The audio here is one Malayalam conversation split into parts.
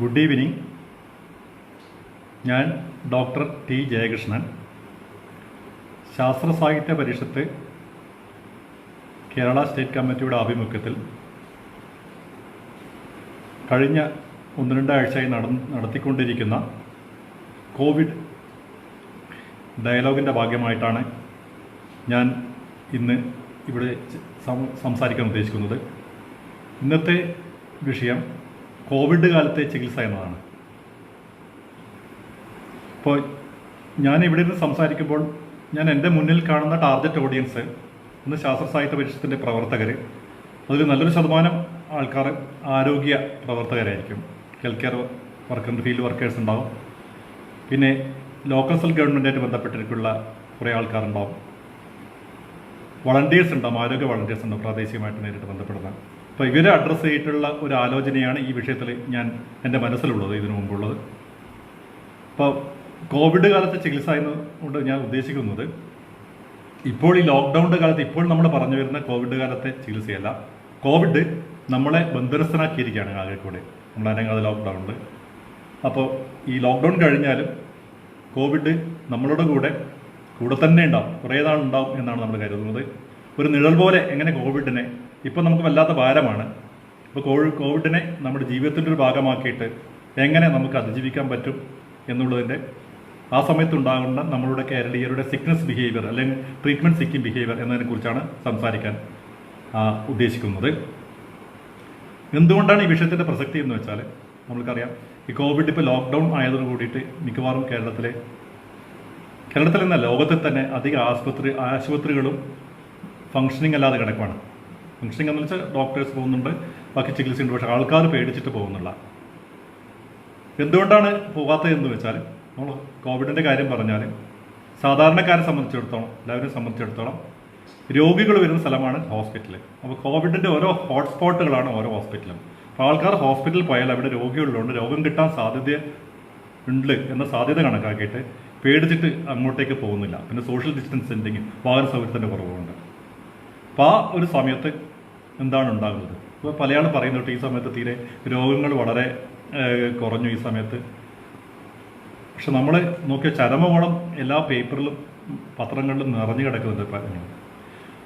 Good evening. ഞാൻ ഡോക്ടർ ടി ജയകൃഷ്ണൻ, ശാസ്ത്ര സാഹിത്യ പരിഷത്ത് കേരള സ്റ്റേറ്റ് കമ്മിറ്റിയുടെ ആഭിമുഖ്യത്തിൽ കഴിഞ്ഞ 1-2 ആഴ്ചയായി നടത്തിക്കൊണ്ടിരിക്കുന്ന കോവിഡ് ഡയലോഗിൻ്റെ ഭാഗമായിട്ടാണ് ഞാൻ ഇന്ന് ഇവിടെ സംസാരിക്കാൻ ഉദ്ദേശിക്കുന്നത്. ഇന്നത്തെ വിഷയം കോവിഡ് കാലത്തെ ചികിത്സ എന്നതാണ്. ഇപ്പോൾ ഞാൻ ഇവിടെ നിന്ന് സംസാരിക്കുമ്പോൾ ഞാൻ എൻ്റെ മുന്നിൽ കാണുന്ന ടാർഗറ്റ് ഓഡിയൻസ് ഇന്ന് ശാസ്ത്ര സാഹിത്യ പരിഷത്തിൻ്റെ പ്രവർത്തകർ, അതിൽ നല്ലൊരു ശതമാനം ആൾക്കാർ ആരോഗ്യ പ്രവർത്തകരായിരിക്കും. Health care worker, field workers ഉണ്ടാവും. പിന്നെ ലോക്കൽ സെൽ ഗവൺമെൻറ്റായിട്ട് ബന്ധപ്പെട്ടിട്ടുള്ള കുറേ ആൾക്കാരുണ്ടാവും. വളണ്ടിയേഴ്സ് ഉണ്ടാവും, ആരോഗ്യ വളണ്ടിയേഴ്സ് ഉണ്ടാവും, പ്രാദേശികമായിട്ട് നേരിട്ട് ബന്ധപ്പെടുന്ന. അപ്പോൾ ഇവരെ അഡ്രസ്സ് ചെയ്തിട്ടുള്ള ഒരു ആലോചനയാണ് ഈ വിഷയത്തിൽ എൻ്റെ മനസ്സിലുള്ളത്, ഇതിനു മുമ്പുള്ളത്. അപ്പോൾ കോവിഡ് കാലത്തെ ചികിത്സ എന്നുകൊണ്ട് ഞാൻ ഉദ്ദേശിക്കുന്നത് ഇപ്പോൾ ഈ ലോക്ക്ഡൗണിൻ്റെ കാലത്ത് ഇപ്പോൾ നമ്മൾ പറഞ്ഞു വരുന്ന കോവിഡ് കാലത്തെ ചികിത്സയല്ല. കോവിഡ് നമ്മളെ ബന്ധനസ്ഥനാക്കിയിരിക്കുകയാണ് ആകെ കൂടെ, നമ്മളനങ്ങാതെ ലോക്ക്ഡൗണിൽ. അപ്പോൾ ഈ ലോക്ക്ഡൗൺ കഴിഞ്ഞാലും കോവിഡ് നമ്മളുടെ കൂടെ തന്നെ ഉണ്ടാവും, കുറേ നാളുണ്ടാവും എന്നാണ് നമ്മൾ കരുതുന്നത്. ഒരു നിഴൽ പോലെ എങ്ങനെ കോവിഡിനെ ഇപ്പോൾ നമുക്ക് വല്ലാത്ത ഭാരമാണ്. ഇപ്പോൾ കോവിഡിനെ നമ്മുടെ ജീവിതത്തിൻ്റെ ഒരു ഭാഗമാക്കിയിട്ട് എങ്ങനെ നമുക്ക് അതിജീവിക്കാൻ പറ്റും എന്നുള്ളതിൻ്റെ ആ സമയത്തുണ്ടാകുന്ന നമ്മളുടെ കേരളീയരുടെ സിക്നസ് ബിഹേവിയർ അല്ലെങ്കിൽ ട്രീറ്റ്മെൻറ്റ് സീക്കിംഗ് ബിഹേവിയർ എന്നതിനെക്കുറിച്ചാണ് സംസാരിക്കാൻ ഉദ്ദേശിക്കുന്നത്. എന്തുകൊണ്ടാണ് ഈ വിഷയത്തിൻ്റെ പ്രസക്തി എന്ന് വെച്ചാൽ, നമ്മൾക്കറിയാം ഈ കോവിഡ് ഇപ്പോൾ ലോക്ക്ഡൗൺ ആയതോട് കൂടിയിട്ട് മിക്കവാറും കേരളത്തിൽ എന്ന ലോകത്തിൽ തന്നെ അധികം ആശുപത്രികളും ഫങ്ഷനിങ് അല്ലാതെ കിടക്കുകയാണ്. ഫങ്ഷനിങ് എന്ന് വെച്ചാൽ ഡോക്ടേഴ്സ് പോകുന്നുണ്ട്, ബാക്കി ചികിത്സയുണ്ട്, പക്ഷേ ആൾക്കാർ പേടിച്ചിട്ട് പോകുന്നില്ല. എന്തുകൊണ്ടാണ് പോകാത്തത് എന്ന് വെച്ചാൽ, നമ്മൾ കോവിഡിൻ്റെ കാര്യം പറഞ്ഞാൽ സാധാരണക്കാരെ സംബന്ധിച്ചിടത്തോളം, എല്ലാവരെയും സംബന്ധിച്ചിടത്തോളം രോഗികൾ വരുന്ന സ്ഥലമാണ് ഹോസ്പിറ്റൽ. അപ്പോൾ കോവിഡിൻ്റെ ഓരോ ഹോട്ട്സ്പോട്ടുകളാണ് ഓരോ ഹോസ്പിറ്റലും. അപ്പോൾ ആൾക്കാർ ഹോസ്പിറ്റലിൽ പോയാൽ അവിടെ രോഗികളുണ്ട്, രോഗം കിട്ടാൻ സാധ്യത ഉണ്ട് എന്ന സാധ്യത കണക്കാക്കിയിട്ട് പേടിച്ചിട്ട് അങ്ങോട്ടേക്ക് പോകുന്നില്ല. പിന്നെ സോഷ്യൽ ഡിസ്റ്റൻസിൻ്റെയും വാഹന സൗകര്യത്തിൻ്റെ കുറവുണ്ട്. അപ്പോൾ ആ ഒരു സമയത്ത് എന്താണ് ഉണ്ടാകുന്നത്? ഇപ്പോൾ പല ആളും പറയുന്നുണ്ട് ഈ സമയത്ത് തീരെ രോഗങ്ങൾ വളരെ കുറഞ്ഞു ഈ സമയത്ത്. പക്ഷെ നമ്മൾ നോക്കിയ ചരമകോളം എല്ലാ പേപ്പറിലും പത്രങ്ങളിലും നിറഞ്ഞു കിടക്കുന്നുണ്ട് പറഞ്ഞു.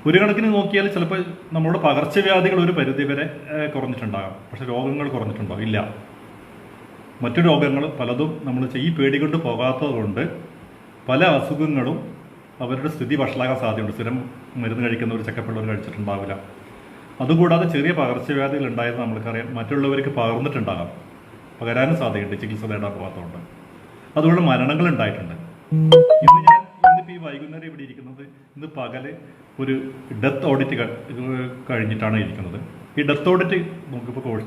ഒരു കണക്കിന് നോക്കിയാൽ ചിലപ്പോൾ നമ്മുടെ പകർച്ചവ്യാധികൾ ഒരു പരിധി വരെ കുറഞ്ഞിട്ടുണ്ടാകാം, പക്ഷെ രോഗങ്ങൾ കുറഞ്ഞിട്ടുണ്ടാകും ഇല്ല. മറ്റു രോഗങ്ങൾ പലതും നമ്മൾ ഈ പേടി കൊണ്ട് പോകാത്തത് കൊണ്ട് പല അസുഖങ്ങളും അവരുടെ സ്ഥിതി വഷളാകാൻ സാധ്യതയുണ്ട്. സ്ഥിരം മരുന്ന് കഴിക്കുന്നവർ, ചെക്കപ്പുള്ളവർ കഴിച്ചിട്ടുണ്ടാവില്ല. അതുകൂടാതെ ചെറിയ പകർച്ചവ്യാധികൾ ഉണ്ടായത് നമ്മൾക്കറിയാം മറ്റുള്ളവർക്ക് പകർന്നിട്ടുണ്ടാകാം, പകരാനും സാധ്യതയുണ്ട് ചികിത്സ നേടാൻ പോകാത്തതുകൊണ്ട്. അതുകൊണ്ട് മരണങ്ങൾ ഉണ്ടായിട്ടുണ്ട്. ഇന്നിപ്പോൾ ഈ വൈകുന്നേരം ഇവിടെ ഇരിക്കുന്നത്, ഇന്ന് പകല് ഒരു ഡെത്ത് ഓഡിറ്റ് കഴിഞ്ഞിട്ടാണ് ഇരിക്കുന്നത്. ഈ ഡെത്ത് ഓഡിറ്റ് നോക്കിയപ്പോൾ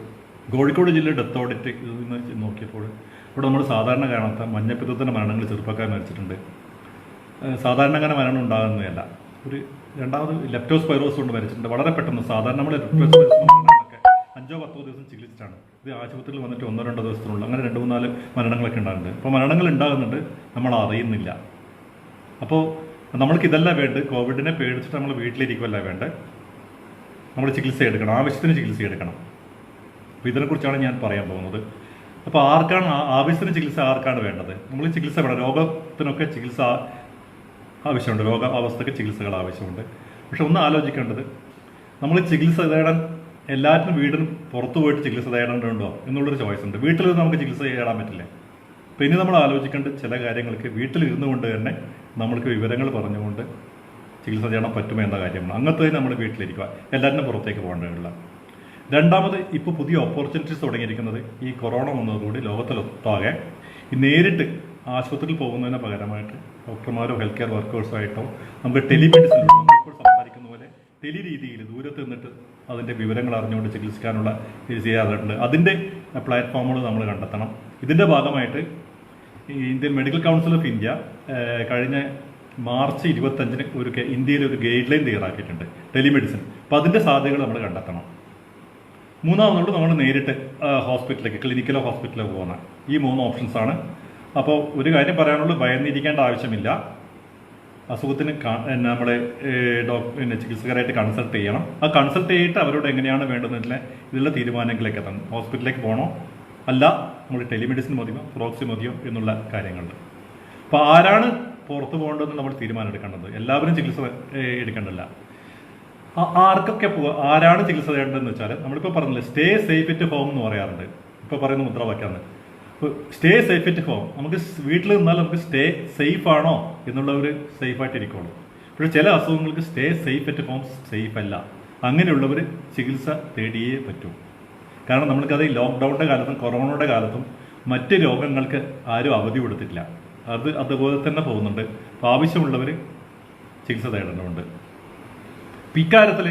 കോഴിക്കോട് ജില്ലയിൽ ഡെത്ത് ഓഡിറ്റ് ഇന്ന് നോക്കിയപ്പോൾ ഇവിടെ നമ്മൾ സാധാരണ കാണാത്ത മഞ്ഞപ്പിത്തത്തിൻ്റെ മരണങ്ങൾ ചെറുപ്പക്കാർ മരിച്ചിട്ടുണ്ട്. സാധാരണ അങ്ങനെ മരണം ഉണ്ടാകുന്നതല്ല. ഒരു രണ്ടാമത് ലെപ്റ്റോസ്പൈറോസ് കൊണ്ട് മരിച്ചിട്ടുണ്ട്. വളരെ പെട്ടെന്ന് സാധാരണ നമ്മൾ ലെപ്റ്റോസ്പൈറോസ് മരണങ്ങളൊക്കെ 5-10 ദിവസം ചികിത്സിച്ചാണ്. ഇത് ആശുപത്രിയിൽ വന്നിട്ട് 1-2 ദിവസത്തിനുള്ളിൽ അങ്ങനെ 2-3-4 മരണങ്ങളൊക്കെ ഉണ്ടാകുന്നുണ്ട്. അപ്പോൾ മരണങ്ങൾ ഉണ്ടാകുന്നുണ്ട്, നമ്മൾ അറിയുന്നില്ല. അപ്പോൾ നമ്മൾക്ക് ഇതല്ല വേണ്ടത്. കോവിഡിനെ പേടിച്ചിട്ട് നമ്മൾ വീട്ടിലിരിക്കുമല്ല വേണ്ടത്, നമ്മൾ ചികിത്സ എടുക്കണം, ആവശ്യത്തിന് ചികിത്സ എടുക്കണം. അപ്പോൾ ഇതിനെക്കുറിച്ചാണ് ഞാൻ പറയാൻ പോകുന്നത്. അപ്പോൾ ആർക്കാണ് ആവശ്യത്തിന് ചികിത്സ ആർക്കാണ് വേണ്ടത്? നമ്മൾ ചികിത്സ വേണം. രോഗത്തിനൊക്കെ ചികിത്സ ആവശ്യമുണ്ട്, രോഗാവസ്ഥയ്ക്ക് ചികിത്സകൾ ആവശ്യമുണ്ട്. പക്ഷെ ഒന്ന് ആലോചിക്കേണ്ടത്, നമ്മൾ ചികിത്സ തേടാൻ എല്ലാറ്റിനും വീടിനും പുറത്തു പോയിട്ട് ചികിത്സ തേടേണ്ടതുണ്ടോ എന്നുള്ളൊരു ചോയ്സ് ഉണ്ട്. വീട്ടിൽ നമുക്ക് ചികിത്സ തേടാൻ പറ്റില്ലേ? അപ്പോൾ ഇനി നമ്മൾ ആലോചിക്കേണ്ട ചില കാര്യങ്ങൾക്ക് വീട്ടിലിരുന്നു കൊണ്ട് തന്നെ നമ്മൾക്ക് വിവരങ്ങൾ പറഞ്ഞുകൊണ്ട് ചികിത്സ തേടാൻ പറ്റുമോ എന്ന കാര്യമാണ്. അങ്ങനത്തെ നമ്മൾ വീട്ടിലിരിക്കുക, എല്ലാറ്റിനും പുറത്തേക്ക് പോകേണ്ടതില്ല. രണ്ടാമത്, ഇപ്പോൾ പുതിയ ഓപ്പർച്യൂണിറ്റീസ് തുടങ്ങിയിരിക്കുന്നത് ഈ കൊറോണ വന്നതോടുകൂടി ലോകത്തിലൊട്ടാകെ ഈ നേരിട്ട് ആശുപത്രിയിൽ പോകുന്നതിന് പകരമായിട്ട് ഡോക്ടർമാരോ ഹെൽത്ത് കെയർ വർക്കേഴ്സോ ആയിട്ടോ നമുക്ക് ടെലിമെഡിസിൻ, നമ്മളിപ്പോൾ സംസാരിക്കുന്ന പോലെ ടെലി രീതിയിൽ ദൂരത്ത് നിന്നിട്ട് അതിൻ്റെ വിവരങ്ങൾ അറിഞ്ഞുകൊണ്ട് ചികിത്സിക്കാനുള്ള ചെയ്യാറുണ്ട്. അതിൻ്റെ പ്ലാറ്റ്ഫോമുകൾ നമ്മൾ കണ്ടെത്തണം. ഇതിൻ്റെ ഭാഗമായിട്ട് ഈ Indian medical council of India കഴിഞ്ഞ മാർച്ച് 25 ഇന്ത്യയിൽ ഒരു ഗൈഡ് ലൈൻ തയ്യാറാക്കിയിട്ടുണ്ട് ടെലിമെഡിസിൻ. അപ്പോൾ അതിൻ്റെ സാധ്യതകൾ നമ്മൾ കണ്ടെത്തണം. മൂന്നാമതോട് നമ്മൾ നേരിട്ട് ഹോസ്പിറ്റലിലേക്ക്, ക്ലിനിക്കലോ ഹോസ്പിറ്റലോ പോകുന്ന ഈ 3 ഓപ്ഷൻസാണ്. അപ്പോൾ ഒരു കാര്യം പറയാനുള്ളത്, ഭയന്നിരിക്കേണ്ട ആവശ്യമില്ല. അസുഖത്തിന് നമ്മളെ ചികിത്സകരായിട്ട് കൺസൾട്ട് ചെയ്യണം. ആ കൺസൾട്ട് ചെയ്തിട്ട് അവരോട് എങ്ങനെയാണ് വേണ്ടതെന്നില്ല ഇതിലുള്ള തീരുമാനങ്ങളിലേക്ക് എത്തണം. ഹോസ്പിറ്റലിലേക്ക് പോകണോ അല്ല നമ്മൾ ടെലിമെഡിസിൻ മതിയോ പ്രോക്സി മതിയോ എന്നുള്ള കാര്യങ്ങളുണ്ട്. അപ്പോൾ ആരാണ് പുറത്ത് പോകേണ്ടതെന്ന് നമ്മൾ തീരുമാനം എടുക്കേണ്ടത്. എല്ലാവരും ചികിത്സ എടുക്കേണ്ടല്ല. ആർക്കൊക്കെ ആരാണ് ചികിത്സ തേടേണ്ടതെന്ന് വെച്ചാൽ നമ്മളിപ്പോൾ പറഞ്ഞില്ലേ, സ്റ്റേ സേഫ് അറ്റ് ഹോം എന്ന് പറയാറുണ്ട്. ഇപ്പോൾ പറയുന്ന മുദ്രാവാക്യമാണ് സ്റ്റേ സേഫ് അറ്റ് ഹോം. നമുക്ക് വീട്ടിൽ നിന്നാൽ നമുക്ക് സ്റ്റേ സേഫ് ആണോ എന്നുള്ളവർ സേഫായിട്ടിരിക്കുള്ളൂ. പക്ഷേ ചില അസുഖങ്ങൾക്ക് stay safe at home safe അല്ല. അങ്ങനെയുള്ളവർ ചികിത്സ തേടിയേ പറ്റൂ. കാരണം നമ്മൾക്കത് ലോക്ക്ഡൗണിൻ്റെ കാലത്തും കൊറോണയുടെ കാലത്തും മറ്റ് രോഗങ്ങൾക്ക് ആരും അവധി കൊടുത്തിട്ടില്ല. അത് അതുപോലെ തന്നെ പോകുന്നുണ്ട്. അപ്പോൾ ആവശ്യമുള്ളവർ ചികിത്സ തേടേണ്ടതുണ്ട്. ഇക്കാര്യത്തിൽ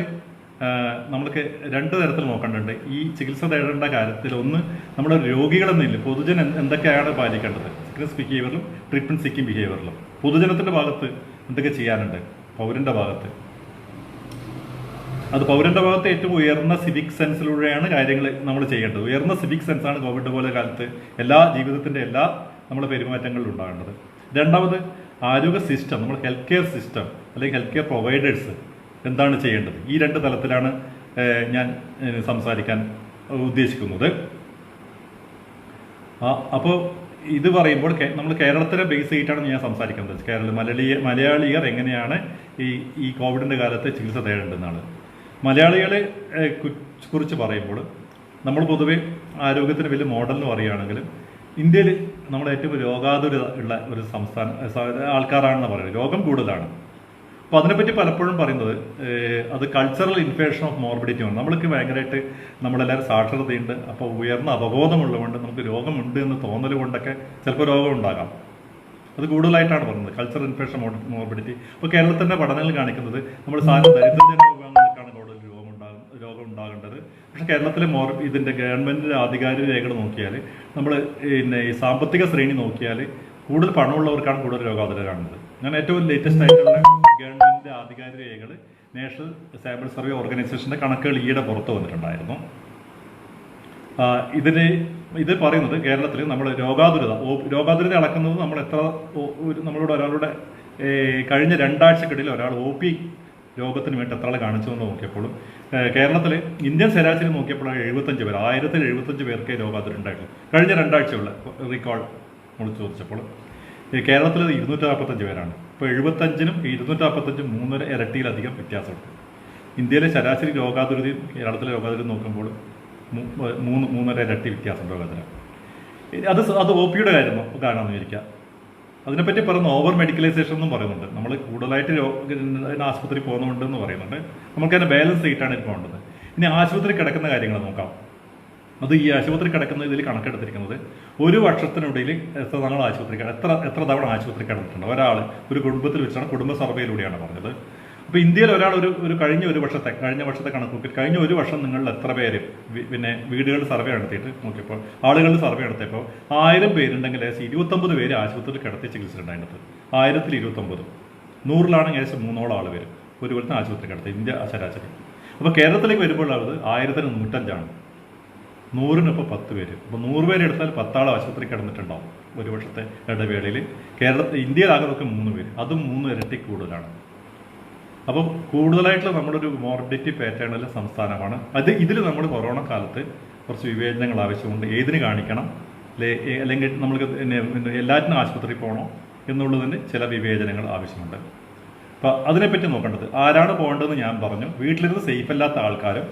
നമ്മൾക്ക് രണ്ട് തരത്തിൽ നോക്കേണ്ടതുണ്ട്. ഈ ചികിത്സ തേടേണ്ട കാര്യത്തിൽ ഒന്ന്, നമ്മുടെ രോഗികളെന്നില്ല പൊതുജനം എന്തൊക്കെയാണ് പാലിക്കേണ്ടത് സിക്നസ് ബിഹേവിയറിലും ട്രീറ്റ്മെൻറ്റ് സീക്കിംഗ് ബിഹേവിയറിലും. പൊതുജനത്തിൻ്റെ ഭാഗത്ത് എന്തൊക്കെ ചെയ്യാനുണ്ട്, പൗരൻ്റെ ഭാഗത്ത്. അത് പൗരൻ്റെ ഭാഗത്ത് ഏറ്റവും ഉയർന്ന സിവിക് സെൻസിലൂടെയാണ് കാര്യങ്ങൾ നമ്മൾ ചെയ്യേണ്ടത്. ഉയർന്ന സിവിക് സെൻസാണ് കോവിഡ് പോലെ കാലത്ത് എല്ലാ ജീവിതത്തിൻ്റെ എല്ലാ നമ്മുടെ പെരുമാറ്റങ്ങളിലും ഉണ്ടാകേണ്ടത്. രണ്ടാമത്, ആരോഗ്യ സിസ്റ്റം, നമ്മൾ ഹെൽത്ത് കെയർ സിസ്റ്റം അല്ലെങ്കിൽ ഹെൽത്ത് കെയർ പ്രൊവൈഡേഴ്സ് എന്താണ് ചെയ്യേണ്ടത്. ഈ രണ്ട് തലത്തിലാണ് ഞാൻ സംസാരിക്കാൻ ഉദ്ദേശിക്കുന്നത്. അപ്പോൾ ഇത് പറയുമ്പോൾ നമ്മൾ കേരളത്തിനെ ബേസ് ചെയ്തിട്ടാണ് ഞാൻ സംസാരിക്കുന്നത്. മലയാളികൾ എങ്ങനെയാണ് ഈ കോവിഡിൻ്റെ കാലത്ത് ചികിത്സ തേടേണ്ടതെന്നാണ്. മലയാളികളെ കുറിച്ച് പറയുമ്പോൾ നമ്മൾ പൊതുവെ ആരോഗ്യത്തിന് വലിയ മോഡൽ എന്ന് പറയുകയാണെങ്കിലും ഇന്ത്യയിൽ നമ്മൾ ഏറ്റവും രോഗാതുരത ഉള്ള ഒരു ആൾക്കാരാണെന്ന് പറയുന്നത്. രോഗം കൂടുതലാണ്. അപ്പോൾ അതിനെപ്പറ്റി പലപ്പോഴും പറയുന്നത് അത് കൾച്ചറൽ ഇൻഫേഷൻ ഓഫ് മോർബിഡിറ്റി ആണ്. നമ്മൾക്ക് ഭയങ്കരമായിട്ട് നമ്മളെല്ലാവരും സാക്ഷരതയുണ്ട്. അപ്പോൾ ഉയർന്ന അവബോധമുള്ളതുകൊണ്ട് നമുക്ക് രോഗമുണ്ട് എന്ന് തോന്നൽ കൊണ്ടൊക്കെ ചിലപ്പോൾ രോഗം ഉണ്ടാകാം. അത് കൂടുതലായിട്ടാണ് പറയുന്നത് കൾച്ചറൽ ഇൻഫേഷൻ മോർബിഡിറ്റി. അപ്പോൾ കേരളത്തിൻ്റെ പഠനങ്ങൾ കാണിക്കുന്നത് നമ്മൾ ദരിദ്രജന വിഭാഗങ്ങൾക്കാണ് കൂടുതൽ രോഗം ഉണ്ടാകേണ്ടത്. പക്ഷേ കേരളത്തിലെ ഇതിൻ്റെ ഗവൺമെൻറ്റിൻ്റെ ആധികാരിക രേഖകൾ നോക്കിയാൽ നമ്മൾ പിന്നെ ഈ സാമ്പത്തിക ശ്രേണി നോക്കിയാൽ കൂടുതൽ പണമുള്ളവർക്കാണ് കൂടുതൽ രോഗാതുരത കാണുന്നത്. ഞാൻ ഏറ്റവും ലേറ്റസ്റ്റ് ആയിട്ടുള്ള ഗവൺമെൻറ്റിൻ്റെ ആധികാരിക രേഖകൾ നാഷണൽ സാമ്പിൾ സർവേ ഓർഗനൈസേഷൻ്റെ കണക്കുകൾ ഈയിടെ പുറത്ത് വന്നിട്ടുണ്ടായിരുന്നു. ഇത് പറയുന്നത് കേരളത്തിൽ നമ്മൾ രോഗാതുരത അളക്കുന്നത് നമ്മൾ നമ്മളോട് ഒരാളുടെ കഴിഞ്ഞ 2 ആഴ്ചക്കിടയിൽ ഒരാൾ OP രോഗത്തിന് വേണ്ടി എത്ര ആൾ കാണിച്ചു എന്ന് നോക്കിയപ്പോഴും കേരളത്തിൽ ഇന്ത്യൻ ശരാശരി നോക്കിയപ്പോൾ 75 പേർ 1075 പേർക്ക് രോഗാതുരം ഉണ്ടായിട്ടുള്ളൂ. കഴിഞ്ഞ 2 ആഴ്ചയുള്ള റീകോൾ നമ്മൾ ചോദിച്ചപ്പോൾ കേരളത്തിൽ 245 പേരാണ്. ഇപ്പോൾ 75നും 245 3 ഇരട്ടിയിലധികം വ്യത്യാസമുണ്ട്. ഇന്ത്യയിലെ ശരാശരി രോഗാതുരതയും കേരളത്തിലെ രോഗാതുരതയും നോക്കുമ്പോൾ 3.5 ഇരട്ടി വ്യത്യാസം രോഗാതുരം. അത് OPയുടെ കാര്യം കാണാമെന്ന് വിചാരിക്കുക. അതിനെപ്പറ്റി പറയുന്ന ഓവർ മെഡിക്കലൈസേഷൻ എന്നും പറയുന്നുണ്ട്. നമ്മൾ കൂടുതലായിട്ട് ആശുപത്രി പോകുന്നുണ്ടെന്ന് പറയുന്നുണ്ട്. നമുക്കതിനെ ബാലൻസ് ചെയ്തിട്ടാണ് ഇപ്പോൾ വേണ്ടത്. ഇനി ആശുപത്രി കിടക്കുന്ന കാര്യങ്ങൾ നോക്കാം. അത് ഈ ആശുപത്രി കിടക്കുന്ന ഇതിൽ കണക്കെടുത്തിരിക്കുന്നത് ഒരു വർഷത്തിനിടയിൽ എത്ര തവണ ആശുപത്രി കിടന്നിട്ടുണ്ട് ഒരാൾ ഒരു കുടുംബത്തിൽ വെച്ചാണ് കുടുംബ സർവേയിലൂടെയാണ് പറഞ്ഞത്. അപ്പോൾ ഇന്ത്യയിൽ ഒരാൾ കഴിഞ്ഞ വർഷത്തെ കണക്ക് നോക്കി കഴിഞ്ഞ ഒരു വർഷം നിങ്ങളിൽ എത്ര പേര് പിന്നെ വീടുകളുടെ സർവേ നടത്തിയിട്ട് നോക്കിയപ്പോൾ ആളുകളുടെ സർവേ നടത്തിയപ്പോൾ 1000 പേരുണ്ടെങ്കിൽ ഏകദേശം 29 പേര് ആശുപത്രിയിൽ കിടത്തി ചികിത്സ ഉണ്ടായിരുന്നത്. 1029 100ലാണെങ്കിൽ ഏകദേശം 3 ആൾ വരും ഒരു കൊല്ലത്തിന് ആശുപത്രി കിടത്തി ഇന്ത്യ ശരാശരി. അപ്പോൾ കേരളത്തിലേക്ക് വരുമ്പോൾ ഉള്ളത് 1000-105 100-ന് ഇപ്പോൾ 10 പേര്. അപ്പോൾ 100 പേര് എടുത്താൽ 10 ആൾ ആശുപത്രി കിടന്നിട്ടുണ്ടാവും ഒരു വർഷത്തെ ഇടവേളയിൽ. ഇന്ത്യയിലാകെ നോക്കി 3 പേര്, അതും 3 ഇരട്ടി കൂടുതലാണ്. അപ്പം കൂടുതലായിട്ടുള്ള നമ്മളൊരു മോർബിഡിറ്റി പാറ്റേണിലെ സംസ്ഥാനമാണ് ഇതിൽ നമ്മൾ കൊറോണ കാലത്ത് കുറച്ച് വിവേചനങ്ങൾ ആവശ്യമുണ്ട്. ഏതിന് കാണിക്കണം അല്ലെങ്കിൽ നമ്മൾക്ക് എല്ലാറ്റിനും ആശുപത്രിയിൽ പോകണോ എന്നുള്ളതിന് ചില വിവേചനങ്ങൾ ആവശ്യമുണ്ട്. അപ്പം അതിനെപ്പറ്റി നോക്കേണ്ടത് ആരാണ് പോകേണ്ടതെന്ന് ഞാൻ പറഞ്ഞു. വീട്ടിലിരുന്ന് സേഫ് അല്ലാത്ത ആൾക്കാരും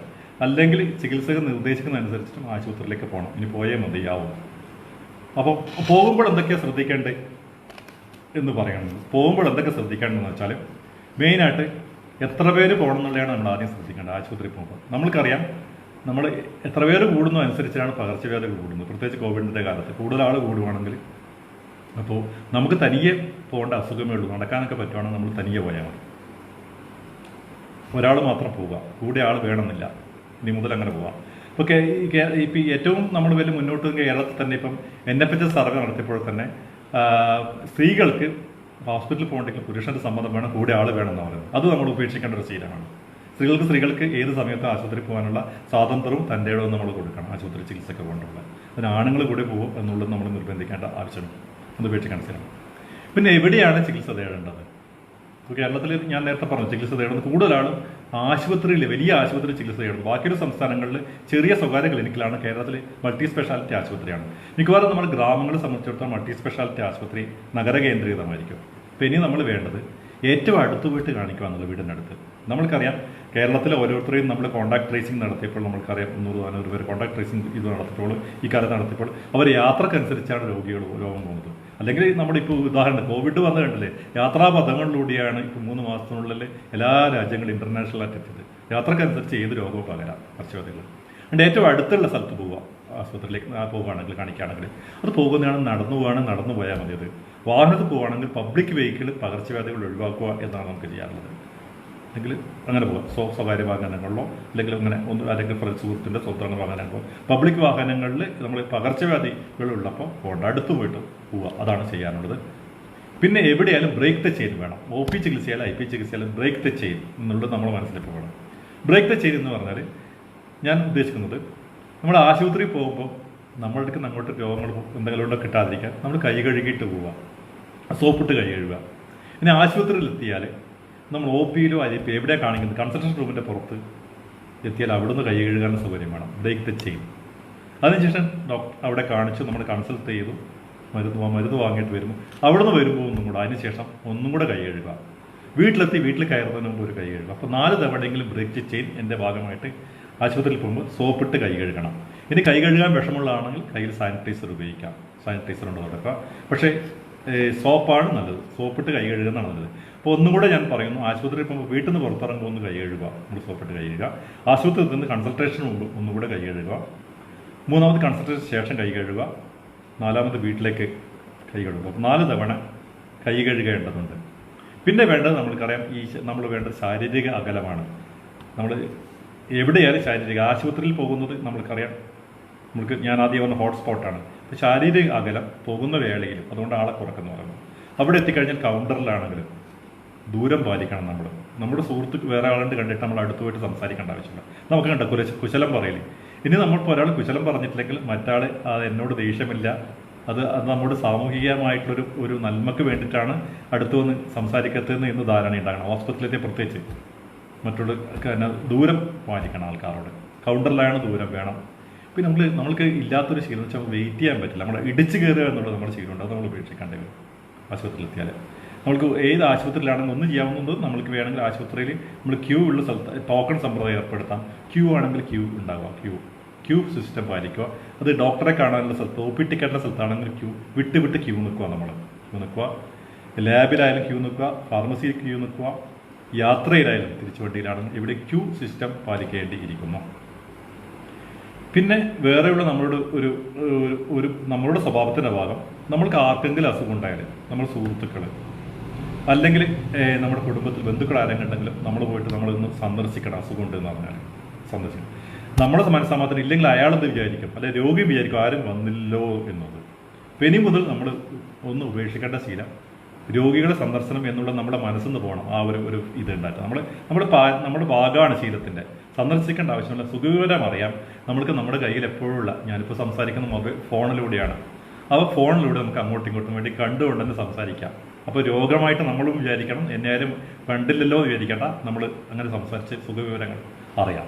അല്ലെങ്കിൽ ചികിത്സകർ നിർദ്ദേശിക്കുന്നതനുസരിച്ചിട്ടും ആശുപത്രിയിലേക്ക് പോകണം. ഇനി പോയേ മതിയാവും. അപ്പോൾ പോകുമ്പോൾ എന്തൊക്കെയാണ് ശ്രദ്ധിക്കേണ്ടത് എന്ന് പറയുന്നത്. പോകുമ്പോൾ എന്തൊക്കെ ശ്രദ്ധിക്കേണ്ടതെന്ന് വെച്ചാൽ മെയിനായിട്ട് എത്ര പേര് പോകണം എന്നുള്ളതാണ് നമ്മൾ ആദ്യം ശ്രദ്ധിക്കേണ്ടത്. ആശുപത്രി പോകുമ്പോൾ നമ്മൾക്കറിയാം നമ്മൾ എത്ര പേര് കൂടുന്നു അനുസരിച്ചാണ് പകർച്ചവ്യാധികൾ കൂടുന്നത്. പ്രത്യേകിച്ച് കോവിഡിൻ്റെ കാലത്ത് കൂടുതൽ ആൾ കൂടുവാണെങ്കിൽ അപ്പോൾ നമുക്ക് തനിയെ പോകേണ്ട അസുഖമേ ഉള്ളൂ. നടക്കാനൊക്കെ പറ്റുവാണെങ്കിൽ നമ്മൾ തനിയെ പോയാൽ മതി. ഒരാൾ മാത്രം പോവുക, കൂടെ ആൾ വേണമെന്നില്ല. ഇനി മുതൽ അങ്ങനെ പോവാം. ഇപ്പോൾ ഇപ്പം ഏറ്റവും നമ്മൾ വലിയ മുന്നോട്ട് കേരളത്തിൽ തന്നെ ഇപ്പം NFHS സർവേ നടത്തിയപ്പോൾ തന്നെ സ്ത്രീകൾക്ക് ഹോസ്പിറ്റലിൽ പോകണമെങ്കിൽ പുരുഷന്റെ സമ്മതം വേണം, കൂടെ ആൾ വേണമെന്ന് പറയുന്നത്. അത് നമ്മൾ ഉപേക്ഷിക്കേണ്ട ഒരു ശീലമാണ്. സ്ത്രീകൾക്ക് ഏത് സമയത്തും ആശുപത്രി പോകാനുള്ള സ്വാതന്ത്ര്യവും തൻ്റെ ഇടവും നമ്മൾ കൊടുക്കണം. ആശുപത്രി ചികിത്സയ്ക്ക് കൊണ്ടുള്ള അതിന് ആണുങ്ങൾ കൂടെ പോകും എന്നുള്ളത് നമ്മൾ നിർബന്ധിക്കേണ്ട ആവശ്യമുണ്ട്. അത് ഉപേക്ഷിക്കേണ്ട ശീലം. പിന്നെ എവിടെയാണ് ചികിത്സ തേടേണ്ടത്? ഇപ്പോൾ കേരളത്തിൽ ഞാൻ നേരത്തെ പറഞ്ഞു ചികിത്സ തേടുന്നത് കൂടുതലാണ് ആശുപത്രിയിൽ, വലിയ ആശുപത്രി ചികിത്സ തേടുന്നത്. ബാക്കിയുള്ള സംസ്ഥാനങ്ങളിൽ ചെറിയ സ്വകാര്യ ക്ലിനിക്കിലാണ്. കേരളത്തിൽ മൾട്ടി സ്പെഷ്യാലിറ്റി ആശുപത്രിയാണ്. മിക്കവാറും നമ്മുടെ ഗ്രാമങ്ങളെ സംബന്ധിച്ചിടത്തോളം മൾട്ടി സ്പെഷ്യാലിറ്റി ആശുപത്രി നഗരകേന്ദ്രീകൃതമായിരിക്കും. അപ്പോൾ ഇനി നമ്മൾ വേണ്ടത് ഏറ്റവും അടുത്ത് പോയിട്ട് കാണിക്കുക എന്നുള്ള വീടിൻ്റെ അടുത്ത്. നമ്മൾക്കറിയാം കേരളത്തിലെ ഓരോരുത്തരെയും നമ്മൾ കോൺടാക്ട് ട്രേസിംഗ് നടത്തിയപ്പോൾ നമുക്കറിയാം 300-400 പേര് കോൺടാക്ട് ട്രേസിംഗ് ഇത് നടത്തിയപ്പോൾ ഈ കാലത്ത് നടത്തിയപ്പോൾ അവർ യാത്രക്കനുസരിച്ചാണ് രോഗം പോകുന്നത്. അല്ലെങ്കിൽ നമ്മളിപ്പോൾ ഉദാഹരണം കോവിഡ് വന്നു കണ്ടില്ലേ, യാത്രാപഥങ്ങളിലൂടെയാണ് ഇപ്പോൾ 3 മാസത്തിനുള്ളിൽ എല്ലാ രാജ്യങ്ങളും ഇന്റർനാഷണൽ എത്തിയത്. യാത്രക്കനുസരിച്ച് ഏത് രോഗവും പകരാം പകർച്ചവ്യാധികൾ. അതുകൊണ്ട് ഏറ്റവും അടുത്തുള്ള സ്ഥലത്ത് പോവുക, ആശുപത്രിയിലേക്ക് പോവുകയാണെങ്കിൽ കാണിക്കുകയാണെങ്കിൽ അത് പോകുന്നതാണ് നടന്നു പോയാൽ മതി. അത് വാഹനത്തിൽ പോവുകയാണെങ്കിൽ പബ്ലിക് വെഹിക്കിൾ പകർച്ചവ്യാധികൾ ഒഴിവാക്കുക എന്നാണ് നമുക്ക് ചെയ്യാറുള്ളത്. അല്ലെങ്കിൽ അങ്ങനെ പോകാം, സ്വകാര്യ വാഹനങ്ങളിലോ അല്ലെങ്കിൽ അല്ലെങ്കിൽ സുഹൃത്തിൻ്റെ സ്വന്തം വാഹനങ്ങളോ പബ്ലിക് വാഹനങ്ങളിൽ നമ്മൾ പകർച്ചവ്യാധികളുള്ളപ്പോൾ പോകേണ്ട, അടുത്ത് പോയിട്ട് പോവുക, അതാണ് ചെയ്യാനുള്ളത്. പിന്നെ എവിടെയായാലും ബ്രേക്ക് ദ ചെയിൻ വേണം. OP ചികിത്സയായാലും IP ചികിത്സയായാലും ബ്രേക്ക് ദ ചെയിൻ എന്നുള്ളത് നമ്മൾ മനസ്സിലേക്ക് വേണം. ബ്രേക്ക് ദ ചെയിൻ എന്ന് പറഞ്ഞാൽ ഞാൻ ഉദ്ദേശിക്കുന്നത് നമ്മൾ ആശുപത്രിയിൽ പോകുമ്പോൾ നമ്മൾക്ക് അങ്ങോട്ട് രോഗങ്ങൾ എന്തെങ്കിലും കിട്ടാതിരിക്കാൻ നമ്മൾ കൈ കഴുകിയിട്ട് പോവുക, സോപ്പിട്ട് കൈ കഴുകുക. പിന്നെ ആശുപത്രിയിൽ എത്തിയാൽ നമ്മൾ OPയിലോ IP എവിടെയാണ് കാണിക്കുന്നത് കൺസൾട്ടേഷൻ റൂമിൻ്റെ പുറത്ത് എത്തിയാൽ അവിടുന്ന് കൈ കഴുകാൻ സൗകര്യം വേണം. Break the chain. അതിനുശേഷം അവിടെ കാണിച്ചു നമ്മൾ കൺസൾട്ട് ചെയ്തു മരുന്ന് വാങ്ങിയിട്ട് വരുമ്പോൾ അവിടുന്ന് വരുമ്പോൾ അതിനുശേഷം ഒന്നും കൂടെ കൈ കഴുകുക. വീട്ടിൽ കയറുന്നതിന് മുമ്പ് ഒരു കൈ കഴുകുക. അപ്പോൾ 4 തവണയെങ്കിലും ബ്രേക്ക് ദ ചെയിൻ എൻ്റെ ഭാഗമായിട്ട് ആശുപത്രിയിൽ പോകുമ്പോൾ സോപ്പിട്ട് കൈ കഴുകണം. ഇനി കൈ കഴുകാൻ വിഷമമുള്ളതാണെങ്കിൽ കയ്യിൽ സാനിറ്റൈസർ ഉപയോഗിക്കാം, സാനിറ്റൈസർ കൊണ്ട് തുടക്കുക. പക്ഷേ സോപ്പാണ് നല്ലത്, സോപ്പിട്ട് കൈ കഴുകുന്നതാണ് നല്ലത്. അപ്പോൾ ഒന്നും കൂടെ ഞാൻ പറയുന്നു, ആശുപത്രിയിൽ പോകുമ്പോൾ വീട്ടിൽ നിന്ന് പുറത്തിറങ്ങുമ്പോൾ ഒന്ന് കൈ കഴുകുക, നമ്മൾ സോപ്പിട്ട് കൈ കഴുകുക. ആശുപത്രിയിൽ നിന്ന് കൺസൾട്ടേഷൻ മുമ്പ് ഒന്നുകൂടെ കൈ കഴുകുക. 3ാമത് കൺസൾട്ടേഷൻ ശേഷം കൈ കഴുകുക. 4ാമത് വീട്ടിലേക്ക് കൈ കഴുകുക. അപ്പോൾ 4 തവണ കൈ കഴുകേണ്ടതുണ്ട്. പിന്നെ വേണ്ടത് നമ്മൾക്കറിയാം, നമ്മൾ വേണ്ടത് ശാരീരിക അകലമാണ്. നമ്മൾ എവിടെയായാലും ആശുപത്രിയിൽ പോകുന്നത് നമ്മൾക്കറിയാം, ഞാൻ ആദ്യം വന്ന ഹോട്ട്സ്പോട്ടാണ്. അപ്പോൾ ശാരീരിക അകലം പോകുന്ന വേളയിലും അതുകൊണ്ട് ആളെ കുറക്കുന്നു പറയുന്നത്. അവിടെ എത്തിക്കഴിഞ്ഞാൽ കൗണ്ടറിലാണെങ്കിലും ദൂരം പാലിക്കണം. നമ്മുടെ സുഹൃത്ത് വേറെ ആളുണ്ട് കണ്ടിട്ട് നമ്മൾ അടുത്ത് പോയിട്ട് സംസാരിക്കേണ്ട ആവശ്യമില്ല. നമുക്ക് കണ്ട കുശലം പറയില്ലേ. ഇനി നമ്മളിപ്പോൾ ഒരാൾ കുശലം പറഞ്ഞിട്ടില്ലെങ്കിൽ മറ്റാൾ അത് എന്നോട് ദേഷ്യമില്ല, അത് നമ്മുടെ സാമൂഹികമായിട്ടുള്ളൊരു നന്മക്ക് വേണ്ടിയിട്ടാണ് അടുത്ത് വന്ന് സംസാരിക്കത്തതെന്ന് എന്ന് ധാരണ ഉണ്ടാകണം. ഹോസ്പിറ്റലിലെത്തിയ പ്രത്യേകിച്ച് മറ്റുള്ള ദൂരം പാലിക്കണം ആൾക്കാരോട്. കൗണ്ടറിലാണ് ദൂരം വേണം. പിന്നെ നമ്മൾക്ക് ഇല്ലാത്തൊരു ശീലം വെച്ചാൽ വെയിറ്റ് ചെയ്യാൻ പറ്റില്ല. നമ്മൾ ഇടിച്ച് കയറുക എന്നുള്ളത് നമ്മുടെ ശീലമുണ്ട്. അത് നമ്മൾ ഉപേക്ഷിക്കേണ്ടി വരും ആശുപത്രിയിലെത്തിയാൽ. നമ്മൾക്ക് ഏത് ആശുപത്രിയിലാണെങ്കിൽ ഒന്നും ചെയ്യാവുന്നത്, നമ്മൾക്ക് വേണമെങ്കിൽ ആശുപത്രിയിൽ നമ്മൾ ക്യൂ ഉള്ള സ്ഥലത്ത് ടോക്കൺ സമ്പ്രദായം ഏർപ്പെടുത്താം. ക്യൂ ആണെങ്കിൽ ക്യൂ ഉണ്ടാവുക, ക്യൂ സിസ്റ്റം പാലിക്കുക. അത് ഡോക്ടറെ കാണാനുള്ള സ്ഥലത്ത്, OP ടിക്കറ്റിൻ്റെ സ്ഥലത്താണെങ്കിൽ വിട്ട് ക്യൂ നിൽക്കുക. ക്യൂ നിൽക്കുക. ലാബിലായാലും ക്യൂ നിൽക്കുക, ഫാർമസിയിൽ ക്യൂ നിൽക്കുക, യാത്രയിലായാലും തിരിച്ചു വണ്ടിയിലാണെങ്കിൽ ഇവിടെ ക്യൂ സിസ്റ്റം പാലിക്കേണ്ടിയിരിക്കുന്നു. പിന്നെ വേറെയുള്ള നമ്മളുടെ സ്വഭാവത്തിൻ്റെ ഭാഗം, നമ്മൾക്ക് ആർക്കെങ്കിലും അസുഖം ഉണ്ടായാൽ നമ്മൾ സുഹൃത്തുക്കൾ അല്ലെങ്കിൽ നമ്മുടെ കുടുംബത്തിൽ ബന്ധുക്കൾ ആരെങ്കിലും ഉണ്ടെങ്കിലും നമ്മൾ പോയിട്ട് നമ്മളിന്ന് സന്ദർശിക്കണം. അസുഖം ഉണ്ട് എന്ന് പറഞ്ഞാൽ സന്ദർശിക്കണം. നമ്മുടെ മനസ്സമാധാനം ഇല്ലെങ്കിൽ അയാളെന്ന് വിചാരിക്കും, അല്ലെ രോഗി വിചാരിക്കും ആരും വന്നില്ലോ എന്നത്. അപ്പം ഇനി മുതൽ നമ്മൾ ഒന്ന് ഉപേക്ഷിക്കേണ്ട ശീലം രോഗികളുടെ സന്ദർശനം എന്നുള്ള നമ്മുടെ മനസ്സിൽ നിന്ന് പോകണം. ആ ഒരു ഇത് ഉണ്ടാക്കുക. നമ്മുടെ ഭാഗമാണ് ശീലത്തിൻ്റെ. സന്ദർശിക്കേണ്ട ആവശ്യമില്ല. സുഖവിവരം അറിയാം. നമ്മുടെ കയ്യിൽ എപ്പോഴുള്ള, ഞാനിപ്പോൾ സംസാരിക്കുന്ന ഫോണിലൂടെയാണ്. അപ്പോൾ ഫോണിലൂടെ നമുക്ക് അങ്ങോട്ടും ഇങ്ങോട്ടും വേണ്ടി കണ്ടുകൊണ്ട് തന്നെ സംസാരിക്കാം. അപ്പോൾ രോഗമായിട്ട് നമ്മളും വിചാരിക്കണം, എന്നെ ആരും കണ്ടില്ലല്ലോ എന്ന് വിചാരിക്കേണ്ട. നമ്മൾ അങ്ങനെ സംസാരിച്ച് സുഖവിവരങ്ങൾ അറിയാം.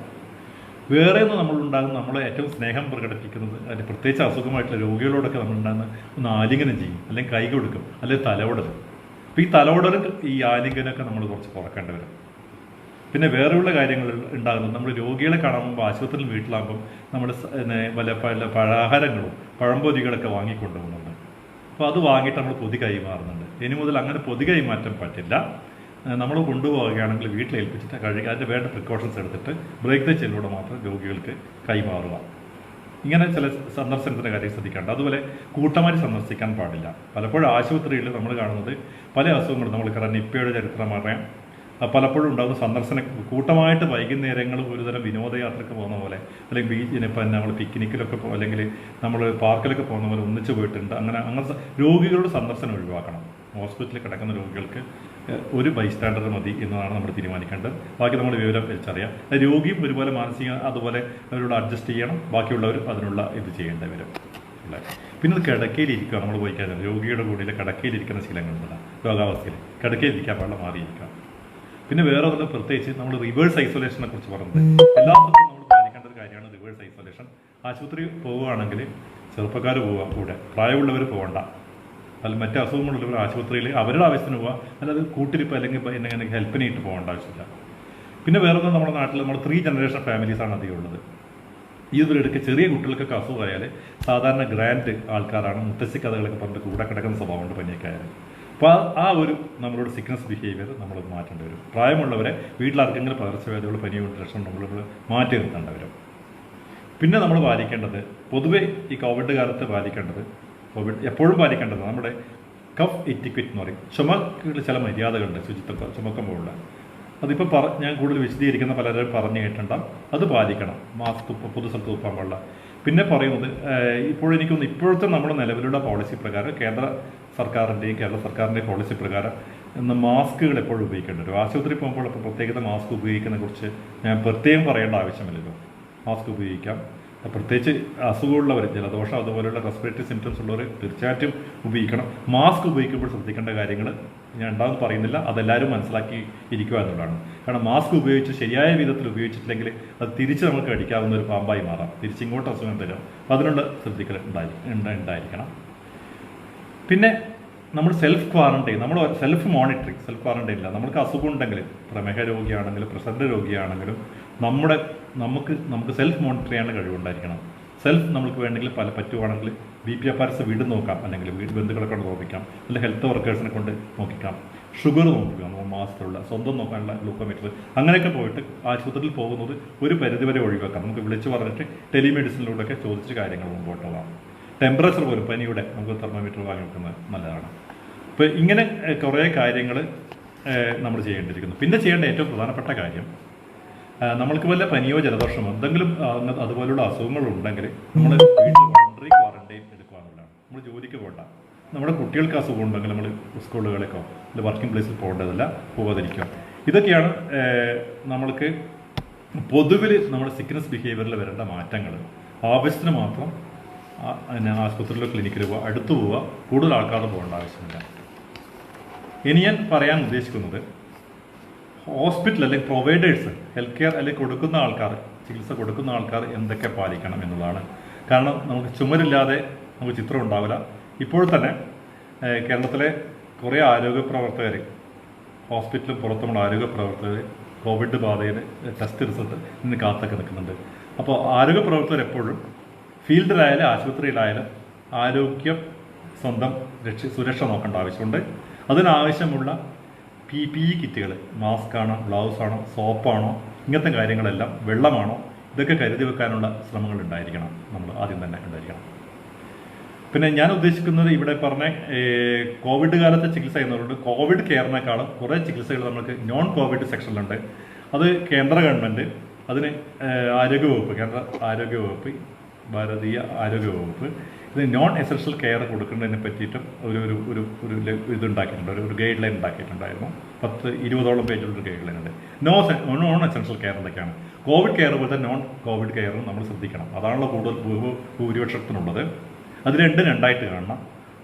വേറെ ഒന്നും നമ്മളുണ്ടാകുന്ന നമ്മൾ ഏറ്റവും സ്നേഹം പ്രകടിപ്പിക്കുന്നത്, അതിന് പ്രത്യേകിച്ച് അസുഖമായിട്ടുള്ള രോഗികളോടൊക്കെ നമ്മളുണ്ടാകുന്ന ഒന്ന് ആലിംഗനം ചെയ്യും, അല്ലെങ്കിൽ കൈ കൊടുക്കും, അല്ലെങ്കിൽ തലോടലും. അപ്പോൾ ഈ തലോടലും ഈ ആലിംഗനമൊക്കെ നമ്മൾ കുറച്ച് കുറക്കേണ്ടി വരും. പിന്നെ വേറെയുള്ള കാര്യങ്ങൾ ഉണ്ടാകുന്നത്, നമ്മൾ രോഗികളെ കാണുമ്പോൾ ആശുപത്രിയിൽ വീട്ടിലാകുമ്പം നമ്മൾ പല പലഹാരങ്ങളും പഴംപൊരികളൊക്കെ വാങ്ങിക്കൊണ്ടുപോകുന്നുണ്ട്. അപ്പോൾ അത് വാങ്ങിയിട്ട് നമ്മൾ പൊതി കൈമാറുന്നുണ്ട്. ഇനി മുതൽ അങ്ങനെ പൊതി കൈമാറ്റം പറ്റില്ല. നമ്മൾ കൊണ്ടുപോവുകയാണെങ്കിൽ വീട്ടിൽ ഏൽപ്പിച്ചിട്ട് കഴുകി അതിൻ്റെ വേണ്ട പ്രിക്കോഷൻസ് എടുത്തിട്ട് ബ്രേക്ക് ദ ചെയിനിലൂടെ മാത്രം രോഗികൾക്ക് കൈമാറുക. ഇങ്ങനെ ചില സന്ദർശനത്തിൻ്റെ കാര്യം ശ്രദ്ധിക്കേണ്ട. അതുപോലെ കൂട്ടമായി സന്ദർശിക്കാൻ പാടില്ല. പലപ്പോഴും ആശുപത്രിയിൽ നമ്മൾ കാണുന്നത് പല അസുഖങ്ങളും, നമ്മൾക്കറിയാം നിപ്പയുടെ ചരിത്രം അറിയാം, പലപ്പോഴും ഉണ്ടാകുന്ന സന്ദർശനം കൂട്ടമായിട്ട് വൈകുന്നേരങ്ങൾ ഒരുതരം വിനോദയാത്രയ്ക്ക് പോകുന്ന പോലെ, അല്ലെങ്കിൽ ബീച്ചിനിപ്പോൾ നമ്മൾ പിക്നിക്കിലൊക്കെ അല്ലെങ്കിൽ നമ്മൾ പാർക്കിലൊക്കെ പോകുന്ന പോലെ ഒന്നിച്ച് പോയിട്ടുണ്ട്. അങ്ങനെ രോഗികളുടെ സന്ദർശനം ഒഴിവാക്കണം. ഹോസ്പിറ്റലിൽ കിടക്കുന്ന രോഗികൾക്ക് ഒരു ബൈസ്റ്റാൻഡർ മതി എന്നതാണ് നമ്മൾ തീരുമാനിക്കേണ്ടത്. ബാക്കി നമ്മൾ വിവരം വെച്ചറിയാം. രോഗിയും ഒരുപോലെ മാനസിക അതുപോലെ അവരോട് അഡ്ജസ്റ്റ് ചെയ്യണം. ബാക്കിയുള്ളവരും അതിനുള്ള ഇത് ചെയ്യേണ്ടി വരും. ഹോസ്പിറ്റലിലെ. പിന്നെ അത് കിടക്കയിലിരിക്കുക, നമ്മൾ പോയി കഴിഞ്ഞാൽ രോഗിയുടെ കൂടെ കിടക്കയിലിരിക്കുന്ന ശീലങ്ങളുണ്ടല്ല, രോഗാവസ്ഥയിൽ കിടക്കയിലിരിക്കാൻ പാടില്ല, മാറിയിരിക്കുക. പിന്നെ വേറെ ഒന്ന് പ്രത്യേകിച്ച് നമ്മൾ റിവേഴ്സ് ഐസൊലേഷനെ കുറിച്ച് പറയുന്നത് എല്ലാ സ്ഥലത്തും നമ്മൾ പാലിക്കേണ്ട ഒരു കാര്യമാണ് റിവേഴ്സ് ഐസൊലേഷൻ. ആശുപത്രി പോവുകയാണെങ്കിൽ ചെറുപ്പക്കാർ പോവുക, കൂടെ പ്രായമുള്ളവർ പോകണ്ട. അതിൽ മറ്റ് അസുഖങ്ങളുള്ളവർ ആശുപത്രിയിൽ അവരുടെ ആവശ്യത്തിന് പോവുക, അല്ലാതെ കൂട്ടിരിപ്പ് അല്ലെങ്കിൽ എന്നെ ഹെൽപ്പിനായിട്ട് പോകേണ്ട ആവശ്യമില്ല. പിന്നെ വേറെ ഒന്ന് നമ്മുടെ നാട്ടിൽ നമ്മൾ 3 ജനറേഷൻ ഫാമിലീസാണ് അധികം ഉള്ളത്. ഈ ഇവരെടുക്കുക ചെറിയ കുട്ടികൾക്കൊക്കെ അസുഖമായാൽ സാധാരണ ഗ്രാൻഡ് ആൾക്കാരാണ് മുത്തശ്ശി കഥകളൊക്കെ പറഞ്ഞിട്ട് കൂടെ കിടക്കുന്ന സ്വഭാവമുണ്ട് പനിയൊക്കെ ആയാലും. അപ്പോൾ ആ ഒരു നമ്മളോട് സിക്നസ് ബിഹേവിയർ നമ്മൾ മാറ്റേണ്ടി വരും. പ്രായമുള്ളവരെ വീട്ടിലാർക്കെങ്കിലും പകർച്ചവ്യാധികൾ പനിയോ ലക്ഷണം നമ്മൾ മാറ്റി നിർത്തേണ്ടി വരും. പിന്നെ നമ്മൾ പാലിക്കേണ്ടത് പൊതുവെ ഈ കോവിഡ് കാലത്ത് പാലിക്കേണ്ടത്, കോവിഡ് എപ്പോഴും പാലിക്കേണ്ടത് നമ്മുടെ കഫ് എറ്റിക്വറ്റ് എന്ന് പറയും. ചുമക്കുള്ള ചില മര്യാദകളുണ്ട് ശുചിത്വം ചുമക്കുമ്പോഴുള്ള. അതിപ്പോൾ ഞാൻ കൂടുതൽ വിശദീകരിക്കുന്ന പലരും പറഞ്ഞു കേട്ടിട്ടുണ്ടാകും. അത് പാലിക്കണം. മാസ്ക് പൊതു സ്ഥലത്ത് തുപ്പാൻ പാടില്ല. പിന്നെ പറയുന്നത് എനിക്കൊന്ന് ഇപ്പോഴത്തെ നമ്മുടെ നിലവിലുള്ള പോളിസി പ്രകാരം കേന്ദ്ര സർക്കാരിൻ്റെയും കേരള സർക്കാരിൻ്റെയും പോളിസി പ്രകാരം ഇന്ന് മാസ്കുകൾ എപ്പോഴും ഉപയോഗിക്കേണ്ടി വരും. ആശുപത്രി പോകുമ്പോൾ ഇപ്പോൾ പ്രത്യേകത മാസ്ക് ഉപയോഗിക്കുന്നതിനെ കുറിച്ച് ഞാൻ പ്രത്യേകം പറയേണ്ട ആവശ്യമില്ലല്ലോ. മാസ്ക് ഉപയോഗിക്കാം. പ്രത്യേകിച്ച് അസുഖമുള്ളവർ, ജലദോഷം അതുപോലെയുള്ള റെസ്പിറേറ്ററി സിംറ്റംസ് ഉള്ളവർ തീർച്ചയായിട്ടും ഉപയോഗിക്കണം. മാസ്ക് ഉപയോഗിക്കുമ്പോൾ ശ്രദ്ധിക്കേണ്ട കാര്യങ്ങൾ ഞാൻ ഉണ്ടാകുന്ന പറയുന്നില്ല, അതെല്ലാവരും മനസ്സിലാക്കി ഇരിക്കുക എന്നുള്ളതാണ്. കാരണം മാസ്ക് ഉപയോഗിച്ച് ശരിയായ വിധത്തിൽ ഉപയോഗിച്ചിട്ടില്ലെങ്കിൽ അത് തിരിച്ച് നമുക്ക് അടിക്കാവുന്ന ഒരു പാമ്പായി മാറാം, തിരിച്ചിങ്ങോട്ട് അസുഖം തരാം. അപ്പോൾ അതിനുള്ള ശ്രദ്ധിക്കൽ ഉണ്ടായിരിക്കണം. പിന്നെ നമ്മൾ സെൽഫ് ക്വാറന്റൈൻ, നമ്മൾ സെൽഫ് മോണിറ്ററിങ്, സെൽഫ് ക്വാറന്റൈൻ ഇല്ല. നമുക്ക് അസുഖം ഉണ്ടെങ്കിൽ, പ്രമേഹ രോഗിയാണെങ്കിലും പ്രഷറിൻ്റെ രോഗിയാണെങ്കിലും നമുക്ക് സെൽഫ് മോണിറ്റർ ചെയ്യാനുള്ള കഴിവുണ്ടായിരിക്കണം. സെൽഫ് നമുക്ക് വേണമെങ്കിൽ പറ്റുവാണെങ്കിൽ BPFRS വീട് നോക്കാം, അല്ലെങ്കിൽ വീട് ബന്ധുക്കളെ കൊണ്ട് നോക്കിക്കാം, അല്ലെങ്കിൽ ഹെൽത്ത് വർക്കേഴ്സിനെ കൊണ്ട് നോക്കിക്കാം. ഷുഗർ നോക്കുക, മാസത്തിലുള്ള സ്വന്തം നോക്കാനുള്ള ഗ്ലൂക്കോമീറ്റർ, അങ്ങനെയൊക്കെ പോയിട്ട് ആശുപത്രിയിൽ പോകുന്നത് ഒരു പരിധിവരെ ഒഴിവാക്കാം. നമുക്ക് വിളിച്ച് പറഞ്ഞിട്ട് ടെലിമെഡിസിനിലൂടെയൊക്കെ ചോദിച്ച് കാര്യങ്ങൾ മുമ്പോട്ട് പോകാം. ടെമ്പറേച്ചർ പോലും പനിയുടെ നമുക്ക് തെർമോമീറ്റർ വാങ്ങി വെക്കുന്നത് നല്ലതാണ്. അപ്പോൾ ഇങ്ങനെ കുറേ കാര്യങ്ങൾ നമ്മൾ ചെയ്യേണ്ടിയിരിക്കുന്നു. പിന്നെ ചെയ്യേണ്ട ഏറ്റവും പ്രധാനപ്പെട്ട കാര്യം, നമ്മൾക്ക് വല്ല പനിയോ ജലദോഷമോ എന്തെങ്കിലും അതുപോലുള്ള അസുഖങ്ങളുണ്ടെങ്കിൽ നമ്മൾ വീട്ടിൽ വോളണ്ടറി ക്വാറന്റൈൻ എടുക്കുക എന്നുള്ളതാണ്. നമ്മൾ ജോലിക്ക് പോകണ്ട. നമ്മുടെ കുട്ടികൾക്ക് അസുഖം ഉണ്ടെങ്കിൽ നമ്മൾ സ്കൂളുകളിലേക്കോ അല്ലെങ്കിൽ വർക്കിംഗ് പ്ലേസിൽ പോകേണ്ടതല്ല, പോകാതിരിക്കുക. ഇതൊക്കെയാണ് നമ്മൾക്ക് പൊതുവിൽ നമ്മുടെ സിക്നസ് ബിഹേവിയറിൽ വരേണ്ട മാറ്റങ്ങൾ. ആവശ്യത്തിന് മാത്രം ആശുപത്രിയിലോ ക്ലിനിക്കിലോ അടുത്തു പോവുക, കൂടുതൽ ആൾക്കാർ പോകേണ്ട ആവശ്യമില്ല. ഇനി ഞാൻ പറയാൻ ഉദ്ദേശിക്കുന്നത്, ഹോസ്പിറ്റൽ അല്ലെങ്കിൽ പ്രൊവൈഡേഴ്സ്, ഹെൽത്ത് കെയർ അല്ലെങ്കിൽ കൊടുക്കുന്ന ആൾക്കാർ, ചികിത്സ കൊടുക്കുന്ന ആൾക്കാർ എന്തൊക്കെ പാലിക്കണം എന്നുള്ളതാണ്. കാരണം നമുക്ക് ചുമരില്ലാതെ നമുക്ക് ചിത്രം ഉണ്ടാവില്ല. ഇപ്പോൾ തന്നെ കേരളത്തിലെ കുറേ ആരോഗ്യ പ്രവർത്തകർ, ഹോസ്പിറ്റലും പുറത്തുമുള്ള ആരോഗ്യ പ്രവർത്തകർ കോവിഡ് ബാധയിൽ ടെസ്റ്റ് റിസൾട്ട് ഇന്ന് കാത്തൊക്കെ നിൽക്കുന്നുണ്ട്. അപ്പോൾ ആരോഗ്യ പ്രവർത്തകർ എപ്പോഴും ഫീൽഡിലായാലും ആശുപത്രിയിലായാലും ആരോഗ്യം സ്വന്തം സുരക്ഷ നോക്കേണ്ട ആവശ്യമുണ്ട്. അതിനാവശ്യമുള്ള PPE കിറ്റുകൾ, മാസ്ക് ആണോ, ഗ്ലൗസ് ആണോ, സോപ്പാണോ, ഇങ്ങനത്തെ കാര്യങ്ങളെല്ലാം, വെള്ളമാണോ, ഇതൊക്കെ കരുതി വെക്കാനുള്ള ശ്രമങ്ങൾ ഉണ്ടായിരിക്കണം, നമ്മൾ ആദ്യം തന്നെ ഉണ്ടായിരിക്കണം. പിന്നെ ഞാൻ ഉദ്ദേശിക്കുന്നത് ഇവിടെ പറഞ്ഞ കോവിഡ് കാലത്തെ ചികിത്സ എന്നുള്ളത് കോവിഡ് കെയറിനേക്കാളും കുറേ ചികിത്സകൾ നമുക്ക് നോൺ കോവിഡ് സെക്ഷനിലുണ്ട്. അത് കേന്ദ്ര ഗവൺമെൻറ് അതിന് ആരോഗ്യവകുപ്പ്, കേന്ദ്ര ആരോഗ്യവകുപ്പ്, ഭാരതീയ ആരോഗ്യവകുപ്പ് ഇത് നോൺ എസൻഷ്യൽ കെയർ കൊടുക്കുന്നതിനെ പറ്റിയിട്ടും ഒരു ഇതുണ്ടാക്കിയിട്ടുണ്ട്, ഒരു ഗൈഡ് ലൈൻ ഉണ്ടാക്കിയിട്ടുണ്ടായിരുന്നു. 10-20ഓളം പേജുള്ളൊരു ഗൈഡ് ലൈൻ ഉണ്ട്. നോൺ എസൻഷ്യൽ കെയർ എന്തൊക്കെയാണ്? കോവിഡ് കെയർ പോലത്തെ നോൺ കോവിഡ് കെയറും നമ്മൾ ശ്രദ്ധിക്കണം. അതാണല്ലോ കൂടുതൽ ഭൂരിപക്ഷത്തിനുള്ളത്. അത് രണ്ടായിട്ട് കാണണം.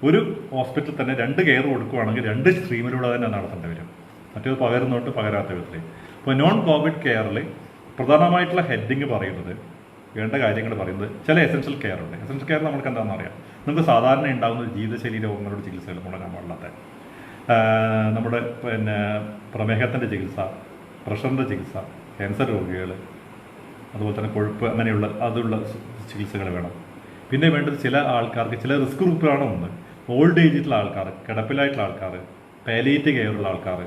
ഒരു ഹോസ്പിറ്റലിൽ തന്നെ 2 കെയർ കൊടുക്കുകയാണെങ്കിൽ 2 സ്ട്രീമിലൂടെ തന്നെ നടത്തേണ്ടി വരും. മറ്റേത് പകരുന്നോട്ട് പകരാത്ത വിധത്തിൽ. അപ്പോൾ നോൺ കോവിഡ് കെയറിൽ പ്രധാനമായിട്ടുള്ള ഹെഡിങ് പറയുന്നത്, വേണ്ട കാര്യങ്ങൾ പറയുന്നത്, ചില എസൻഷ്യൽ കെയർ ഉണ്ട്. എസൻഷ്യൽ കെയർ നമുക്ക് എന്താണെന്ന് അറിയാം. നമുക്ക് സാധാരണ ഉണ്ടാകുന്ന ജീവിതശൈലി രോഗങ്ങളുടെ ചികിത്സകൾ മുടങ്ങാൻ പാടില്ലാത്ത, നമ്മുടെ പ്രമേഹത്തിൻ്റെ ചികിത്സ, പ്രഷറിൻ്റെ ചികിത്സ, ക്യാൻസർ രോഗികൾ, അതുപോലെ തന്നെ കൊഴുപ്പ്, അങ്ങനെയുള്ള ചികിത്സകൾ വേണം. പിന്നെ വേണ്ടത് ചില ആൾക്കാർക്ക്, ചില റിസ്ക് ഗ്രൂപ്പിലാണ് ഒന്ന്, ഓൾഡ് ഏജിലുള്ള ആൾക്കാർ, കിടപ്പിലായിട്ടുള്ള ആൾക്കാർ, പാലിയേറ്റീവ് കെയറുള്ള ആൾക്കാർ,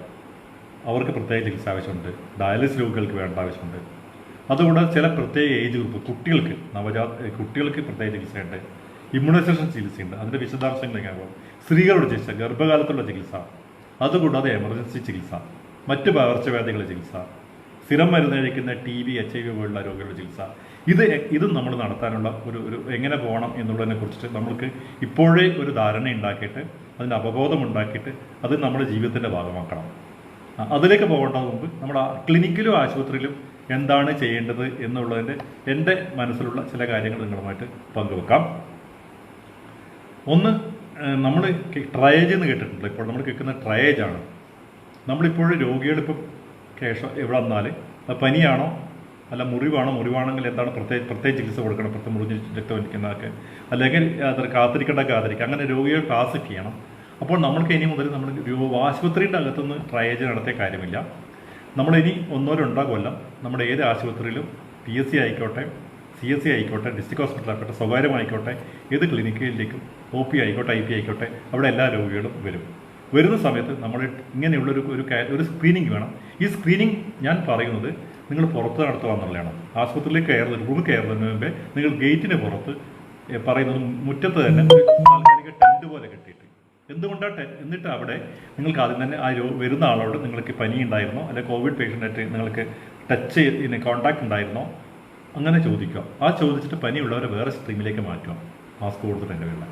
അവർക്ക് പ്രത്യേക ചികിത്സ ആവശ്യമുണ്ട്. ഡയാലിസിസ് രോഗികൾക്ക് വേണ്ട ആവശ്യമുണ്ട്. അതുകൂടാതെ ചില പ്രത്യേക ഏജ് ഗ്രൂപ്പ്, കുട്ടികൾക്ക് പ്രത്യേക ചികിത്സയുണ്ട്, ഇമ്മ്യൂണൈസേഷൻ ചികിത്സയുണ്ട്. അതിൻ്റെ വിശദാംശങ്ങളിലേക്ക് പോകും. സ്ത്രീകളുടെ ചികിത്സ, ഗർഭകാലത്തുള്ള ചികിത്സ, അതുകൂടാതെ എമർജൻസി ചികിത്സ, മറ്റ് പകർച്ചവ്യാധികളുടെ ചികിത്സ, സ്ഥിരം മരുന്ന് കഴിക്കുന്ന TB, HIV പോലുള്ള രോഗികളുടെ ചികിത്സ, ഇതും നമ്മൾ നടത്താനുള്ള ഒരു എങ്ങനെ പോകണം എന്നുള്ളതിനെ കുറിച്ചിട്ട് നമ്മൾക്ക് ഇപ്പോഴേ ഒരു ധാരണ ഉണ്ടാക്കിയിട്ട്, അതിൻ്റെ അവബോധം ഉണ്ടാക്കിയിട്ട് അത് നമ്മുടെ ജീവിതത്തിൻ്റെ ഭാഗമാക്കണം. അതിലേക്ക് പോകേണ്ടത് മുമ്പ് നമ്മൾ ക്ലിനിക്കിലും ആശുപത്രിയിലും എന്താണ് ചെയ്യേണ്ടത് എന്നുള്ളതിൻ്റെ എൻ്റെ മനസ്സിലുള്ള ചില കാര്യങ്ങൾ നിങ്ങളുമായിട്ട് പങ്കുവെക്കാം. ഒന്ന്, നമ്മൾ ട്രയേജ് എന്ന് കേട്ടിട്ടുണ്ട്. ഇപ്പോൾ നമ്മൾ കേൾക്കുന്ന ട്രയേജ് ആണ്. നമ്മളിപ്പോഴും രോഗികളിപ്പം എവിടെ വന്നാൽ അത് പനിയാണോ അല്ല മുറിവാണെങ്കിൽ എന്താണ് പ്രത്യേക ചികിത്സ കൊടുക്കണം, പ്രത്യേകം മുറിഞ്ഞ് രക്തം വലിക്കുന്നതൊക്കെ, അല്ലെങ്കിൽ അത് കാത്തിരിക്കുക, അങ്ങനെ രോഗിയെ ക്ലാസിഫൈ ചെയ്യണം. അപ്പോൾ നമ്മൾക്ക് ഇനി മുതൽ നമ്മൾ ആശുപത്രിയുടെ അകത്തുനിന്ന് ട്രയേജ് നടത്തിയ കാര്യമില്ല. നമ്മളിനി 1-2 കൊല്ലം നമ്മുടെ ഏത് ആശുപത്രിയിലും PSC ആയിക്കോട്ടെ, CSC ആയിക്കോട്ടെ, ഡിസ്ട്രിക്ട് ഹോസ്പിറ്റൽ ആയിക്കോട്ടെ, സ്വകാര്യമായിക്കോട്ടെ, ഏത് ക്ലിനിക്കിലേക്കും OP ആയിക്കോട്ടെ, IP ആയിക്കോട്ടെ, അവിടെ എല്ലാ രോഗികളും വരുന്ന സമയത്ത് നമ്മൾ ഇങ്ങനെയുള്ളൊരു സ്ക്രീനിങ് വേണം. ഈ സ്ക്രീനിങ് ഞാൻ പറയുന്നത് നിങ്ങൾ പുറത്ത് നടത്തുക എന്നുള്ളതാണ്. ആശുപത്രിയിലേക്ക് റൂമിൽ കയറുന്നതിന് മുമ്പേ നിങ്ങൾ ഗേറ്റിന് പുറത്ത് പറയുന്നത് മുറ്റത്ത് തന്നെ താൽക്കാലിക ടെൻറ്റ് പോലെ കെട്ടിയിട്ട്, എന്തുകൊണ്ടാണ് എന്നിട്ട് അവിടെ നിങ്ങൾക്ക് ആദ്യം തന്നെ വരുന്ന ആളോട് നിങ്ങൾക്ക് പനി ഉണ്ടായിരുന്നോ അല്ലെങ്കിൽ കോവിഡ് പേഷ്യൻ്റായിട്ട് നിങ്ങൾക്ക് ടച്ച് കോൺടാക്ട് ഉണ്ടായിരുന്നോ അങ്ങനെ ചോദിക്കുക. ചോദിച്ചിട്ട് പനിയുള്ളവരെ വേറെ സ്ട്രീമിലേക്ക് മാറ്റുക, മാസ്ക് കൊടുത്തിട്ട് വേണ്ട.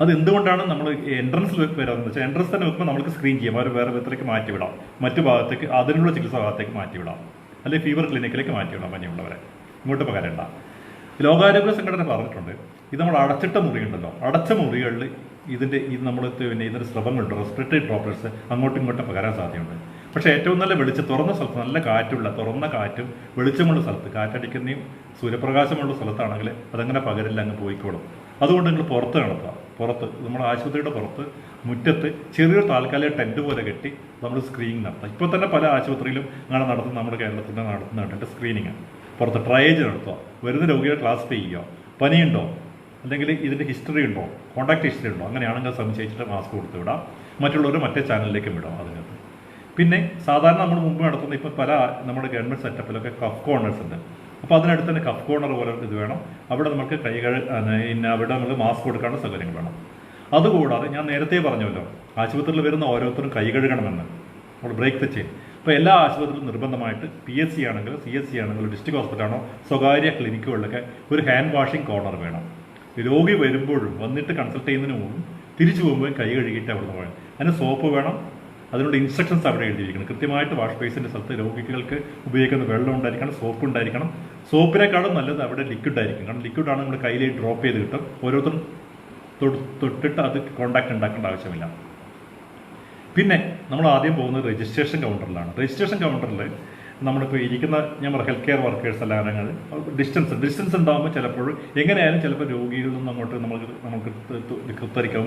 അത് എന്തുകൊണ്ടാണ് നമ്മൾ എൻട്രൻസിൽ വരാമെന്ന് വെച്ചാൽ എൻട്രൻസ് തന്നെ വെക്കുമ്പോൾ നമുക്ക് സ്ക്രീൻ ചെയ്യാം, അവർ വേറെ വിധത്തിലേക്ക് മാറ്റിവിടാം, മറ്റു ഭാഗത്തേക്ക് അതിനുള്ള ചികിത്സാ ഭാഗത്തേക്ക് മാറ്റിവിടാം, അല്ലെങ്കിൽ ഫീവർ ക്ലിനിക്കിലേക്ക് മാറ്റിവിടാം പനിയുള്ളവരെ, ഇങ്ങോട്ട് പകരണ്ട. ലോകാരോഗ്യ സംഘടന പറഞ്ഞിട്ടുണ്ട്, ഇത് നമ്മൾ അടച്ചിട്ട മുറിയുണ്ടല്ലോ, അടച്ച മുറികളിൽ ഇത് നമ്മൾ ഇതിൻ്റെ സ്രവങ്ങളുണ്ട്, റെസ്പിറേറ്ററി ഡ്രോപ്ലെറ്റ്സ് അങ്ങോട്ടും ഇങ്ങോട്ടും പകരാൻ സാധ്യതയുണ്ട്. പക്ഷേ ഏറ്റവും നല്ല തുറന്ന സ്ഥലത്ത്, നല്ല കാറ്റുള്ള തുറന്ന കാറ്റും വെളിച്ചമുള്ള സ്ഥലത്ത്, കാറ്റടിക്കുന്നതും സൂര്യപ്രകാശമുള്ള സ്ഥലത്താണെങ്കിൽ അതങ്ങനെ പകരില്ല, അങ്ങ് പോയിക്കോളും. അതുകൊണ്ട് നിങ്ങൾ പുറത്ത് നടത്തുക. പുറത്ത് നമ്മുടെ ആശുപത്രിയുടെ പുറത്ത് മുറ്റത്ത് ചെറിയൊരു താൽക്കാലിക ടെൻറ്റ് പോലെ കെട്ടി നമ്മൾ സ്ക്രീനിങ് നടത്താം. ഇപ്പോൾ തന്നെ പല ആശുപത്രിയിലും അങ്ങനെ നടത്തുന്ന, നമ്മുടെ കേരളത്തിൽ നടത്തുന്നുണ്ട് സ്ക്രീനിങ്. പുറത്ത് ട്രയേജ് നടത്തുക, വരുന്ന രോഗികളെ ക്ലാസിഫൈ ചെയ്യുക, പനിയുണ്ടോ അല്ലെങ്കിൽ ഇതിൻ്റെ ഹിസ്റ്ററി ഉണ്ടോ, കോൺടാക്ട് ഹിസ്റ്ററി ഉണ്ടോ, അങ്ങനെയാണെങ്കിൽ സംശയിച്ചിട്ട് മാസ്ക് കൊടുത്ത് വിടാം, മറ്റുള്ളവർ മറ്റേ ചാനലിലേക്കും വിടാം അതിനകത്ത്. പിന്നെ സാധാരണ നമ്മൾ മുമ്പ് നടത്തുന്ന ഇപ്പോൾ പല നമ്മുടെ ഗവൺമെൻറ് സെറ്റപ്പിലൊക്കെ കഫ് കോർണേഴ്സ് ഉണ്ട്. അപ്പോൾ അതിനടുത്ത് തന്നെ കഫ് കോർണർ പോലെ ഇത് വേണം, അവിടെ നമുക്ക് അവിടെ നമ്മൾ മാസ്ക് കൊടുക്കാനുള്ള സൗകര്യങ്ങൾ വേണം. അതുകൂടാതെ ഞാൻ നേരത്തെ പറഞ്ഞല്ലോ, ആശുപത്രിയിൽ വരുന്ന ഓരോരുത്തരും കൈ കഴുകണമെന്ന്, നമ്മൾ ബ്രേക്ക് ദ ചെയിൻ. അപ്പോൾ എല്ലാ ആശുപത്രിയിലും നിർബന്ധമായിട്ട് PSC ആണെങ്കിലും CSC ആണെങ്കിലും ഡിസ്ട്രിക്ട് ഹോസ്പിറ്റലാണോ സ്വകാര്യ ക്ലിനിക്കുകളിലൊക്കെ ഒരു ഹാൻഡ് വാഷിംഗ് കോർണർ വേണം. രോഗി വരുമ്പോഴും വന്നിട്ട് കൺസൾട്ട് ചെയ്യുന്നതിന് മുമ്പും തിരിച്ചു പോകുമ്പോൾ കൈ കഴുകിയിട്ട് അവിടെ നിന്ന് പോകണം. അതിന് സോപ്പ് വേണം, അതിനുള്ള ഇൻസ്ട്രക്ഷൻസ് അവിടെ എഴുതിയിരിക്കണം. കൃത്യമായിട്ട് വാഷ് ബേസിൻ്റെ സ്ഥലത്ത് രോഗികൾക്ക് ഉപയോഗിക്കുന്ന വെള്ളം ഉണ്ടായിരിക്കണം, സോപ്പ് ഉണ്ടായിരിക്കണം. സോപ്പിനേക്കാളും നല്ലത് അവിടെ ലിക്വിഡ് ആയിരിക്കും, കാരണം ലിക്വിഡാണ് നമ്മുടെ കയ്യിൽ ഡ്രോപ്പ് ചെയ്ത് കിട്ടും. ഓരോരുത്തരും തൊട്ടിട്ട് അത് കോണ്ടാക്ട് ഉണ്ടാക്കേണ്ട ആവശ്യമില്ല. പിന്നെ നമ്മൾ ആദ്യം പോകുന്നത് രജിസ്ട്രേഷൻ കൗണ്ടറിലാണ്. രജിസ്ട്രേഷൻ കൗണ്ടറിൽ നമ്മളിപ്പോൾ ഇരിക്കുന്ന ഹെൽത്ത് കെയർ വർക്കേഴ്സ് എല്ലാവരും ഡിസ്റ്റൻസ് ഉണ്ടാകുമ്പോൾ ചിലപ്പോൾ എങ്ങനെയായാലും ചിലപ്പോൾ രോഗികളിൽ നിന്ന് അങ്ങോട്ട് നമുക്ക്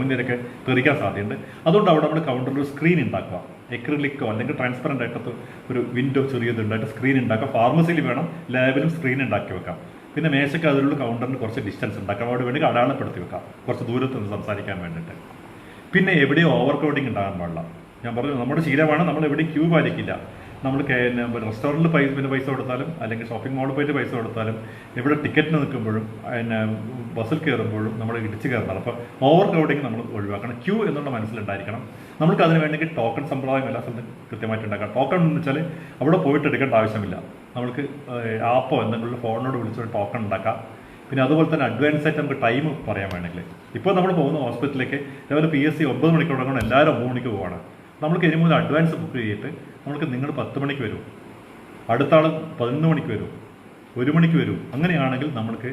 മുന്നിലൊക്കെ തെറിക്കാൻ സാധ്യതയുണ്ട്. അതുകൊണ്ട് അവിടെ നമ്മൾ കൗണ്ടറിൽ ഒരു സ്ക്രീൻ ഉണ്ടാക്കുക, എക്രിലിക്കോ അല്ലെങ്കിൽ ട്രാൻസ്പെറൻ്റ് ആയിട്ട് ഒരു വിൻഡോ ചെറിയതുണ്ടായിട്ട് സ്ക്രീൻ ഉണ്ടാക്കുക. ഫാർമസിയിൽ വേണം, ലാബിലും സ്ക്രീൻ ഉണ്ടാക്കി വെക്കാം. പിന്നെ മേശയ്ക്ക് അതിലുള്ള കൗണ്ടറിന് കുറച്ച് ഡിസ്റ്റൻസ് ഉണ്ടാക്കാം, അവിടെ വേണ്ടി അടയാളപ്പെടുത്തി വെക്കാം, കുറച്ച് ദൂരത്ത് നിന്ന് സംസാരിക്കാൻ വേണ്ടിയിട്ട്. പിന്നെ എവിടെയും ഓവർ ക്രൗഡിങ് ഉണ്ടാകാൻ പാടില്ല. ഞാൻ പറഞ്ഞു, നമ്മുടെ ശീലമാണ്, നമ്മൾ എവിടെയും ക്യൂ പാലിക്കില്ല. നമ്മൾ റെസ്റ്റോറൻറ്റിൽ പൈസ കൊടുത്താലും അല്ലെങ്കിൽ ഷോപ്പിംഗ് മാളിൽ പോയിട്ട് പൈസ കൊടുത്താലും എവിടെ ടിക്കറ്റിന് നിൽക്കുമ്പോഴും ബസ്സിൽ കയറുമ്പോഴും നമ്മൾ ഇടിച്ച് കയറണം. അപ്പോൾ ഓവർ ക്രൗഡിങ് നമ്മൾ ഒഴിവാക്കണം. ക്യൂ എന്നുള്ള മനസ്സിലുണ്ടായിരിക്കണം. നമുക്ക് അതിന് വേണമെങ്കിൽ ടോക്കൺ സമ്പ്രദായം എല്ലാ സ്ഥലത്തും കൃത്യമായിട്ട് ഉണ്ടാക്കാം. ടോക്കൺ എന്ന് വെച്ചാൽ അവിടെ പോയിട്ട് എടുക്കേണ്ട ആവശ്യമില്ല, നമുക്ക് ആപ്പോ എന്തെങ്കിലും ഫോണിനോട് വിളിച്ചൊരു ടോക്കൺ ഉണ്ടാക്കാം. പിന്നെ അതുപോലെ തന്നെ അഡ്വാൻസ് ആയിട്ട് നമുക്ക് ടൈം പറയാൻ വേണമെങ്കിൽ, ഇപ്പോൾ നമ്മൾ പോകുന്ന ഹോസ്പിറ്റലിലേക്ക് രാവിലെ PSC 9 മണിക്ക് തുടങ്ങണം, എല്ലാവരും 9 മണിക്ക് പോവാണ്. നമ്മൾക്ക് ഇനി മുതൽ അഡ്വാൻസ് ബുക്ക് ചെയ്തിട്ട് നിങ്ങൾ 10 മണിക്ക് വരും, അടുത്ത ആൾ 11 മണിക്ക് വരും, 1 മണിക്ക് വരും. അങ്ങനെയാണെങ്കിൽ നമുക്ക്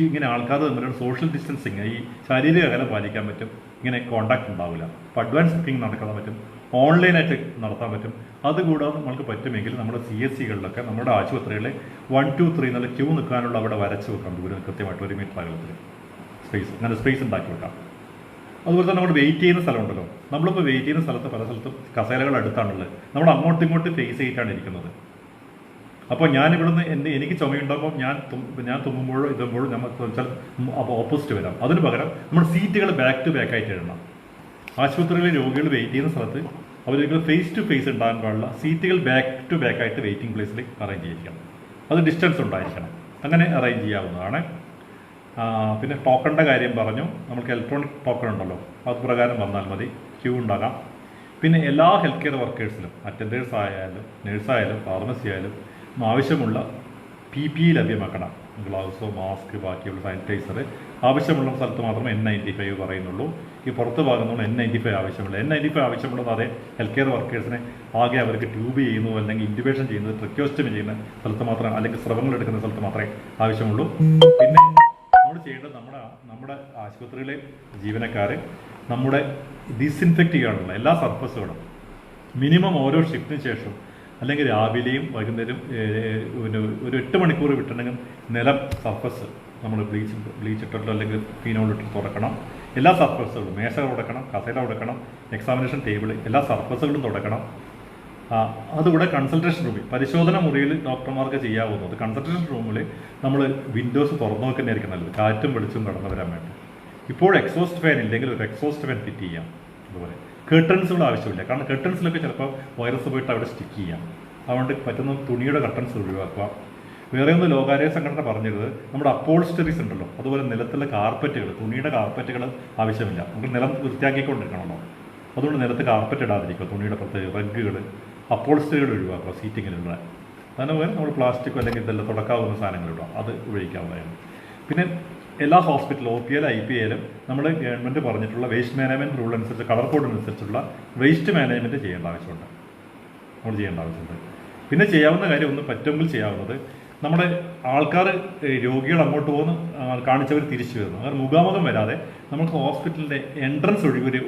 ഇങ്ങനെ ആൾക്കാർ തമ്മിലുള്ള സോഷ്യൽ ഡിസ്റ്റൻസിങ്, ഈ ശാരീരിക അകലം പാലിക്കാൻ പറ്റും, ഇങ്ങനെ കോൺടാക്ട് ഉണ്ടാവില്ല. അപ്പോൾ അഡ്വാൻസ് ബുക്കിംഗ് നടക്കാൻ പറ്റും, ഓൺലൈനായിട്ട് നടത്താൻ പറ്റും. അതുകൂടാതെ നമുക്ക് പറ്റുമെങ്കിൽ നമ്മുടെ CSCകളിലൊക്കെ നമ്മുടെ ആശുപത്രികളിൽ 1, 2, 3 എന്നുള്ള ക്യൂ നിൽക്കാനുള്ള അവിടെ വരച്ച് വെക്കാം, ദൂരം കൃത്യമായിട്ട് 1 മീറ്റർ അകലത്തിൽ സ്പേസ്, അങ്ങനെ സ്പേസ് ഉണ്ടാക്കി വെക്കാം. അതുപോലെ തന്നെ നമ്മൾ വെയിറ്റ് ചെയ്യുന്ന സ്ഥലമുണ്ടല്ലോ, നമ്മളിപ്പോൾ വെയിറ്റ് ചെയ്യുന്ന സ്ഥലത്ത് പല സ്ഥലത്തും കസേരകൾ അടുത്താണുള്ളത്, നമ്മൾ അങ്ങോട്ടും ഇങ്ങോട്ടും ഫേസ് ചെയ്തിട്ടാണ് ഇരിക്കുന്നത്. അപ്പോൾ ഞാനിവിടുന്ന് എനിക്ക് ചുമയുണ്ടാകുമ്പോൾ ഞാൻ തുമ്മുമ്പോഴോ ഇതുമ്പോഴോ അപ്പോൾ ഓപ്പോസിറ്റ് വരാം. അതിന് പകരം നമ്മുടെ സീറ്റുകൾ ബാക്ക് ടു ബാക്ക് ആയിട്ട് ഇടണം. ആശുപത്രിയിലെ രോഗികൾ വെയിറ്റ് ചെയ്യുന്ന സ്ഥലത്ത് അവർക്ക് ഫേസ് ടു ഫേസ് ഉണ്ടാകാൻ പാടില്ല, സീറ്റുകൾ ബാക്ക് ടു ബാക്ക് ആയിട്ട് വെയിറ്റിംഗ് പ്ലേസിൽ അറേഞ്ച് ചെയ്തിരിക്കണം. അത് ഡിസ്റ്റൻസ് ഉണ്ടായിരിക്കണം, അങ്ങനെ അറേഞ്ച് ചെയ്യാവുന്നതാണ്. പിന്നെ ടോക്കണിൻ്റെ കാര്യം പറഞ്ഞു, നമുക്ക് ഇലക്ട്രോണിക് ടോക്കൺ ഉണ്ടല്ലോ, അത് പ്രകാരം വന്നാൽ മതി, ക്യൂ ഉണ്ടാകാം. പിന്നെ എല്ലാ ഹെൽത്ത് കെയർ വർക്കേഴ്സിലും, അറ്റൻഡേഴ്സ് ആയാലും നഴ്സായാലും ഫാർമസി ആയാലും ആവശ്യമുള്ള PPE ലഭ്യമാക്കണം. ഗ്ലൗസോ മാസ്ക് ബാക്കിയുള്ള സാനിറ്റൈസർ ആവശ്യമുള്ള സ്ഥലത്ത് മാത്രമേ N95 പറയുന്നുള്ളൂ. ഈ പുറത്ത് ഭാഗത്തുനിന്ന് N95 ആവശ്യമുള്ള ആവശ്യമുള്ളത് അതേ ഹെൽത്ത് കെയർ വർക്കേഴ്സിനെ ആകെ അവർക്ക് ട്യൂബ് ചെയ്യുന്നു അല്ലെങ്കിൽ ഇൻറ്റുബേഷൻ ചെയ്യുന്നത് ട്രക്കിയോസ്റ്റമി ചെയ്യുന്ന സ്ഥലത്ത് മാത്രമേ, അല്ലെങ്കിൽ സ്രവങ്ങൾ എടുക്കുന്ന സ്ഥലത്ത് മാത്രമേ ആവശ്യമുള്ളൂ. പിന്നെ നമ്മുടെ ചെയ്യേണ്ടത് നമ്മുടെ ആശുപത്രിയിലെ ജീവനക്കാർ നമ്മുടെ ഡിസിൻഫെക്റ്റ് ചെയ്യാനുള്ള എല്ലാ സർഫസുകളും മിനിമം ഓരോ ഷിഫ്റ്റിന് ശേഷം അല്ലെങ്കിൽ രാവിലെയും വൈകുന്നേരം ഒരു 8 മണിക്കൂർ വിട്ടുണ്ടെങ്കിൽ നിലം സർഫസ് നമ്മൾ ബ്ലീച്ചിട്ടോ അല്ലെങ്കിൽ ഫീനോളിട്ട് തുടക്കണം. എല്ലാ സർഫസുകളും മേശ തുടക്കണം, കസേല തുടക്കണം, എക്സാമിനേഷൻ ടേബിൾ എല്ലാ സർഫസുകളും തുടക്കണം. അതുകൂടെ കൺസൾട്ടേഷൻ റൂമിൽ പരിശോധന മുറിയിൽ ഡോക്ടർമാർക്ക് ചെയ്യാവുന്നത് കൺസൾട്ടേഷൻ റൂമിൽ നമ്മൾ വിൻഡോസ് തുറന്നു വെക്കുന്നതായിരിക്കും നല്ലത്, കാറ്റും വെളിച്ചും കടന്നു വരാൻ വേണ്ടി. ഇപ്പോൾ എക്സോസ്റ്റ് ഫാൻ ഇല്ലെങ്കിൽ ഒരു എക്സോസ്റ്റ് ഫാൻ ഫിറ്റ് ചെയ്യാം. അതുപോലെ കർട്ടൻസുകൾ ആവശ്യമില്ല, കാരണം കർട്ടൻസിലൊക്കെ ചിലപ്പോൾ വൈറസ് പോയിട്ട് അവിടെ സ്റ്റിക്ക് ചെയ്യാം. അതുകൊണ്ട് പറ്റുന്ന തുണിയുടെ കർട്ടൻസ് ഒഴിവാക്കുക. വേറെ ഒന്ന് ലോകാരോഗ്യ സംഘടന പറഞ്ഞിരുന്നത് നമ്മുടെ അപ്പോൾസ്റ്ററീസ് ഉണ്ടല്ലോ, അതുപോലെ നിലത്തുള്ള കാർപ്പറ്റുകൾ, തുണിയുടെ കാർപ്പറ്റുകൾ ആവശ്യമില്ല. നമുക്ക് നിലം വൃത്തിയാക്കിക്കൊണ്ടിരിക്കണമല്ലോ, അതുകൊണ്ട് നിലത്ത് കാർപ്പറ്റ് ഇടാതിരിക്കുക. തുണിയുടെ പ്രത്യേക റഗ്ഗുകൾ, അപ്പോൾസ്റ്ററികൾ ഒഴിവാക്കുക സീറ്റിങ്ങിലുള്ള. അതിന് നമ്മൾ പ്ലാസ്റ്റിക്കോ അല്ലെങ്കിൽ ഇതെല്ലാം തുടക്കാവുന്ന സാധനങ്ങളിടാം, അത് ഉപയോഗിക്കാവുന്നതാണ്. പിന്നെ എല്ലാ ഹോസ്പിറ്റലും OPL IPAലും നമ്മൾ ഗവൺമെൻറ് പറഞ്ഞിട്ടുള്ള വേസ്റ്റ് മാനേജ്മെൻറ്റ് റൂൾ അനുസരിച്ച് കളർ കോഡ് അനുസരിച്ചുള്ള വേസ്റ്റ് മാനേജ്മെൻറ്റ് ചെയ്യേണ്ട ആവശ്യമുണ്ട്, നമ്മൾ ചെയ്യേണ്ട ആവശ്യമുണ്ട്. പിന്നെ ചെയ്യാവുന്ന കാര്യം ഒന്ന് പറ്റുമെങ്കിൽ ചെയ്യാവുന്നത്, നമ്മുടെ ആൾക്കാർ രോഗികൾ അങ്ങോട്ട് പോകുന്ന കാണിച്ചവർ തിരിച്ചു വരുന്നു, അങ്ങനെ മുഖാമുഖം വരാതെ നമുക്ക് ഹോസ്പിറ്റലിൻ്റെ എൻട്രൻസ്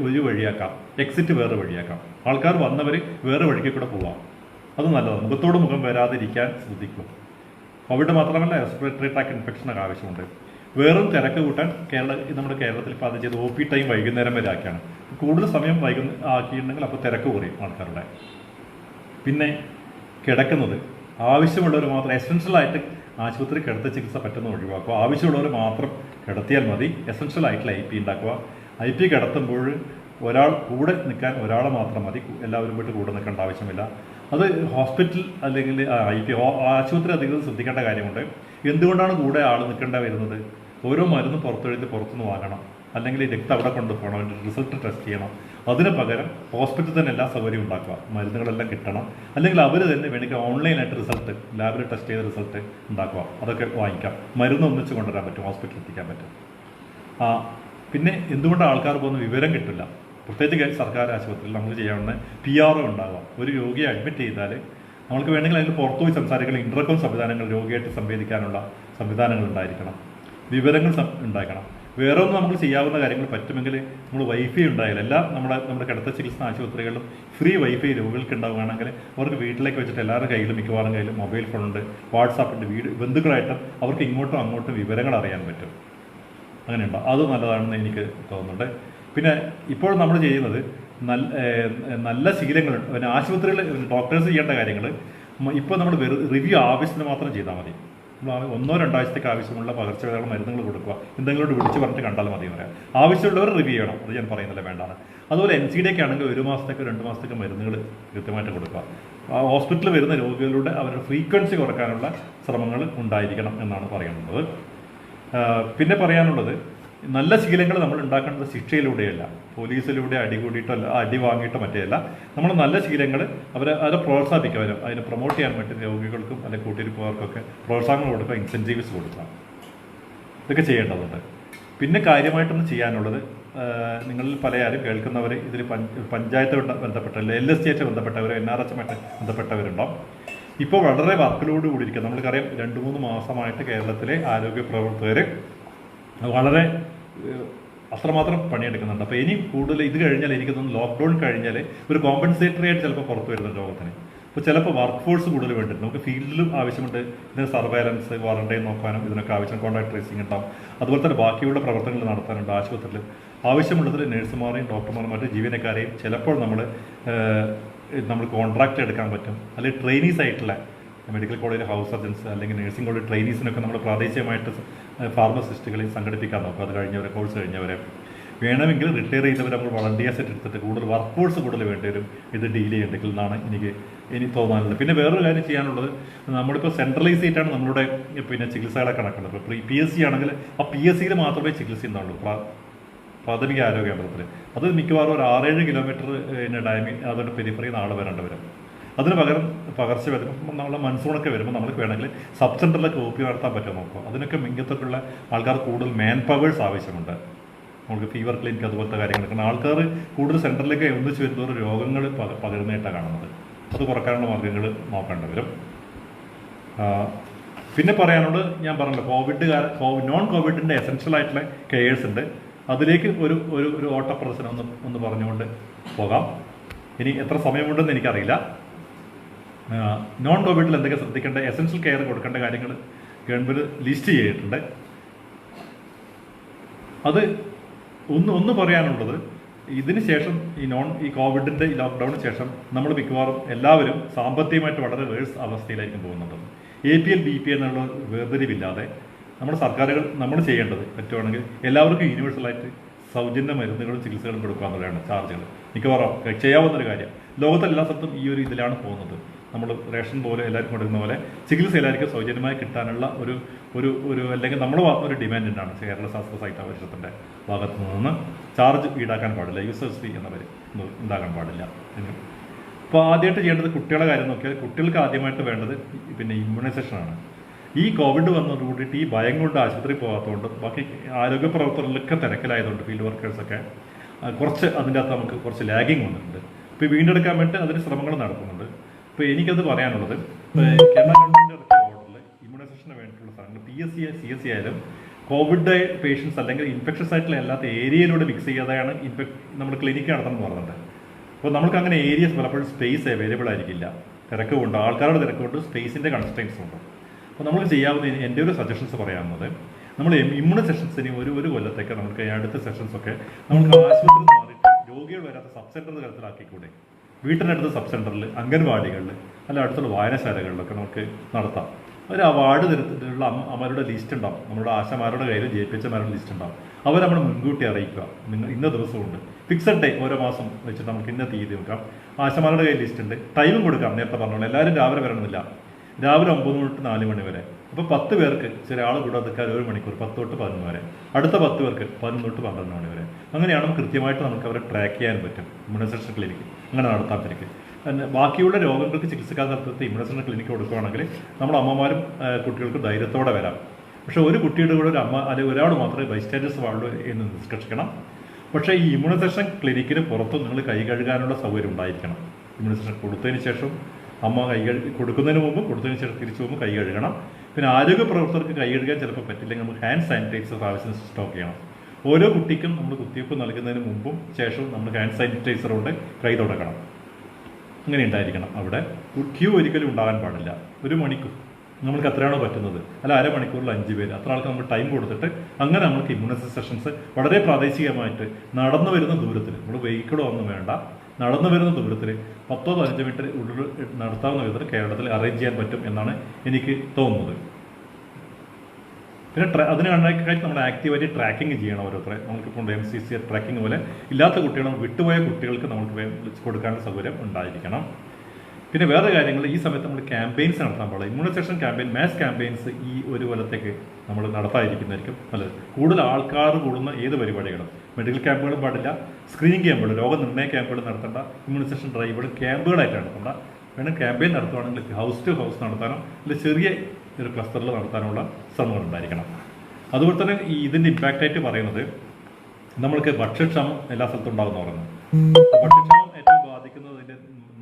ഒരു വഴിയാക്കാം, എക്സിറ്റ് വേറെ വഴിയാക്കാം. ആൾക്കാർ വന്നവർ വേറെ വഴിക്ക് കൂടെ പോവാം, അത് നല്ലതാണ്. മുഖത്തോട് മുഖം വരാതിരിക്കാൻ ശ്രദ്ധിക്കും. കോവിഡ് മാത്രമല്ല റെസ്പിറേറ്ററി ട്രാക്ട് ഇൻഫെക്ഷനൊക്കെ ആവശ്യമുണ്ട്. വേറും തിരക്ക് കൂട്ടാൻ നമ്മുടെ കേരളത്തിൽ ഇപ്പോൾ അത് ചെയ്ത് OP ടൈം വൈകുന്നേരം വരെ ആക്കിയാണ്. കൂടുതൽ സമയം ആക്കിയിട്ടുണ്ടെങ്കിൽ അപ്പോൾ തിരക്ക് കുറയും ആൾക്കാരുടെ. പിന്നെ കിടക്കുന്നത് ആവശ്യമുള്ളവർ മാത്രം, എസെൻഷ്യലായിട്ട് ആശുപത്രി കിടത്തി ചികിത്സ പറ്റുന്ന ഒഴിവാക്കുക. ആവശ്യമുള്ളവർ മാത്രം കിടത്തിയാൽ മതി. എസെൻഷ്യൽ ആയിട്ടുള്ള IP ഉണ്ടാക്കുക. IP കിടത്തുമ്പോൾ ഒരാൾ കൂടെ നിൽക്കാൻ ഒരാളെ മാത്രം മതി, എല്ലാവരും പോയിട്ട് കൂടെ നിൽക്കേണ്ട ആവശ്യമില്ല. അത് ഹോസ്പിറ്റൽ അല്ലെങ്കിൽ IP ആശുപത്രി അധികം ശ്രദ്ധിക്കേണ്ട കാര്യമുണ്ട്. എന്തുകൊണ്ടാണ് കൂടെ ആൾ നിൽക്കേണ്ട വരുന്നത്? ഓരോ മരുന്ന് പുറത്തുനിന്ന് വാങ്ങണം, അല്ലെങ്കിൽ രക്തം അവിടെ കൊണ്ടുപോകണം, അതിൻ്റെ റിസൾട്ട് ടെസ്റ്റ് ചെയ്യണം. അതിന് പകരം ഹോസ്പിറ്റലിൽ തന്നെ എല്ലാ സൗകര്യവും ഉണ്ടാക്കുക, മരുന്നുകളെല്ലാം കിട്ടണം. അല്ലെങ്കിൽ അവർ തന്നെ വേണമെങ്കിൽ ഓൺലൈനായിട്ട് റിസൾട്ട്, ലാബിൽ ടെസ്റ്റ് ചെയ്ത റിസൾട്ട് ഉണ്ടാക്കുക, അതൊക്കെ വാങ്ങിക്കാം. മരുന്ന് ഒന്നിച്ച് കൊണ്ടുവരാൻ പറ്റും, ഹോസ്പിറ്റലിൽ എത്തിക്കാൻ പറ്റും. പിന്നെ എന്തുകൊണ്ടാണ് ആൾക്കാർ പോകുന്ന വിവരം കിട്ടില്ല. പ്രത്യേകിച്ച് സർക്കാർ ആശുപത്രിയിൽ നമുക്ക് ചെയ്യാവുന്ന PRO ഉണ്ടാകാം. ഒരു രോഗിയെ അഡ്മിറ്റ് ചെയ്താൽ നമുക്ക് വേണമെങ്കിൽ അതിൽ പുറത്തു പോയി സംസാരിക്കുന്ന ഇന്റർകോം സംവിധാനങ്ങൾ, രോഗിയായിട്ട് സംവേദിക്കാനുള്ള സംവിധാനങ്ങൾ ഉണ്ടായിരിക്കണം, വിവരങ്ങൾ ഉണ്ടാക്കണം. വേറെ ഒന്നും നമുക്ക് ചെയ്യാവുന്ന കാര്യങ്ങൾ പറ്റുമെങ്കിൽ നമ്മൾ വൈഫൈ ഉണ്ടായാലും എല്ലാം നമ്മുടെ കിടത്ത ചികിത്സാ ആശുപത്രികളിലും ഫ്രീ വൈഫൈ രോഗികൾക്ക് ഉണ്ടാവുകയാണെങ്കിൽ അവർക്ക് വീട്ടിലേക്ക് വെച്ചിട്ട് എല്ലാവരുടെ കയ്യിലും മിക്കവാറും കയ്യിലും മൊബൈൽ ഫോണുണ്ട്, വാട്സാപ്പുണ്ട്. ബന്ധുക്കളായിട്ട് അവർക്ക് ഇങ്ങോട്ടും അങ്ങോട്ടും വിവരങ്ങൾ അറിയാൻ പറ്റും. അങ്ങനെയുണ്ടോ, അത് നല്ലതാണെന്ന് എനിക്ക് തോന്നുന്നുണ്ട്. പിന്നെ ഇപ്പോൾ നമ്മൾ ചെയ്യുന്നത് നല്ല ശീലങ്ങൾ, പിന്നെ ആശുപത്രിയിൽ ഡോക്ടേഴ്സ് ചെയ്യേണ്ട കാര്യങ്ങൾ ഇപ്പോൾ നമ്മൾ റിവ്യൂ ആവശ്യത്തിന് മാത്രം ചെയ്താൽ മതി. 1-2 ആഴ്ചത്തേക്ക് ആവശ്യമുള്ള പകർച്ചവ്യാധികൾ മരുന്നുകൾ കൊടുക്കുക, എന്തെങ്കിലും വിളിച്ച് പറഞ്ഞിട്ട് കണ്ടാൽ മതി എന്ന് പറയാം. ആവശ്യമുള്ളവർ റിവ്യൂ ചെയ്യണം, അത് ഞാൻ പറയുന്നില്ല, വേണ്ടാണ്. അതുപോലെ NCD ആണെങ്കിൽ 1 മാസത്തേക്ക് 2 മാസത്തേക്ക് മരുന്നുകൾ കൃത്യമായിട്ട് കൊടുക്കുക. ഹോസ്പിറ്റലിൽ വരുന്ന രോഗികളുടെ അവരുടെ ഫ്രീക്വൻസി കുറയ്ക്കാനുള്ള ശ്രമങ്ങൾ ഉണ്ടായിരിക്കണം എന്നാണ് പറയുന്നത്. പിന്നെ പറയാനുള്ളത്, നല്ല ശീലങ്ങൾ നമ്മൾ ഉണ്ടാക്കേണ്ടത് ശിക്ഷയിലൂടെയല്ല, പോലീസിലൂടെ അടി കൂടിയിട്ടോ അടി വാങ്ങിയിട്ടോ മറ്റേയല്ല. നമ്മൾ നല്ല ശീലങ്ങൾ അവരെ പ്രോത്സാഹിപ്പിക്കുക, അതിനെ പ്രൊമോട്ട് ചെയ്യാൻ വേണ്ടി രോഗികൾക്കും അല്ലെങ്കിൽ കൂട്ടിരിപ്പുകാർക്കൊക്കെ പ്രോത്സാഹനങ്ങൾ കൊടുക്കുക, ഇൻസെൻറ്റീവ്സ് കൊടുക്കുക, ഇതൊക്കെ ചെയ്യേണ്ടതുണ്ട്. പിന്നെ കാര്യമായിട്ടൊന്ന് ചെയ്യാനുള്ളത്, നിങ്ങളിൽ പലയാരും കേൾക്കുന്നവർ ഇതിൽ പഞ്ചായത്ത് ബന്ധപ്പെട്ട LST ആയിട്ട് ബന്ധപ്പെട്ടവർ NRH ബന്ധപ്പെട്ടവരുണ്ടാവും. ഇപ്പോൾ വളരെ വർക്കിലോട് കൂടിയിരിക്കുക. നമ്മൾക്കറിയാം 2-3 മാസമായിട്ട് കേരളത്തിലെ ആരോഗ്യ പ്രവർത്തകർ വളരെ അത്രമാത്രം പണിയെടുക്കുന്നുണ്ട്. അപ്പോൾ ഇനി കൂടുതൽ ഇത് കഴിഞ്ഞാൽ എനിക്ക് തോന്നുന്നു ലോക്ക്ഡൗൺ കഴിഞ്ഞാൽ ഒരു കോമ്പൻസേറ്ററി ആയിട്ട് ചിലപ്പോൾ പുറത്തു വരുന്ന രോഗത്തിന്. അപ്പോൾ ചിലപ്പോൾ വർക്ക് ഫോഴ്സ് കൂടുതൽ വേണ്ടിയിട്ട് നമുക്ക് ഫീൽഡിലും ആവശ്യമുണ്ട്. ഇതിന് സർവൈലൻസ്, ക്വാറന്റൈൻ നോക്കാനും ഇതിനൊക്കെ ആവശ്യം, കോൺടാക്ട് ട്രേസിംഗ് ഉണ്ടാവും. അതുപോലെ തന്നെ ബാക്കിയുള്ള പ്രവർത്തനങ്ങൾ നടത്താനുണ്ട്. ആശുപത്രിയിൽ ആവശ്യമുള്ളതിൽ നഴ്സുമാരെയും ഡോക്ടർമാരും മറ്റു ജീവനക്കാരെയും ചിലപ്പോൾ നമ്മൾ കോൺട്രാക്റ്റ് എടുക്കാൻ പറ്റും. അല്ലെങ്കിൽ ട്രെയിനീസ് ആയിട്ടുള്ള മെഡിക്കൽ കോളേജ് ഹൗസ് സർജൻസ് അല്ലെങ്കിൽ നഴ്സിംഗ് കോളേജ് ട്രെയിനീസിനൊക്കെ നമ്മൾ പ്രാദേശികമായിട്ട് ഫാർമസിസ്റ്റുകളെ സംഘടിപ്പിക്കാൻ നോക്കും. അത് കഴിഞ്ഞവരെ, കോഴ്സ് കഴിഞ്ഞവരെ വേണമെങ്കിൽ റിട്ടയർ ചെയ്തവരെ നമ്മൾ വളണ്ടിയേഴ്സ് എടുത്തിട്ട് കൂടുതൽ വർക്ക് ഫോഴ്സ് കൂടുതൽ വേണ്ടി വരും ഇത് ഡീൽ ചെയ്യേണ്ടെങ്കിൽ എന്നാണ് എനിക്ക് തോന്നാനുള്ളത്. പിന്നെ വേറൊരു കാര്യം ചെയ്യാനുള്ളത്, നമ്മളിപ്പോൾ സെൻട്രലൈസ് ചെയ്തിട്ടാണ് നമ്മളുടെ ചികിത്സകളൊക്കെ നടക്കുന്നത്. ഇപ്പോൾ PSC ആണെങ്കിൽ ആ PSCയിൽ മാത്രമേ ചികിത്സ ഉണ്ടാവുള്ളൂ, പ്രാഥമിക ആരോഗ്യ കേന്ദ്രത്തിൽ. അത് മിക്കവാറും ഒരു 6-7 കിലോമീറ്റർ അതുകൊണ്ട് പെരിഫറിയിൽ നിന്ന് ആൾ വരേണ്ടി വരും. അതിന് പകരം പകർച്ചവ്യാധി നമ്മളെ മൺസൂണൊക്കെ വരുമ്പോൾ നമുക്ക് വേണമെങ്കിൽ സബ് സെൻ്ററിലൊക്കെ OP നടത്താൻ പറ്റുമോ നോക്കുക. അതിനൊക്കെ ഇങ്ങനത്തൊക്കെയുള്ള ആൾക്കാർ കൂടുതൽ മാൻ പവേഴ്സ് ആവശ്യമുണ്ട്. നമുക്ക് ഫീവർ ക്ലിനിക്ക് അതുപോലത്തെ കാര്യങ്ങളൊക്കെ ആൾക്കാർ കൂടുതൽ സെൻറ്ററിലേക്ക് ഒന്നിച്ച് വരുന്നവർ രോഗങ്ങൾ പകരുന്നതായിട്ടാണ് കാണുന്നത്. അത് കുറക്കാനുള്ള മാർഗ്ഗങ്ങൾ നോക്കേണ്ടി വരും. പിന്നെ പറയാനുള്ളത് ഞാൻ പറഞ്ഞല്ലോ, നോൺ കോവിഡിൻ്റെ എസെൻഷ്യൽ ആയിട്ടുള്ള കെയേഴ്സ് ഉണ്ട്. അതിലേക്ക് ഒരു ഒരു ഒരു ഓട്ടപ്രദർശനം ഒന്ന് പറഞ്ഞുകൊണ്ട് പോകാം. ഇനി എത്ര സമയമുണ്ടെന്ന് എനിക്കറിയില്ല. നോൺ കോവിഡിൽ എന്തൊക്കെ ശ്രദ്ധിക്കേണ്ട, എസെൻഷ്യൽ കെയർ കൊടുക്കേണ്ട കാര്യങ്ങൾ ഗവൺമെൻറ് ലിസ്റ്റ് ചെയ്തിട്ടുണ്ട്. അത് ഒന്ന് പറയാനുള്ളത്, ഇതിന് ശേഷം ഈ കോവിഡിൻ്റെ ഈ ലോക്ക്ഡൗണിന് ശേഷം നമ്മൾ മിക്കവാറും എല്ലാവരും സാമ്പത്തികമായിട്ട് വളരെ വേഴ്സ് അവസ്ഥയിലായിരിക്കും പോകുന്നത്. APL BPL എന്നുള്ള വേർതിരിവില്ലാതെ നമ്മുടെ സർക്കാരുകൾ നമ്മൾ ചെയ്യേണ്ടത് പറ്റുവാണെങ്കിൽ എല്ലാവർക്കും യൂണിവേഴ്സലായിട്ട് സൗജന്യ മരുന്നുകളും ചികിത്സകളും കൊടുക്കുക എന്നുള്ളതാണ് ചാർജുകൾ. മിക്കവാറും ചെയ്യാവുന്നൊരു കാര്യം. ലോകത്തെല്ലാ സ്ഥലത്തും ഈ ഒരു ഇതിലാണ് പോകുന്നത്. നമ്മൾ റേഷൻ പോലെ എല്ലാവർക്കും കൊടുക്കുന്ന പോലെ ചികിത്സ എല്ലാവർക്കും സൗജന്യമായി കിട്ടാനുള്ള ഒരു അല്ലെങ്കിൽ നമ്മുടെ ഭാഗത്ത് ഒരു ഡിമാൻഡ് ഉണ്ടാണ്. കേരള ശാസ്ത്ര സാഹിത്യ പരിഷത്തിൻ്റെ ഭാഗത്തു നിന്ന് ചാർജ് ഈടാക്കാൻ പാടില്ല, യൂസേഴ്സ് ഫീ എന്നവർ ഉണ്ടാകാൻ പാടില്ല. അപ്പോൾ ആദ്യമായിട്ട് ചെയ്യേണ്ടത് കുട്ടികളുടെ കാര്യം നോക്കിയാൽ കുട്ടികൾക്ക് ആദ്യമായിട്ട് വേണ്ടത് പിന്നെ ഇമ്മ്യൂണൈസേഷനാണ്. ഈ കോവിഡ് വന്നതോട് കൂടിയിട്ട് ഈ ഭയം കൊണ്ട് ആശുപത്രി പോകാത്തതുകൊണ്ട് ബാക്കി ആരോഗ്യ പ്രവർത്തകരിലൊക്കെ തിരക്കിലായതുകൊണ്ട് ഫീൽഡ് വർക്കേഴ്സൊക്കെ കുറച്ച് അതിൻ്റെ അകത്ത് നമുക്ക് കുറച്ച് ലാഗിങ് വന്നിട്ടുണ്ട്. ഇപ്പോൾ വീണ്ടെടുക്കാൻ വേണ്ടി അതിന് ശ്രമങ്ങൾ നടത്തുന്നുണ്ട്. ഇപ്പോൾ എനിക്കത് പറയാനുള്ളത്, കേരള ഗവൺമെൻറ് ഇറക്കിയ ഓർഡറിൽ ഇമ്മ്യൂണൈസേഷന് വേണ്ടിയിട്ടുള്ള സ്ഥലങ്ങൾ PSC CSC ആയാലും കോവിഡ് പേഷ്യൻസ് അല്ലെങ്കിൽ ഇൻഫെക്ഷൻസ് ആയിട്ടുള്ള അല്ലാത്ത ഏരിയയിലൂടെ മിക്സ് ചെയ്യാതെയാണ് നമ്മൾ ക്ലിനിക്ക് നടത്തണം എന്ന് പറഞ്ഞിട്ടുണ്ട്. അപ്പോൾ നമുക്ക് അങ്ങനെ ഏരിയസ് പലപ്പോഴും സ്പേസ് അവൈലബിൾ ആയിരിക്കില്ല. തിരക്കുകൊണ്ട്, ആൾക്കാരുടെ തിരക്കുകൊണ്ട് സ്പേസിൻ്റെ കൺസ്ട്രെയിൻസ് ഉണ്ട്. അപ്പോൾ നമ്മൾ ചെയ്യാവുന്ന എൻ്റെ ഒരു സജഷൻസ് പറയാവുന്നത്, നമ്മൾ ഇമ്മ്യൂണൈസേഷൻസിന് ഒരു കൊല്ലത്തേക്ക് നമുക്ക് അടുത്ത സെഷൻസൊക്കെ നമുക്ക് ആശുപത്രിയിൽ മാറിയിട്ട് രോഗികൾ വരാത്ത സബ് സെൻറ്റർ തരത്തിലാക്കിക്കൂടെ? വീട്ടിനടുത്ത സബ് സെൻറ്ററിൽ, അംഗൻവാടികളിൽ, അല്ല അടുത്തുള്ള വായനശാലകളിലൊക്കെ നമുക്ക് നടത്താം. ഒരു വാർഡ് തരത്തിലുള്ള അമ്മമാരുടെ ലിസ്റ്റ് ഉണ്ടാവും. നമ്മുടെ ആശമാരുടെ കയ്യിൽ ജയിപ്പിച്ചമാരുടെ ലിസ്റ്റ് ഉണ്ടാവും. അവർ നമ്മൾ മുൻകൂട്ടി അറിയിക്കുക, നിങ്ങൾ ഇന്ന ദിവസമുണ്ട്, ഫിക്സഡ് ഡേ ഓരോ മാസം വെച്ചിട്ട് നമുക്ക് ഇന്ന തീയതി വെക്കാം. ആശമാരുടെ കയ്യിൽ ലിസ്റ്റ് ഉണ്ട്, ടൈമും കൊടുക്കാം. നേരത്തെ പറഞ്ഞോളൂ, എല്ലാവരും രാവിലെ വരണമെന്നില്ല, രാവിലെ 9 തൊട്ട് 4 മണി വരെ. അപ്പോൾ 10 പേർക്ക് ചില ആൾ കൂടാതെ 1 മണിക്കൂർ, 10 തൊട്ട് 11 വരെ. അടുത്ത 10 പേർക്ക് 11 തൊട്ട് 12 മണി വരെ. അങ്ങനെയാണ് കൃത്യമായിട്ട് നമുക്ക് അവരെ ട്രാക്ക് ചെയ്യാൻ പറ്റും. ഇമ്മ്യൂണൈസേഷൻ ക്ലിനിക്ക് അങ്ങനെ നടത്താത്തിരിക്കും. ബാക്കിയുള്ള രോഗങ്ങൾക്ക് ചികിത്സിക്കാൻ നടത്തുന്ന ഇമ്മ്യൂണൈസേഷൻ ക്ലിനിക്ക് കൊടുക്കുകയാണെങ്കിൽ നമ്മുടെ അമ്മമാരും കുട്ടികൾക്ക് ധൈര്യത്തോടെ വരാം. പക്ഷേ ഒരു കുട്ടിയുടെ കൂടെ ഒരു അമ്മ അല്ലെങ്കിൽ ഒരാൾ മാത്രമേ ബൈസ്റ്റാൻഡേഴ്സ് പാടുള്ളൂ എന്ന് നിഷ്കർഷിക്കണം. പക്ഷേ ഈ ഇമ്മ്യൂണൈസേഷൻ ക്ലിനിക്കിന് പുറത്തും നിങ്ങൾ കൈ കഴുകാനുള്ള സൗകര്യം ഉണ്ടായിരിക്കണം. ഇമ്മ്യൂണൈസേഷൻ കൊടുത്തതിന് ശേഷം അമ്മ കൊടുക്കുന്നതിന് മുമ്പ്, കൊടുത്തതിന് ശേഷം തിരിച്ചു പോകുമ്പോൾ കൈ കഴുകണം. പിന്നെ ആരോഗ്യ പ്രവർത്തകർക്ക് കൈ കഴുകാൻ ചിലപ്പോൾ പറ്റില്ലെങ്കിൽ നമുക്ക് ഹാൻഡ് സാനിറ്റൈസർ ആവശ്യം സ്റ്റോക്ക് ചെയ്യണം. ഓരോ കുട്ടിക്കും നമ്മൾ കുത്തിവയ്പ്പ് നൽകുന്നതിന് മുമ്പും ശേഷവും നമ്മൾ ഹാൻഡ് സാനിറ്റൈസർ കൊണ്ട് കൈ തുടക്കണം. അങ്ങനെ ഉണ്ടായിരിക്കണം. അവിടെ ക്യൂ ഒരിക്കലും ഉണ്ടാകാൻ പാടില്ല. 1 മണിക്കൂർ നമുക്ക് എത്രയാണോ പറ്റുന്നത്, അല്ല അരമണിക്കൂറിൽ 5 പേര്, അത്ര ആൾക്ക് നമ്മൾ ടൈം കൊടുത്തിട്ട് അങ്ങനെ നമുക്ക് ഇമ്മ്യൂണൈസേഷൻ സെഷൻസ് വളരെ പ്രാദേശികമായിട്ട് നടന്നു വരുന്ന ദൂരത്തിൽ, നമ്മൾ വെഹിക്കിളോ ഒന്നും വേണ്ട, നടന്നു വരുന്ന ദൂരത്തിൽ 10-15 മിനിറ്റ് ഉള്ളിൽ നടത്താവുന്ന വിധത്തിൽ കേരളത്തിൽ അറേഞ്ച് ചെയ്യാൻ പറ്റും എന്നാണ് എനിക്ക് തോന്നുന്നത്. പിന്നെ അതിന് കണക്കായിട്ട് നമ്മൾ ആക്റ്റീവായിട്ട് ട്രാക്കിങ് ചെയ്യണം ഓരോരുത്തരെ. നമുക്കിപ്പോൾ MCC ട്രാക്കിംഗ് പോലെ ഇല്ലാത്ത കുട്ടികൾ, വിട്ടുപോയ കുട്ടികൾക്ക് നമുക്ക് കൊടുക്കാനുള്ള സൗകര്യം ഉണ്ടായിരിക്കണം. പിന്നെ വേറെ കാര്യങ്ങൾ, ഈ സമയത്ത് നമ്മൾ ക്യാമ്പയിൻസ് നടത്താൻ പാടില്ല. ഇമ്മ്യൂണൈസേഷൻ ക്യാമ്പയിൻ, മാസ് ക്യാമ്പയിൻസ് ഈ ഒരു കൊല്ലത്തേക്ക് നമ്മൾ നടത്താതിരിക്കുന്നതായിരിക്കും നല്ലത്. കൂടുതൽ ആൾക്കാർ കൂടുന്ന ഏത് പരിപാടികളും, മെഡിക്കൽ ക്യാമ്പുകളും പാടില്ല, സ്ക്രീനിങ് ക്യാമ്പുകൾ, രോഗനിർണയ ക്യാമ്പുകൾ നടത്തേണ്ട, ഇമ്മ്യൂണൈസേഷൻ ഡ്രൈവുകൾ ക്യാമ്പുകളായിട്ട് നടത്തേണ്ട. വേണം ക്യാമ്പയിൻ നടത്തുകയാണെങ്കിൽ ഹൗസ് ടു ഹൗസ് നടത്താനോ അല്ലെങ്കിൽ ചെറിയ ഒരു ക്ലസ്റ്ററിൽ നടത്താനുള്ള ശ്രമങ്ങൾ ഉണ്ടായിരിക്കണം. അതുപോലെ തന്നെ ഇതിൻ്റെ ഇമ്പാക്റ്റായിട്ട് പറയുന്നത്, നമ്മൾക്ക് ഭക്ഷ്യക്ഷമം എല്ലാ സ്ഥലത്തും ഉണ്ടാകുന്ന പറയുന്നത്. ഭക്ഷ്യക്ഷമം ഏറ്റവും ബാധിക്കുന്നത്,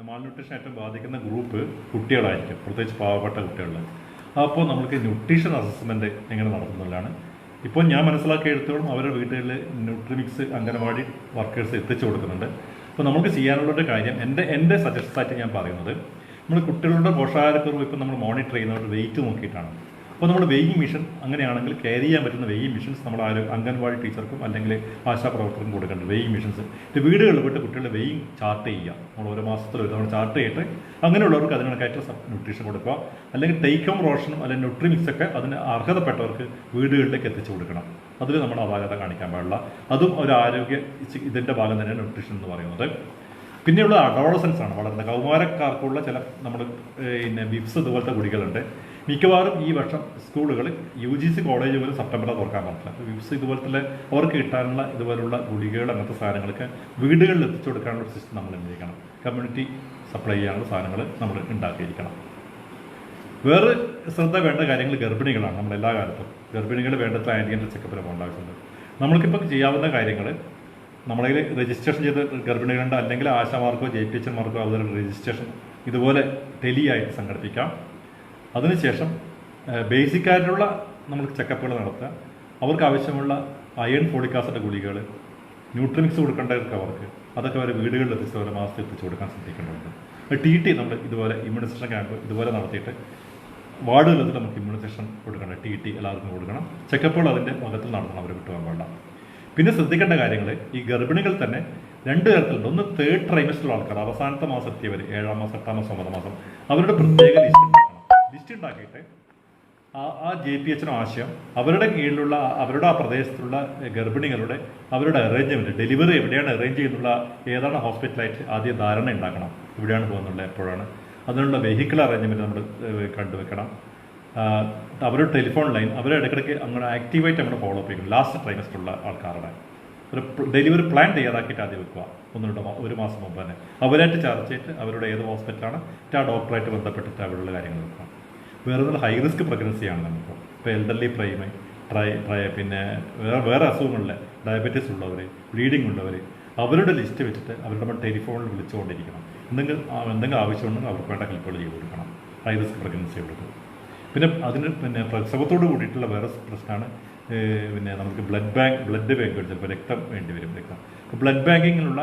മാൽന്യൂട്രീഷൻ ഏറ്റവും ബാധിക്കുന്ന ഗ്രൂപ്പ് കുട്ടികളായിരിക്കും, പ്രത്യേകിച്ച് പാവപ്പെട്ട കുട്ടികളിൽ. അപ്പോൾ നമുക്ക് ന്യൂട്രീഷൻ അസസ്മെൻറ്റ് എങ്ങനെ നടത്തുന്നതാണ്. ഇപ്പോൾ ഞാൻ മനസ്സിലാക്കിയെടുത്തോളം അവരുടെ വീടുകളിൽ ന്യൂട്രിമിക്സ് അംഗനവാടി വർക്കേഴ്സ് എത്തിച്ചു കൊടുക്കുന്നുണ്ട്. അപ്പോൾ നമുക്ക് ചെയ്യാനുള്ളൊരു കാര്യം, എൻ്റെ സജഷൻസായിട്ട് ഞാൻ പറയുന്നത്, നമ്മൾ കുട്ടികളുടെ പോഷകാഹാരക്കുറവ് ഇപ്പോൾ നമ്മൾ മോണിറ്റർ ചെയ്യുന്നവരുടെ വെയിറ്റ് നോക്കിയിട്ടാണ്. അപ്പോൾ നമ്മൾ വെയിങ് മെഷീൻ, അങ്ങനെയാണെങ്കിൽ ക്യാരി ചെയ്യാൻ പറ്റുന്ന വെയിങ് മെഷീൻസ് നമ്മൾ അംഗൻവാടി ടീച്ചർക്കും അല്ലെങ്കിൽ ആശാപ്രവർത്തകർക്കും കൊടുക്കേണ്ടത് വെയിങ് മെഷീൻസ്. വീടുകളിൽ പോയിട്ട് കുട്ടികളുടെ വെയിങ് ചാർട്ട് ചെയ്യുക. നമ്മൾ ഓരോ മാസത്തിൽ ഒരു തവണ ചാർട്ട് ചെയ്തിട്ട് അങ്ങനെയുള്ളവർക്ക് അതിനൊക്കെയായിട്ട് ന്യൂട്രീഷൻ കൊടുക്കുക. അല്ലെങ്കിൽ ടേക്ക് ഹോം റോഷനും അല്ലെങ്കിൽ ന്യൂട്രിമിക്സൊക്കെ അതിന് അർഹതപ്പെട്ടവർക്ക് വീടുകളിലേക്ക് എത്തിച്ചു കൊടുക്കണം. അതിൽ നമ്മൾ അപാകത കാണിക്കാൻ പാടില്ല. അതും ഒരു ആരോഗ്യ ഇതിൻ്റെ ഭാഗം തന്നെയാണ് ന്യൂട്രീഷൻ എന്ന് പറയുന്നത്. പിന്നെയുള്ള അഡോളസൻസ് ആണ്, വളർന്ന കൗമാരക്കാർക്കുള്ള ചില നമ്മൾ വിപ്സ് ഇതുപോലത്തെ ഗുളികളുണ്ട്. മിക്കവാറും ഈ വർഷം സ്കൂളുകൾ UGC കോളേജുകൾ സെപ്റ്റംബറിൽ തുറക്കാൻ പറ്റില്ല. വിപ്സ് ഇതുപോലത്തെ അവർക്ക് കിട്ടാനുള്ള ഇതുപോലുള്ള ഗുളികകൾ, അങ്ങനത്തെ സാധനങ്ങളൊക്കെ വീടുകളിൽ എത്തിച്ചു കൊടുക്കാനുള്ള സിസ്റ്റം നമ്മൾ ഉണ്ടായിരിക്കണം. കമ്മ്യൂണിറ്റി സപ്ലൈ ചെയ്യാനുള്ള സാധനങ്ങൾ നമ്മൾ ഉണ്ടാക്കിയിരിക്കണം. വേറെ ശ്രദ്ധ വേണ്ട കാര്യങ്ങൾ ഗർഭിണികളാണ്. നമ്മളെല്ലാ കാലത്തും ഗർഭിണികൾ വേണ്ടത്ര ആൻറ്റിജൻ ചെക്കപ്പിന് പോകേണ്ട ആവശ്യമുണ്ട്. നമ്മൾക്കിപ്പോൾ ചെയ്യാവുന്ന കാര്യങ്ങൾ, നമ്മളതിൽ രജിസ്ട്രേഷൻ ചെയ്ത് ഗർഭിണികളുണ്ട്, അല്ലെങ്കിൽ ആശാമാർക്കോ JPHമാർക്കോ അവരുടെ രജിസ്ട്രേഷൻ ഇതുപോലെ ടെലിയായിട്ട് സംഘടിപ്പിക്കാം. അതിനുശേഷം ബേസിക് ആയിട്ടുള്ള നമുക്ക് ചെക്കപ്പുകൾ നടത്തുക. അവർക്ക് ആവശ്യമുള്ള അയൺ ഫോളിക് ആസിഡ് ഗുളികകൾ, ന്യൂട്രിമിക്സ് കൊടുക്കേണ്ടവർക്ക് അവർക്ക് അതൊക്കെ അവരെ വീടുകളിൽ എത്തിച്ച് ഓരോ മാസത്തിൽ എത്തിച്ച് കൊടുക്കാൻ ശ്രദ്ധിക്കേണ്ടതുണ്ട്. TT നമ്മൾ ഇതുപോലെ ഇമ്മ്യൂണൈസേഷൻ ക്യാമ്പ് ഇതുപോലെ നടത്തിയിട്ട് വാർഡുകളിൽ നമുക്ക് ഇമ്മ്യൂണൈസേഷൻ കൊടുക്കണം. TT എല്ലാവർക്കും കൊടുക്കണം. ചെക്കപ്പുകൾ അതിൻ്റെ ഭാഗത്തിൽ നടത്തണം, അവർ വിട്ടുപോകാൻ പാടില്ല. പിന്നെ ശ്രദ്ധിക്കേണ്ട കാര്യങ്ങൾ, ഈ ഗർഭിണികൾ തന്നെ 2 തരത്തിലുണ്ട്. ഒന്ന് തേർഡ് ട്രൈമസ്റ്ററിലുള്ള ആൾക്കാർ, അവസാനത്തെ മാസം എത്തിയവർ, 7-ാം മാസം, 8-ാം മാസം, 9-ാം മാസം, അവരുടെ പ്രത്യേക ലിസ്റ്റ് ഉണ്ടാക്കിയിട്ട് ആ JPHനോ ആശയം അവരുടെ കീഴിലുള്ള അവരുടെ ആ പ്രദേശത്തുള്ള ഗർഭിണികളുടെ അവരുടെ അറേഞ്ച്മെൻറ്റ്, ഡെലിവറി എവിടെയാണ് അറേഞ്ച് ചെയ്യുന്നുള്ള, ഏതാണ് ഹോസ്പിറ്റലായിട്ട് ആദ്യം ധാരണ ഉണ്ടാക്കണം, എവിടെയാണ് പോകുന്നുള്ളത്, എപ്പോഴാണ്. അതിനുള്ള വെഹിക്കിൾ അറേഞ്ച്മെൻറ്റ് നമ്മൾ കണ്ടുവെക്കണം. അവരുടെ ടെലിഫോൺ ലൈൻ അവരെ ഇടയ്ക്കിടയ്ക്ക് അങ്ങനെ ആക്റ്റീവായിട്ട് നമ്മൾ ഫോളോ അപ്പ് ചെയ്യണം. ലാസ്റ്റ് ട്രൈമസ്റ്ററുള്ള ആൾക്കാരുടെ ഒരു ഡെലിവറി പ്ലാൻ തയ്യാറാക്കിയിട്ട് ആദ്യം വെക്കുക. 1 മാസം മുമ്പ് തന്നെ അവരായിട്ട് ചർച്ച ചെയ്തിട്ട് അവരുടെ ഏത് ഹോസ്പിറ്റലാണ് ആ ഡോക്ടറായിട്ട് ബന്ധപ്പെട്ടിട്ട് അവരുടെ കാര്യങ്ങൾ വെക്കുക. വേറെ ഹൈ റിസ്ക് പ്രഗ്നൻസിയാണ് നമുക്ക്. ഇപ്പോൾ എൽഡർലി പിന്നെ വേറെ അസുഖങ്ങളിലെ ഡയബറ്റീസ് ഉള്ളവർ, ബ്ലീഡിംഗ് ഉള്ളവർ, അവരുടെ ലിസ്റ്റ് വെച്ചിട്ട് അവരുടെ ടെലിഫോണിൽ വിളിച്ചുകൊണ്ടിരിക്കണം. എന്തെങ്കിലും ആവശ്യമുണ്ടെങ്കിൽ അവർക്ക് വേണ്ട ഹെൽപ്പുകൾ ചെയ്ത് കൊടുക്കണം. ഹൈ റിസ്ക് പ്രഗ്നൻസി ഉള്ളത്. പിന്നെ അതിന് പ്രസവത്തോട് കൂടിയിട്ടുള്ള വേറെ പ്രശ്നമാണ് നമുക്ക് ബ്ലഡ് ബാങ്ക് ചിലപ്പോൾ രക്തം വേണ്ടി വരും. അപ്പോൾ ബ്ലഡ് ബാങ്കിങ്ങിലുള്ള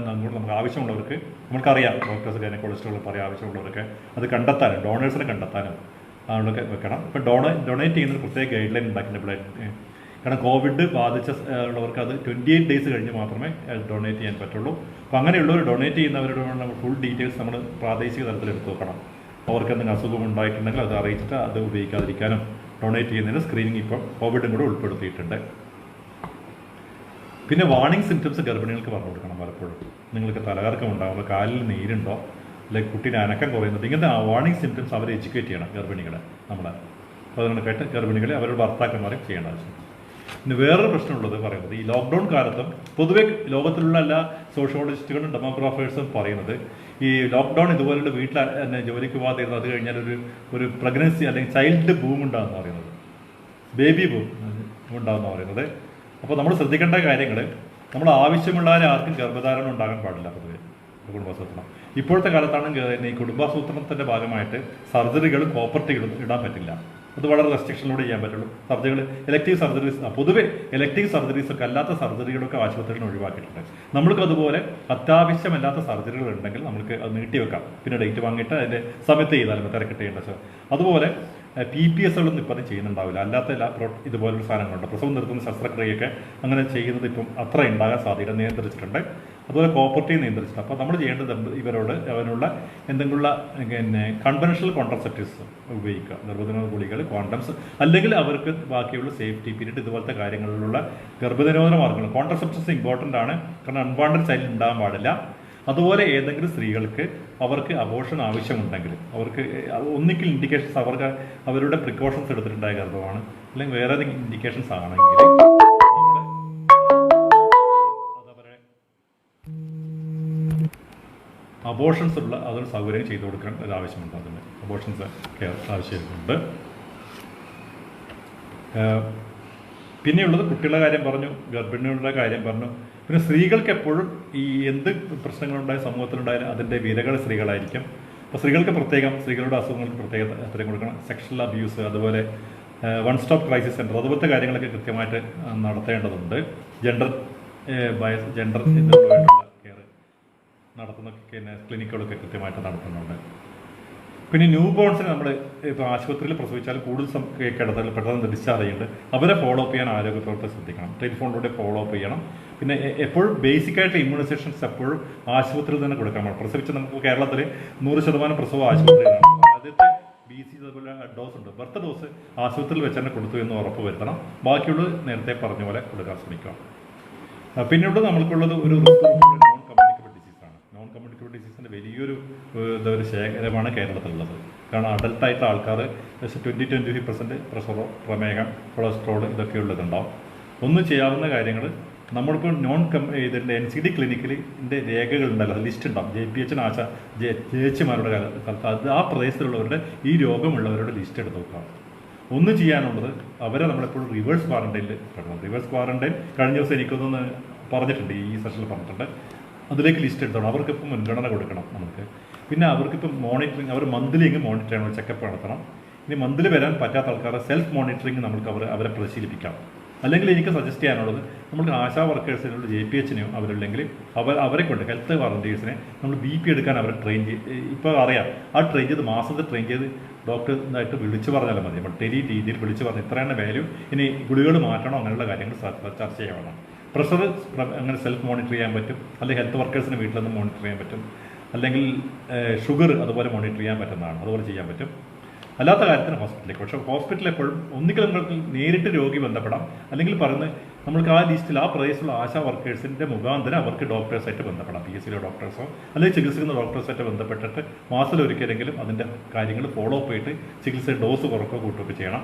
നമുക്ക് ആവശ്യമുള്ളവർക്ക് നമുക്കറിയാം, ഡോക്ടേഴ്സ് ഗൈനക്കോളജിസ്റ്റുകൾ പറയാം, ആവശ്യമുള്ളവർക്ക് അത് കണ്ടെത്താനും ഡോണേഴ്സിനെ കണ്ടെത്താനും അതൊക്കെ വെക്കണം. ഇപ്പം ഡൊണേറ്റ് ചെയ്യുന്നൊരു പ്രത്യേക ഗൈഡ് ലൈൻ ഉണ്ടാക്കിയിട്ടുണ്ട് ബ്ലഡ്. കാരണം കോവിഡ് ബാധിച്ച ഉള്ളവർക്ക് അത് 28 ഡേയ്സ് കഴിഞ്ഞ് മാത്രമേ ഡൊണേറ്റ് ചെയ്യാൻ പറ്റുള്ളൂ. അപ്പോൾ അങ്ങനെയുള്ളവർ ഡൊണേറ്റ് ചെയ്യുന്നവരുടെ ഫുൾ ഡീറ്റെയിൽസ് നമ്മൾ പ്രാദേശിക തലത്തിൽ എടുത്ത് വെക്കണം. അവർക്ക് എന്തെങ്കിലും അസുഖം ഉണ്ടായിട്ടുണ്ടെങ്കിൽ അത് അറിയിച്ചിട്ട് അത് ഉപയോഗിക്കാതിരിക്കാനും ഡൊണേറ്റ് ചെയ്യുന്നതിന് സ്ക്രീനിങ് ഇപ്പം കോവിഡും കൂടെ ഉൾപ്പെടുത്തിയിട്ടുണ്ട്. പിന്നെ വാർണിംഗ് സിംറ്റംസ് ഗർഭിണികൾക്ക് പറഞ്ഞു കൊടുക്കണം. പലപ്പോഴും നിങ്ങൾക്ക് തലകറക്കം ഉണ്ടാകുമ്പോൾ, കാലിൽ നീരുണ്ടോ, അല്ലെങ്കിൽ കുട്ടീൻ്റെ അനക്കം കുറയുന്നത്, ഇങ്ങനത്തെ വാർണിംഗ് സിംറ്റംസ് അവരെ എഡ്യൂക്കേറ്റ് ചെയ്യണം ഗർഭിണികളെ. നമ്മൾ അതുകൊണ്ടൊക്കെ ഗർഭിണികളെ അവരുടെ ഭർത്താക്കന്മാരെ ചെയ്യേണ്ട ആവശ്യം. പിന്നെ വേറൊരു പ്രശ്നമുള്ളത് പറയുന്നത്, ഈ ലോക്ക്ഡൗൺ കാലത്തും പൊതുവെ ലോകത്തിലുള്ള എല്ലാ സോഷ്യോളജിസ്റ്റുകളും ഡെമോഗ്രാഫേഴ്സും പറയുന്നത്, ഈ ലോക്ക്ഡൗൺ ഇതുപോലുള്ള വീട്ടിൽ തന്നെ ജോലിക്ക് പോകാതിരുന്നത് അത് കഴിഞ്ഞാൽ ഒരു പ്രഗ്നൻസി അല്ലെങ്കിൽ ചൈൽഡ് ബൂം ഉണ്ടാകുന്ന പറയുന്നത്, ബേബി ബൂം ഉണ്ടാകുന്ന പറയുന്നത്. അപ്പോൾ നമ്മൾ ശ്രദ്ധിക്കേണ്ട കാര്യങ്ങൾ, നമ്മൾ ആവശ്യമുള്ളവരെ ആർക്കും ഗർഭധാരണം ഉണ്ടാകാൻ പാടില്ല പൊതുവെ കുടുംബാസൂത്രണം. ഇപ്പോഴത്തെ കാലത്താണ് ഈ കുടുംബാസൂത്രണത്തിൻ്റെ ഭാഗമായിട്ട് സർജറികളും കോപ്പർട്ടികളും ഇടാൻ പറ്റില്ല. അത് വളരെ റെസ്ട്രിക്ഷനിലൂടെ ചെയ്യാൻ പറ്റുള്ളൂ. സർജറികൾ, ഇലക്ടീവ് സർജറീസ്, പൊതുവെ ഇലക്ടീവ് സർജറീസൊക്കെ അല്ലാത്ത സർജറികളൊക്കെ ആശുപത്രികളിൽ ഒഴിവാക്കിയിട്ടുണ്ട്. നമ്മൾക്ക് അതുപോലെ അത്യാവശ്യമല്ലാത്ത സർജറികൾ ഉണ്ടെങ്കിൽ നമുക്ക് അത് നീട്ടിവെക്കാം. പിന്നെ ഡേറ്റ് വാങ്ങിയിട്ട് അതിൻ്റെ സമയത്ത് ചെയ്താലും തിരക്കിട്ട് ചെയ്യേണ്ട. അതുപോലെ PPSകളൊന്നും ഇപ്പം അത് ചെയ്യുന്നുണ്ടാവില്ല. അല്ലാത്ത ഇതുപോലുള്ള സാധനങ്ങളുണ്ട്. പ്രസവം നിർത്തുന്ന ശസ്ത്രക്രിയയൊക്കെ അങ്ങനെ ചെയ്യുന്നത് ഇപ്പം അത്ര ഉണ്ടാകാൻ സാധ്യത നിയന്ത്രിച്ചിട്ടുണ്ട്. അതുപോലെ കോപ്പർട്ടി നിയന്ത്രിച്ചിട്ടുണ്ട്. അപ്പോൾ നമ്മൾ ചെയ്യേണ്ടത് ഇവരോട് അവനുള്ള എന്തെങ്കിലും കൺവെൻഷണൽ കോൺട്രസെപ്റ്റീവ്സ് ഉപയോഗിക്കുക. ഗർഭനിരോധന ഗുളികൾ, കോണ്ടംസ്, അല്ലെങ്കിൽ അവർക്ക് ബാക്കിയുള്ള സേഫ്റ്റി പീരീഡ് ഇതുപോലത്തെ കാര്യങ്ങളിലുള്ള ഗർഭനിരോധന മാർഗ്ഗങ്ങൾ. കോൺട്രസെപ്റ്റീവ്സ് ഇമ്പോർട്ടൻ്റ് ആണ്, കാരണം അൺവാണ്ടഡ് ചൈൽഡ് ഉണ്ടാകാൻ പാടില്ല. അതുപോലെ ഏതെങ്കിലും സ്ത്രീകൾക്ക് അവർക്ക് അബോർഷൻ ആവശ്യമുണ്ടെങ്കിൽ അവർക്ക് ഒന്നിക്കൽ ഇൻഡിക്കേഷൻസ് അവരുടെ പ്രിക്കോഷൻസ് എടുത്തിട്ടുണ്ടായ ഗർഭമാണ്, അല്ലെങ്കിൽ വേറെ ഏതെങ്കിലും ഇൻഡിക്കേഷൻസ് ആണെങ്കിൽ അതവരെ അബോർഷൻസ് ഉള്ള അതൊരു സൗകര്യം ചെയ്തു കൊടുക്കാൻ ഒരു ആവശ്യമുണ്ട്. അതിന് അബോർഷൻസ് കെയർ ആവശ്യമുണ്ട്. പിന്നെയുള്ളത് കുട്ടികളുടെ കാര്യം പറഞ്ഞു, ഗർഭിണികളുടെ കാര്യം പറഞ്ഞു. പിന്നെ സ്ത്രീകൾക്ക് എപ്പോഴും ഈ എന്ത് പ്രശ്നങ്ങളുണ്ടായ സമൂഹത്തിലുണ്ടായാലും അതിൻ്റെ വിരകൾ സ്ത്രീകളായിരിക്കും. അപ്പോൾ സ്ത്രീകൾക്ക് പ്രത്യേകം, സ്ത്രീകളുടെ അസുഖങ്ങൾക്ക് പ്രത്യേക അത്രയും കൊടുക്കണം. സെക്ഷൽ അബ്യൂസ്, അതുപോലെ 1 സ്റ്റോപ്പ് ക്രൈസിസ് സെൻ്റർ, അതുപോലത്തെ കാര്യങ്ങളൊക്കെ കൃത്യമായിട്ട് നടത്തേണ്ടതുണ്ട്. ജെൻഡർ ഇതുമായിട്ടുള്ള കെയർ നടത്തുന്ന ക്ലിനിക്കുകളൊക്കെ കൃത്യമായിട്ട് നടത്തുന്നുണ്ട്. പിന്നെ ന്യൂ ബോൺസിന് നമ്മൾ ഇപ്പോൾ ആശുപത്രിയിൽ പ്രസവിച്ചാൽ കൂടുതൽ കിടത്തൽ പെട്ടെന്ന് ഡിസ്ചാർജ് ചെയ്യുന്നുണ്ട്. അവരെ ഫോളോ അപ്പ് ചെയ്യാൻ ആരോഗ്യ പ്രവർത്തകർ ശ്രദ്ധിക്കണം. ടെലിഫോണിലൂടെ ഫോളോ അപ്പ് ചെയ്യണം. പിന്നെ എപ്പോഴും ബേസിക്കായിട്ട് ഇമ്മ്യൂണൈസേഷൻസ് എപ്പോഴും ആശുപത്രിയിൽ തന്നെ കൊടുക്കാൻ പറ്റും. പ്രസവിച്ച് നമുക്ക് കേരളത്തിൽ 100% പ്രസവം ആശുപത്രിയിലാണ്. ആദ്യത്തെ BC അതുപോലെ ഡോസ് ഉണ്ട്, ബർത്ത് ഡോസ് ആശുപത്രിയിൽ വെച്ച് തന്നെ കൊടുത്തു എന്ന് ഉറപ്പ് വരുത്തണം. ബാക്കിയുള്ളത് നേരത്തെ പറഞ്ഞ പോലെ കൊടുക്കാൻ ശ്രമിക്കുക. പിന്നീട് നമ്മൾക്കുള്ളത് ഒരു നോൺ കമ്മ്യൂണിക്കബിൾ ഡിസീസിൻ്റെ വലിയൊരു ശേഖരമാണ് കേരളത്തിലുള്ളത്. കാരണം അഡൽട്ടായിട്ടുള്ള ആൾക്കാർ 20-25% പ്രഷറോ, പ്രമേഹം, കൊളസ്ട്രോൾ ഇതൊക്കെ ഉള്ളതുണ്ടാവും. ഒന്നും ചെയ്യാവുന്ന കാര്യങ്ങൾ നമ്മളിപ്പോൾ ഇതിൻ്റെ NCD ക്ലിനിക്കിൻ്റെ രേഖകളുണ്ടല്ലോ, ലിസ്റ്റ് ഉണ്ടാവും. JPH ജേച്ചിമാരുടെ കാലത്ത് അത് ആ പ്രദേശത്തുള്ളവരുടെ ഈ രോഗമുള്ളവരുടെ ലിസ്റ്റ് എടുത്ത് നോക്കാം. ഒന്ന് ചെയ്യാനുള്ളത് അവരെ നമ്മളെപ്പോഴും റിവേഴ്സ് ക്വാറന്റൈനിൽ പെടണം. റിവേഴ്സ് ക്വാറന്റൈൻ കഴിഞ്ഞ ദിവസം എനിക്കൊന്ന് പറഞ്ഞിട്ടുണ്ട്, ഈ സെഷനിൽ പറഞ്ഞിട്ടുണ്ട്. അതിലേക്ക് ലിസ്റ്റ് എടുത്തോണം. അവർക്കിപ്പോൾ മുൻഗണന കൊടുക്കണം നമുക്ക്. പിന്നെ അവർക്കിപ്പോൾ മോണിറ്ററിങ്, അവർ മന്ത്ലി മോണിറ്റർ ചെയ്യണം, ചെക്കപ്പ് നടത്തണം. ഇനി മന്ത്ലി വരാൻ പറ്റാത്ത ആൾക്കാരെ സെൽഫ് മോണിറ്ററിങ് നമുക്ക് അവരെ പരിശീലിപ്പിക്കാം. അല്ലെങ്കിൽ എനിക്ക് സജസ്റ്റ് ചെയ്യാനുള്ളത് നമുക്ക് ആശാ വർക്കേഴ്സിനുള്ള JPHനെയോ അവരല്ലെങ്കിൽ അവരെ കൊണ്ട് ഹെൽത്ത് വളണ്ടിയേഴ്സിനെ നമ്മൾ BP എടുക്കാൻ അവരെ ട്രെയിൻ ഇപ്പോൾ അറിയാം. ആ ട്രെയിൻ ചെയ്ത് മാസത്തിൽ ട്രെയിൻ ചെയ്ത് ഡോക്ടറായിട്ട് വിളിച്ചു പറഞ്ഞാലും മതി. നമ്മൾ ടെലി രീതിയിൽ വിളിച്ചു പറഞ്ഞ് ഇത്രയാണ് വാല്യൂ, ഇനി ഗുളികൾ മാറ്റണോ, അങ്ങനെയുള്ള കാര്യങ്ങൾ ചർച്ച ചെയ്യണം. പ്രഷർ അങ്ങനെ സെൽഫ് മോണിറ്റർ ചെയ്യാൻ പറ്റും, അല്ലെങ്കിൽ ഹെൽത്ത് വർക്കേഴ്സിന് വീട്ടിൽ നിന്ന് മോണിറ്റർ ചെയ്യാൻ പറ്റും, അല്ലെങ്കിൽ ഷുഗർ അതുപോലെ മോണിറ്റർ ചെയ്യാൻ പറ്റുന്നതാണ്, അതുപോലെ ചെയ്യാൻ പറ്റും. അല്ലാത്ത കാര്യത്തിന് ഹോസ്പിറ്റലിലേക്ക്. പക്ഷേ ഹോസ്പിറ്റലിൽ എപ്പോഴും ഒന്നുകിൽ നിങ്ങൾക്ക് നേരിട്ട് രോഗി ബന്ധപ്പെടാം, അല്ലെങ്കിൽ പറയുന്നത് നമ്മൾക്ക് ആ ലിസ്റ്റിൽ ആ പ്രദേശത്തുള്ള ആശാ വർക്കേഴ്സിൻ്റെ മുഖാന്തരം അവർക്ക് ഡോക്ടേഴ്സായിട്ട് ബന്ധപ്പെടാം, PSCയിലെ ഡോക്ടേഴ്സോ അല്ലെങ്കിൽ ചികിത്സിക്കുന്ന ഡോക്ടേഴ്സായിട്ട് ബന്ധപ്പെട്ടിട്ട് മാസത്തിലൊരിക്കലെങ്കിലും അതിൻ്റെ കാര്യങ്ങൾ ഫോളോ അപ്പ് ചെയ്തിട്ട് ചികിത്സ ഡോസ് കുറക്കോ കൂട്ടുകയൊക്കെ ചെയ്യണം.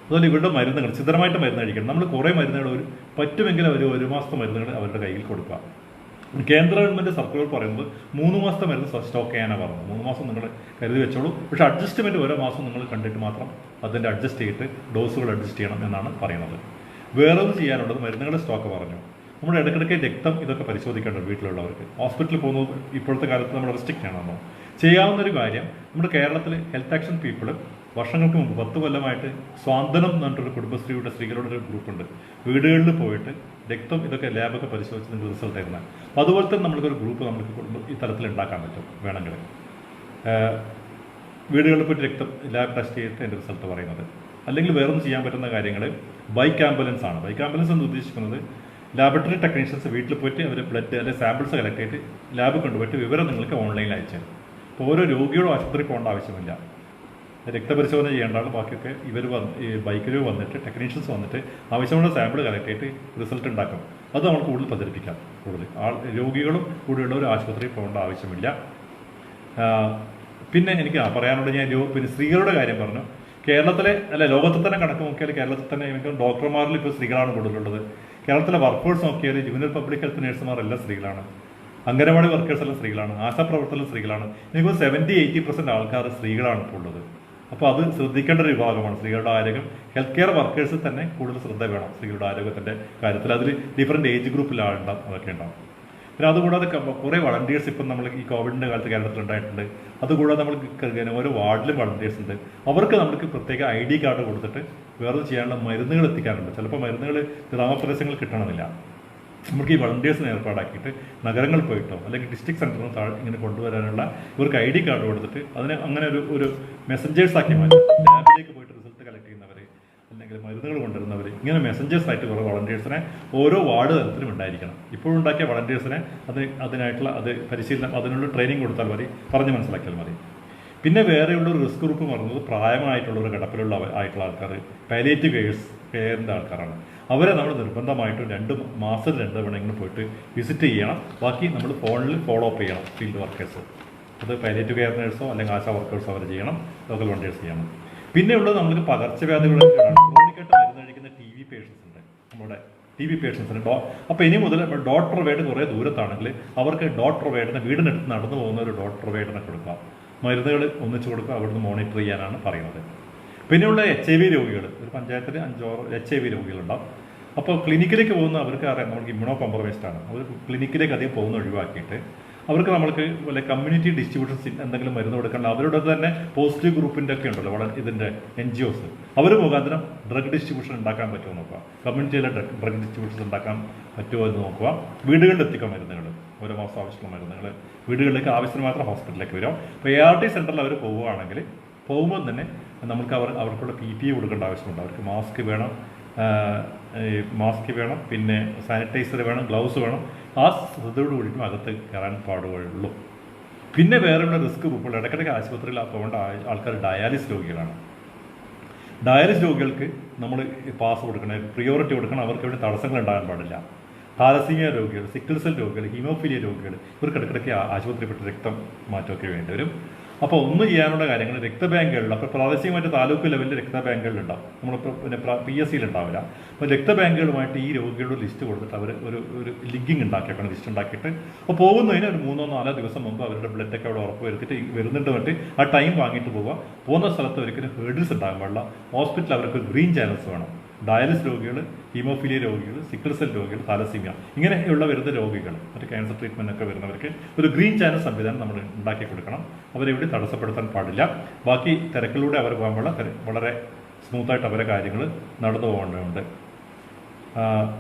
അതുപോലെ ഇവരുടെ മരുന്നുകൾ സ്ഥിരമായിട്ട് മരുന്ന് കഴിക്കണം. നമ്മൾ കുറേ മരുന്നുകൾ പറ്റുമെങ്കിൽ ഒരു മാസത്തെ മരുന്നുകൾ അവരുടെ കയ്യിൽ കൊടുക്കുക. കേന്ദ്ര ഗവൺമെൻറ് സർക്കുലർ പറയുന്നത് 3 മാസത്തെ മരുന്ന് സ്റ്റോക്ക് ചെയ്യാനാണ് പറഞ്ഞത്. 3 മാസം നിങ്ങൾ കരുതി വെച്ചോളൂ. പക്ഷേ അഡ്ജസ്റ്റ്മെൻറ്റ് ഓരോ മാസം നിങ്ങൾ കണ്ടിട്ട് മാത്രം അതിൻ്റെ അഡ്ജസ്റ്റ് ചെയ്തിട്ട് ഡോസുകൾ അഡ്ജസ്റ്റ് ചെയ്യണം എന്നാണ് പറയുന്നത്. വേറൊന്നും ചെയ്യാനുള്ളത് മരുന്നുകളുടെ സ്റ്റോക്ക് പറഞ്ഞു. നമ്മുടെ ഇടയ്ക്കിടയ്ക്ക് രക്തം ഇതൊക്കെ പരിശോധിക്കേണ്ടത് വീട്ടിലുള്ളവർക്ക്. ഹോസ്പിറ്റലിൽ പോകുന്നത് ഇപ്പോഴത്തെ കാലത്ത് നമ്മൾ റെസ്ട്രിക്റ്റ് ചെയ്യണമെന്നോ. ചെയ്യാവുന്നൊരു കാര്യം, നമ്മുടെ കേരളത്തിൽ ഹെൽത്ത് ആക്ഷൻ പീപ്പിൾ വർഷങ്ങൾക്ക് മുമ്പ് 10 കൊല്ലമായിട്ട് സ്വാന്തനം എന്ന് പറഞ്ഞിട്ടൊരു കുടുംബശ്രീയുടെ സ്ത്രീകളുടെ ഒരു ഗ്രൂപ്പുണ്ട്. വീടുകളിൽ പോയിട്ട് രക്തം ഇതൊക്കെ ലാബൊക്കെ പരിശോധിച്ച് നിങ്ങൾക്ക് റിസൾട്ട് തരുന്നത്. അപ്പോൾ അതുപോലെ തന്നെ നമ്മൾക്കൊരു ഗ്രൂപ്പ് നമുക്ക് ഈ തരത്തിൽ ഉണ്ടാക്കാൻ പറ്റും. വേണമെങ്കിൽ വീടുകളിൽ പോയിട്ട് രക്തം ലാബ് ടെസ്റ്റ് ചെയ്തിട്ട് എൻ്റെ റിസൾട്ട് പറയുന്നത്. അല്ലെങ്കിൽ വേറൊന്നും ചെയ്യാൻ പറ്റുന്ന കാര്യങ്ങൾ ബൈക്ക് ആംബുലൻസ് ആണ്. ബൈക്ക് ആംബുലൻസ് എന്ന് ഉദ്ദേശിക്കുന്നത് ലാബറട്ടറി ടെക്നീഷ്യൻസ് വീട്ടിൽ പോയിട്ട് അവർ ബ്ലഡ് അല്ലെങ്കിൽ സാമ്പിൾസ് കളക്ട് ചെയ്തിട്ട് ലാബ് കൊണ്ടുപോയിട്ട് വിവരം നിങ്ങൾക്ക് ഓൺലൈനിൽ അയച്ചു തരും. അപ്പോൾ ഓരോ രോഗിയോടും ആശുപത്രി പോകേണ്ട ആവശ്യമില്ല. രക്തപരിശോധന ചെയ്യേണ്ട ആൾ ബാക്കിയൊക്കെ ഇവർ ഈ ബൈക്കിൽ വന്നിട്ട് ടെക്നീഷ്യൻസ് വന്നിട്ട് ആവശ്യമുള്ള സാമ്പിൾ കളക്ട് ചെയ്തിട്ട് റിസൾട്ട് ഉണ്ടാക്കും. അത് നമ്മൾ കൂടുതൽ പ്രചരിപ്പിക്കാം. കൂടുതൽ രോഗികളും കൂടെയുള്ളവർ ആശുപത്രിയിൽ പോകേണ്ട ആവശ്യമില്ല. പിന്നെ എനിക്ക് പറയാനുള്ളത്, ഞാൻ പിന്നെ സ്ത്രീകളുടെ കാര്യം പറഞ്ഞു. കേരളത്തിലെ ലോകത്തിൽ തന്നെ കണക്ക് നോക്കിയാൽ കേരളത്തിൽ തന്നെ എനിക്ക് ഡോക്ടർമാരിൽ ഇപ്പോൾ സ്ത്രീകളാണ് കൂടുതലുള്ളത്. കേരളത്തിലെ വർക്കേഴ്സ് നോക്കിയാൽ ജൂനിയർ പബ്ലിക് ഹെൽത്ത് നഴ്സുമാർ എല്ലാം സ്ത്രീകളാണ്. അംഗനവാടി വർക്കേഴ്സ് എല്ലാം സ്ത്രീകളാണ്. ആശാപ്രവർത്തകർ സ്ത്രീകളാണ്. എനിക്ക് 70-80% ആൾക്കാർ സ്ത്രീകളാണ് ഇപ്പോൾ ഉള്ളത്. അപ്പോൾ അത് ശ്രദ്ധിക്കേണ്ട ഒരു വിഭാഗമാണ് സ്ത്രീകളുടെ ആരോഗ്യം. ഹെൽത്ത് കെയർ വർക്കേഴ്സിൽ തന്നെ കൂടുതൽ ശ്രദ്ധ വേണം സ്ത്രീകളുടെ ആരോഗ്യത്തിൻ്റെ കാര്യത്തിൽ. അതിൽ ഡിഫറൻറ്റ് ഏജ് ഗ്രൂപ്പിൽ ആളുണ്ടാവും, അതൊക്കെ ഉണ്ടാവും. പിന്നെ അതുകൂടാതെ കുറേ വളണ്ടിയേഴ്സ് ഇപ്പം നമ്മൾ ഈ കോവിഡിൻ്റെ കാലത്ത് കേരളത്തിൽ ഉണ്ടായിട്ടുണ്ട്. അതുകൂടാതെ നമ്മൾ ഓരോ വാർഡിലും വളണ്ടിയേഴ്സ് ഉണ്ട്. അവർക്ക് നമുക്ക് പ്രത്യേക ID കാർഡ് കൊടുത്തിട്ട് വേറെ ചെയ്യാനുള്ള മരുന്നുകൾ എത്തിക്കാറുണ്ട്. ചിലപ്പോൾ മരുന്നുകൾ ഗ്രാമപ്രദേശങ്ങളിൽ കിട്ടണമെന്നില്ല. നമുക്ക് ഈ വളണ്ടിയേഴ്സിനെ ഏർപ്പാടാക്കിയിട്ട് നഗരങ്ങളിൽ പോയിട്ടോ അല്ലെങ്കിൽ ഡിസ്ട്രിക്ട് സെൻറ്ററിൽ ഇങ്ങനെ കൊണ്ടുവരാനുള്ള ഇവർക്ക് ID കാർഡ് കൊടുത്തിട്ട് അതിനെ അങ്ങനെ ഒരു മെസ്സഞ്ചേഴ്സ് ആക്കി മാറ്റും. ലാബിലേക്ക് പോയിട്ട് റിസൾട്ട് കളക്ട് ചെയ്യുന്നവർ അല്ലെങ്കിൽ മരുന്നുകൾ കൊണ്ടുവരുന്നവർ, ഇങ്ങനെ മെസ്സഞ്ചേഴ്സ് ആയിട്ട് കുറേ വളണ്ടിയേഴ്സിനെ ഓരോ വാർഡ് തലത്തിലും ഉണ്ടായിരിക്കണം. ഇപ്പോഴുണ്ടാക്കിയ വളണ്ടിയേഴ്സിനെ അതിനായിട്ടുള്ള പരിശീലനം, അതിനുള്ള ട്രെയിനിങ് കൊടുത്താൽ മതി, പറഞ്ഞ് മനസ്സിലാക്കിയാൽ മതി. പിന്നെ വേറെയുള്ളൊരു റിസ്ക് ഗ്രൂപ്പ് പറയുന്നത് പ്രായമായിട്ടുള്ളവർ, കിടപ്പിലുള്ള ആയിട്ടുള്ള ആൾക്കാർ, പാലിയേറ്റീവ് കെയറിൻ്റെ ആൾക്കാരാണ്. അവരെ നമ്മൾ നിർബന്ധമായിട്ടും 2 മാസത്തിൽ 2 തവണയെങ്കിലും പോയിട്ട് വിസിറ്റ് ചെയ്യണം. ബാക്കി നമ്മൾ ഫോണിൽ ഫോളോ അപ്പ് ചെയ്യണം. ഫീൽഡ് വർക്കേഴ്സ്, അത് പാലിയേറ്റീവ് കെയർ നേഴ്സോ അല്ലെങ്കിൽ ആശാ വർക്കേഴ്സോ അവർ ചെയ്യണം, ലോക്കൽ വളണ്ടിയേഴ്സ് ചെയ്യണം. പിന്നെ ഉള്ളത് നമുക്ക് പകർച്ചവ്യാധികളാണ്. ക്രോണിക്കായിട്ട് മരുന്ന് കഴിക്കുന്ന TB പേഷ്യൻസ് ഉണ്ട്, നമ്മുടെ TB പേഷ്യൻസ് ഉണ്ട്. അപ്പോൾ ഇനി മുതൽ ഡോക്ടർ വേഡ് കുറേ ദൂരത്താണെങ്കിൽ അവർക്ക് ഡോക്ടർ വേഡിനെ വീടിനടുത്ത് നടന്നു പോകുന്ന ഒരു ഡോക്ടർ വേഡിനെ കൊടുക്കാം. മരുന്നുകൾ ഒന്നിച്ച് കൊടുക്കുക, അവിടുന്ന് മോണിറ്റർ ചെയ്യാനാണ് പറയുന്നത്. പിന്നെയുള്ള HIV രോഗികൾ, ഒരു പഞ്ചായത്തിൽ 5-6 HIV രോഗികളുണ്ടാവും. അപ്പോൾ ക്ലിനിക്കിലേക്ക് പോകുന്ന അവർക്ക് അറിയാം നമുക്ക് ഇമ്മ്യൂണോ കോംപ്രമൈസ്ഡ് ആണ്. അവർ ക്ലിനിക്കിലേക്ക് അധികം പോകുന്ന ഒഴിവാക്കിയിട്ട് അവർക്ക് നമ്മൾക്ക് വല്ല കമ്മ്യൂണിറ്റി ഡിസ്ട്രിബ്യൂഷൻസ് എന്തെങ്കിലും മരുന്ന് കൊടുക്കണം. അവരുടെ തന്നെ പോസിറ്റീവ് ഗ്രൂപ്പിൻ്റെ ഒക്കെ ഉണ്ടല്ലോ ഇതിൻ്റെ NGOs, അവർ മുഖാന്തരം ഡ്രഗ് ഡിസ്ട്രിബ്യൂഷൻ ഉണ്ടാക്കാൻ പറ്റുമോ നോക്കുക. കമ്മ്യൂണിറ്റിയിലെ ഡ്രഗ് ഡിസ്ട്രിബ്യൂഷൻ ഉണ്ടാക്കാൻ പറ്റുമോ എന്ന് നോക്കുക. വീടുകളിൽ എത്തിക്കുക മരുന്നുകൾ, ഓരോ മാസം ആവശ്യമുള്ള മരുന്നുകൾ വീടുകളിലേക്ക് ആവശ്യത്തിന് മാത്രം ഹോസ്പിറ്റലിലേക്ക് വരും. അപ്പോൾ ART സെൻറ്ററിൽ അവർ പോവുകയാണെങ്കിൽ പോകുമ്പോൾ തന്നെ നമുക്ക് അവർക്കുള്ള PPE കൊടുക്കേണ്ട ആവശ്യമുണ്ട്. അവർക്ക് മാസ്ക് വേണം, പിന്നെ സാനിറ്റൈസർ വേണം, ഗ്ലൗസ് വേണം. ആ ശ്രദ്ധയോട് കൂടിയിട്ടും അകത്ത് കയറാൻ പാടുകയുള്ളൂ. പിന്നെ വേറെയുള്ള റിസ്ക് ഗ്രൂപ്പുകൾ, ഇടയ്ക്കിടയ്ക്ക് ആശുപത്രിയിൽ പോകേണ്ട ആൾക്കാർ ഡയാലിസിസ് രോഗികളാണ്. ഡയാലിസിസ് രോഗികൾക്ക് നമ്മൾ പാസ് കൊടുക്കണം, പ്രിയോറിറ്റി കൊടുക്കണം. അവർക്ക് വേണ്ടി തടസ്സങ്ങൾ ഉണ്ടാകാൻ പാടില്ല. താലസീമിയ രോഗികൾ, സിക്കിൾ സെൽ രോഗികൾ, ഹീമോഫീലിയ രോഗികൾ, ഇവർക്ക് ഇടയ്ക്കിടയ്ക്ക് ആശുപത്രിപ്പെട്ട് രക്തം മാറ്റമൊക്കെ വേണ്ടി വരും. അപ്പോൾ ഒന്ന് ചെയ്യാനുള്ള കാര്യങ്ങൾ രക്തബാങ്കുകളിൽ, അപ്പോൾ പ്രാദേശികമായിട്ട് താലൂക്ക് ലെവലിൽ രക്തബാങ്കുകളിലുണ്ടാവും, നമ്മളിപ്പോൾ പിന്നെ PSCയിൽ ഉണ്ടാവില്ല. അപ്പോൾ രക്തബാങ്കുകളുമായിട്ട് ഈ രോഗികളുടെ ലിസ്റ്റ് കൊടുത്തിട്ട് അവർ ഒരു ലിങ്കിങ് ഉണ്ടാക്കിയേക്കണം. ലിസ്റ്റ് ഉണ്ടാക്കിയിട്ട് അപ്പോൾ പോകുന്നതിന് ഒരു 3-4 ദിവസം മുമ്പ് അവരുടെ ബ്ലഡൊക്കെ അവിടെ ഉറപ്പ് വരുത്തിയിട്ട് വരുന്നുണ്ട് പറഞ്ഞിട്ട് ആ ടൈം വാങ്ങിയിട്ട് പോകുക. പോകുന്ന സ്ഥലത്ത് ഒരിക്കലും ഹേർഡിൽസ് ഉണ്ടാകാൻ പാടില്ല. ഹോസ്പിറ്റലിൽ അവർക്ക് ഗ്രീൻ ചാനൽസ് വേണം. ഡയാലിസിസ് രോഗികൾ, ഹീമോഫീലിയ രോഗികൾ, സിക്കിൾ സെൽ രോഗികൾ, താലസീമിയ ഇങ്ങനെയുള്ള വരുന്ന രോഗികൾ, മറ്റ് ക്യാൻസർ ട്രീറ്റ്മെൻ്റ് ഒക്കെ വരുന്നവർക്ക് ഒരു ഗ്രീൻ ചാനൽ സംവിധാനം നമ്മൾ ഉണ്ടാക്കി കൊടുക്കണം. അവരെവിടെ തടസ്സപ്പെടുത്താൻ പാടില്ല. ബാക്കി തിരക്കിലൂടെ അവർ പോകുമ്പോൾ വളരെ സ്മൂത്തായിട്ട് അവരെ കാര്യങ്ങൾ നടന്നു പോകേണ്ടതുണ്ട്.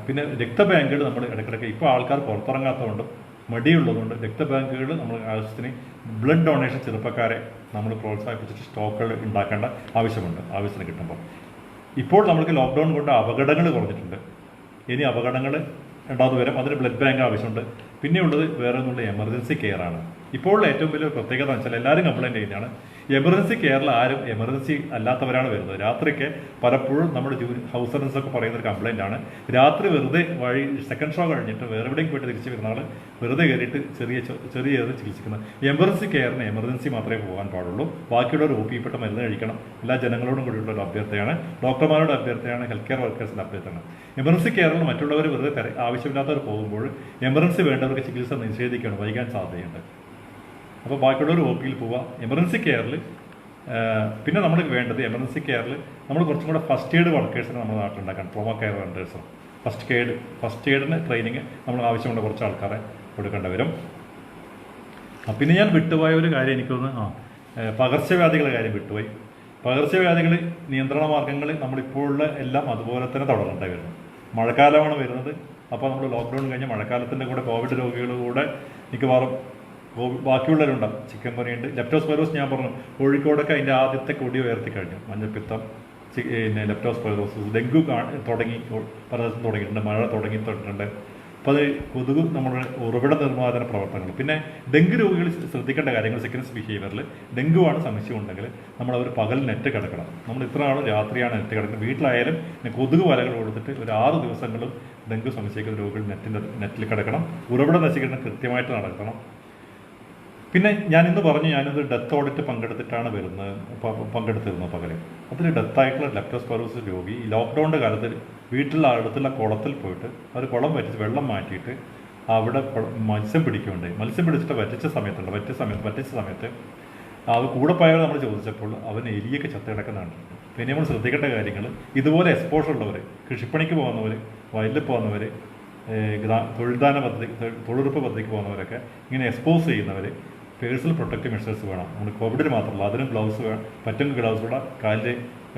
പിന്നെ രക്തബാങ്കുകൾ നമ്മൾ ഇടയ്ക്കിടയ്ക്ക് ഇപ്പോൾ ആൾക്കാർ പുറത്തിറങ്ങാത്തതുകൊണ്ടും മടിയുള്ളതുകൊണ്ട് രക്തബാങ്കുകൾ നമ്മൾ ആവശ്യത്തിന് ബ്ലഡ് ഡൊണേഷൻ ചെറുപ്പക്കാരെ നമ്മൾ പ്രോത്സാഹിപ്പിച്ചിട്ട് സ്റ്റോക്കുകൾ ഉണ്ടാക്കേണ്ട ആവശ്യമുണ്ട്. ആവശ്യത്തിന് കിട്ടുമ്പോൾ ഇപ്പോൾ നമുക്ക് ലോക്ക്ഡൗൺ കൊണ്ട് അപകടങ്ങൾ കുറഞ്ഞിട്ടുണ്ട്. ഇനി അപകടങ്ങൾ ഉണ്ടാകുന്ന വരും. അതിന് ബ്ലഡ് ബാങ്ക് ആവശ്യമുണ്ട്. പിന്നെയുള്ളത് വേറെ ഒന്നുള്ള എമർജൻസി കെയർ ആണ്. ഇപ്പോൾ ഏറ്റവും വലിയ പ്രത്യേകത എന്ന് വെച്ചാൽ എല്ലാവരും കംപ്ലൈൻറ്റ് ചെയ്യുന്നതാണ്, എമർജൻസി കെയറിൽ ആരും എമർജൻസി അല്ലാത്തവരാണ് വരുന്നത്. രാത്രിക്ക് പലപ്പോഴും നമ്മുടെ ഹൗസ് സർജൻസ് ഒക്കെ പറയുന്ന ഒരു കംപ്ലൈൻ്റ് ആണ്, രാത്രി വെറുതെ വഴി സെക്കൻഡ് ഷോ കഴിഞ്ഞിട്ട് വേറെ എവിടെയും പോയിട്ട് തിരിച്ച് വരുന്ന ആൾ വെറുതെ കയറിയിട്ട് ചെറിയ ചികിത്സിക്കുന്നത്. എമർജൻസി കെയറിന് എമർജൻസി മാത്രമേ പോകാൻ പാടുള്ളൂ. ബാക്കിയുള്ളവർ ഒപ്പിപ്പെട്ട മരുന്ന് കഴിക്കണം. എല്ലാ ജനങ്ങളോടും കൂടിയുള്ള ഒരു അഭ്യർത്ഥനയാണ്, ഡോക്ടർമാരുടെ അഭ്യർത്ഥനയാണ്, ഹെൽത്ത് കെയർ വർക്കേഴ്സിൻ്റെ അഭ്യർത്ഥന. എമർജൻസി കെയറിൽ മറ്റുള്ളവർ വെറുതെ ആവശ്യമില്ലാത്തവർ പോകുമ്പോൾ എമർജൻസി വേണ്ടവർക്ക് ചികിത്സ നിഷേധിക്കുകയാണ്, വൈകാൻ സാധ്യതയുണ്ട്. അപ്പോൾ ബാക്കിയുള്ളവർ ഒപിയിൽ പോവുക. എമർജൻസി കെയറിൽ പിന്നെ നമ്മൾ വേണ്ടത് എമർജൻസി കെയറിൽ നമ്മൾ കുറച്ചും കൂടെ ഫസ്റ്റ് എയ്ഡ് വർക്കേഴ്സിനെ നമ്മുടെ നാട്ടിലുണ്ടാക്കാൻ, ട്രോമ കെയർ വെൻഡേഴ്സും ഫസ്റ്റ് എയ്ഡിന് ട്രെയിനിങ് നമ്മൾ ആവശ്യമുള്ള കുറച്ച് ആൾക്കാരെ കൊടുക്കേണ്ടി വരും. പിന്നെ ഞാൻ വിട്ടുപോയ ഒരു കാര്യം എനിക്ക് തോന്നുന്നു, പകർച്ചവ്യാധികളുടെ കാര്യം വിട്ടുപോയി. പകർച്ചവ്യാധികൾ നിയന്ത്രണ മാർഗ്ഗങ്ങൾ നമ്മളിപ്പോഴുള്ള എല്ലാം അതുപോലെ തന്നെ തുടരേണ്ടി വരുന്നു. മഴക്കാലമാണ് വരുന്നത്. അപ്പോൾ നമ്മൾ ലോക്ക്ഡൗൺ കഴിഞ്ഞ് മഴക്കാലത്തിൻ്റെ കൂടെ കോവിഡ് രോഗികളുടെ മിക്കവാറും ബാക്കിയുള്ളവരുണ്ടാവും. ചിക്കൻ പനിയുണ്ട്, ലെപ്റ്റോസ്പൈറോസ് ഞാൻ പറഞ്ഞു, കോഴിക്കോടൊക്കെ അതിൻ്റെ ആദ്യത്തെ കൊടി ഉയർത്തി കഴിഞ്ഞു. മഞ്ഞപ്പിത്തം, പിന്നെ ലെപ്റ്റോസ്പൈറോസിസ്, ഡെങ്കു തുടങ്ങി പലതരത്തിൽ തുടങ്ങിയിട്ടുണ്ട്, മഴ തുടങ്ങിയിട്ടുണ്ട്. അപ്പോൾ അത് കൊതുക് നമ്മുടെ ഉറവിട നിർമ്മാർജ്ജന പ്രവർത്തനങ്ങൾ. പിന്നെ ഡെങ്കു രോഗികൾ ശ്രദ്ധിക്കേണ്ട കാര്യങ്ങൾ സെക്കൻഡ്സ് ബിഹേവിയറിൽ ഡെങ്കു ആണ് സംശയം ഉണ്ടെങ്കിൽ നമ്മൾ അവർ പകൽ നെറ്റ് കിടക്കണം. നമ്മൾ ഇത്ര ആൾ രാത്രിയാണ് നെറ്റ് കിടക്കുന്നത്. വീട്ടിലായാലും കൊതുക് വലകൾ കൊടുത്തിട്ട് ഒരു 6 ദിവസങ്ങളും ഡെങ്കു സംശയിക്കുന്ന രോഗികൾ നെറ്റിൽ കിടക്കണം. ഉറവിട നശീകരണം കൃത്യമായിട്ട് നടക്കണം. പിന്നെ ഞാൻ ഇന്ന് പറഞ്ഞു, ഞാനിത് ഡെത്ത് ഓഡിറ്റ് പങ്കെടുത്തിരുന്നു പകല്. അതിൽ ഡെത്തായിട്ടുള്ള ലെപ്റ്റോസ്പൈറോസിസ് രോഗി ഈ ലോക്ക്ഡൗണിൻ്റെ കാലത്ത് വീട്ടിലുള്ള അടുത്തുള്ള കുളത്തിൽ പോയിട്ട് അവർ കുളം വറ്റിച്ച് വെള്ളം മാറ്റിയിട്ട് അവിടെ മത്സ്യം പിടിക്കുകയുണ്ടായി. മത്സ്യം പിടിച്ചിട്ട് വറ്റിച്ച സമയത്ത് അത് കൂടെ പോയവർ നമ്മൾ ചോദിച്ചപ്പോൾ അവൻ എലിയൊക്കെ ചത്ത് കിടക്കുന്നതാണ്. പിന്നെ നമ്മൾ ശ്രദ്ധിക്കേണ്ട കാര്യങ്ങൾ, ഇതുപോലെ എക്സ്പോഷർ ഉള്ളവർ, കൃഷിപ്പണിക്ക് പോകുന്നവർ, വയലിൽ പോകുന്നവർ, തൊഴിലുറപ്പ് പദ്ധതിക്ക് പോകുന്നവരൊക്കെ ഇങ്ങനെ എക്സ്പോസ് ചെയ്യുന്നവർ പേഴ്സണൽ പ്രൊട്ടക്റ്റീവ് മെഷേഴ്സ് വേണം. നമ്മൾ കോവിഡിന് മാത്രമല്ല, അതിനും ഗ്ലൗസ് വേണം. പറ്റുമെങ്കിൽ ഗ്ലൗസ് ഇടുക, കാലിൽ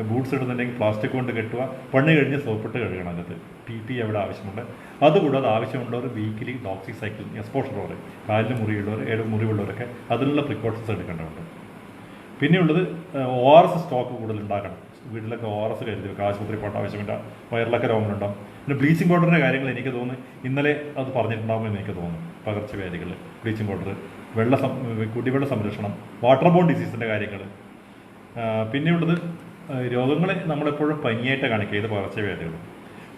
ബൂട്ട്സ് ഇടുന്നുണ്ടെങ്കിൽ പ്ലാസ്റ്റിക് കൊണ്ട് കെട്ടുക, പണി കഴിഞ്ഞ് സോപ്പിട്ട് കഴുകണം. അതിനകത്ത് PP എവിടെ ആവശ്യമുണ്ട്. അതുകൂടാതെ ആവശ്യമുള്ളവർ വീക്കിലി ഡോക്സിസൈക്ലിൻ എക്സ്പോഷറുള്ളവർ, കാലിന് മുറിവുള്ളവരൊക്കെ അതിനുള്ള പ്രിക്കോഷൻസ് എടുക്കേണ്ടതുണ്ട്. പിന്നെയുള്ളത് ORS സ്റ്റോക്ക് കൂടുതൽ ഉണ്ടാക്കണം. വീട്ടിലൊക്കെ ORS കരുതി വെക്കുക. ആശുപത്രി പോകേണ്ട ആവശ്യമില്ല. വയറിലൊക്കെ രോഗങ്ങളുണ്ടാവും. പിന്നെ ബ്ലീച്ചിങ് പൗഡറിൻ്റെ കാര്യങ്ങൾ എനിക്ക് തോന്നുന്നു ഇന്നലെ അത് പറഞ്ഞിട്ടുണ്ടാകുമെന്ന് എനിക്ക് തോന്നുന്നു. പകർച്ചവ്യാധികൾ, ബ്ലീച്ചിങ് പൗഡർ, കുടിവെള്ള സംരക്ഷണം, വാട്ടർ ബോൺ ഡിസീസിൻ്റെ കാര്യങ്ങൾ. പിന്നെയുള്ളത് രോഗങ്ങളെ നമ്മളെപ്പോഴും പനിയായിട്ട് കാണിക്കുക. ഇത് പകർച്ചവ്യാധികൾ.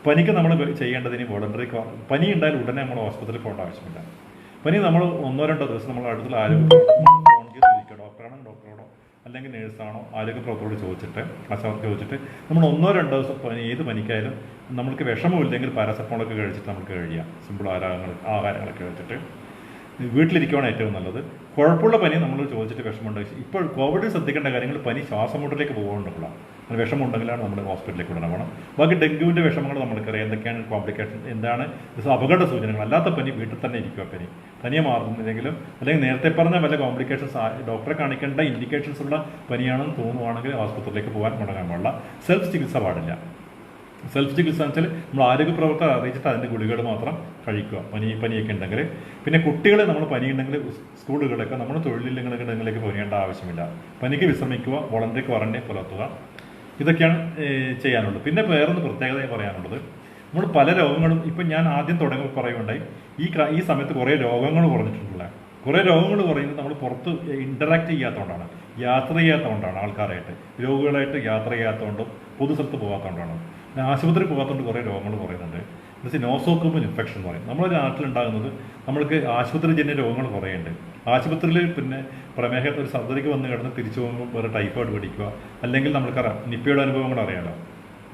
പനിക്ക് നമ്മൾ ചെയ്യേണ്ടതിന് വോളണ്ടറി പനി ഉണ്ടായാലും ഉടനെ നമ്മൾ ഹോസ്പിറ്റലിൽ പോകേണ്ട ആവശ്യമില്ല. പനി നമ്മൾ 1-2 ദിവസം നമ്മൾ അടുത്തുള്ള ആരോഗ്യ ഫോൺ ചെയ്ത് ചോദിക്കുക, ഡോക്ടറോടോ അല്ലെങ്കിൽ നേഴ്സാണോ ആരോഗ്യ പ്രവർത്തകരോട് ചോദിച്ചിട്ട് നമ്മൾ 1-2 ദിവസം ഏത് പനിക്കായാലും നമ്മൾക്ക് വിഷമമില്ലെങ്കിൽ പാരസെറ്റമോളൊക്കെ കഴിച്ചിട്ട് നമുക്ക് കഴിയാം. സിമ്പിൾ ആഹാരങ്ങളൊക്കെ കഴിച്ചിട്ട് വീട്ടിലിരിക്കുകയാണ് ഏറ്റവും നല്ലത്. കുഴപ്പമുള്ള പനി നമ്മൾ ചോദിച്ചിട്ട് വിഷമമുണ്ടെങ്കിൽ, ഇപ്പോൾ കോവിഡ് ശ്രദ്ധിക്കേണ്ട കാര്യങ്ങൾ പനി ശ്വാസം മുട്ടലേക്ക് പോകേണ്ടതുള്ള വിഷമമുണ്ടെങ്കിലാണ് നമ്മൾ ഹോസ്പിറ്റലിലേക്ക് കൊണ്ടു പോകണം. ബാക്കി ഡെങ്കുവിൻ്റെ വിഷമങ്ങൾ നമ്മൾക്കറിയാം, എന്തൊക്കെയാണ് കോംപ്ലിക്കേഷൻ, എന്താണ് അപകട സൂചനകൾ. അല്ലാത്ത പനി വീട്ടിൽ തന്നെ ഇരിക്കുക. പനി തനിയെ മാറുന്നില്ലെങ്കിലും അല്ലെങ്കിൽ നേരത്തെ പറഞ്ഞ വല്ല കോംപ്ലിക്കേഷൻസ് ഡോക്ടറെ കാണിക്കേണ്ട ഇൻഡിക്കേഷൻസ് ഉള്ള പനിയാണെന്ന് തോന്നുവാണെങ്കിൽ ആസ്പത്രിയിലേക്ക് പോകാൻ മുടങ്ങാൻ പാടില്ല. സെൽഫ് ചികിത്സ പാടില്ല. സെൽഫ് ചികിത്സ എന്ന് വെച്ചാൽ നമ്മൾ ആരോഗ്യ പ്രവർത്തകർ അറിയിച്ചിട്ട് അതിൻ്റെ ഗുളികകൾ മാത്രം കഴിക്കുക പനിയൊക്കെ ഉണ്ടെങ്കിൽ. പിന്നെ കുട്ടികളെ നമ്മൾ പനിയുണ്ടെങ്കിൽ സ്കൂളുകളിലൊക്കെ നമ്മൾ തൊഴിലില്ലെങ്കിൽ പോകേണ്ട ആവശ്യമില്ല. പനിക്ക് വിശ്രമിക്കുക, വോളണ്ടറി ക്വാറന്റൈൻ പുലർത്തുക. ഇതൊക്കെയാണ് ചെയ്യാനുള്ളത്. പിന്നെ വേറൊന്ന് പ്രത്യേകതയായി പറയാനുള്ളത്, നമ്മൾ പല രോഗങ്ങളും ഇപ്പം ഞാൻ ആദ്യം തുടങ്ങി പറയുകയുണ്ടായി, ഈ സമയത്ത് കുറേ രോഗങ്ങൾ കുറഞ്ഞിട്ടുണ്ടല്ല. കുറേ രോഗങ്ങൾ കുറയുന്നത് നമ്മൾ പുറത്ത് ഇൻ്ററാക്ട് ചെയ്യാത്തതുകൊണ്ടാണ്, യാത്ര ചെയ്യാത്തതുകൊണ്ടാണ്. ആൾക്കാരായിട്ട് രോഗികളായിട്ട് യാത്ര ചെയ്യാത്തതുകൊണ്ടും പൊതുസ്ഥലത്ത് പോകാത്തതുകൊണ്ടാണ്. ആശുപത്രി പോകാത്തതുകൊണ്ട് കുറേ രോഗങ്ങൾ കുറയുന്നുണ്ട്. എന്നുവെച്ചാൽ നോസോക്കോമൽ ഇൻഫെക്ഷൻ എന്ന് പറയും. നമ്മുടെ നാട്ടിലുണ്ടാകുന്നത് നമ്മൾക്ക് ആശുപത്രിജന്യ രോഗങ്ങൾ കുറേയുണ്ട്. ആശുപത്രിയിൽ പിന്നെ പ്രമേഹത്തെ ഒരു സർജറിക്ക് വന്ന് കിടന്ന് തിരിച്ചു പോകുമ്പോൾ വേറെ ടൈഫോയിഡ് പിടിക്കുക, അല്ലെങ്കിൽ നമുക്കറിയാം നിപ്പയുടെ അനുഭവങ്ങൾ അറിയാമല്ലോ,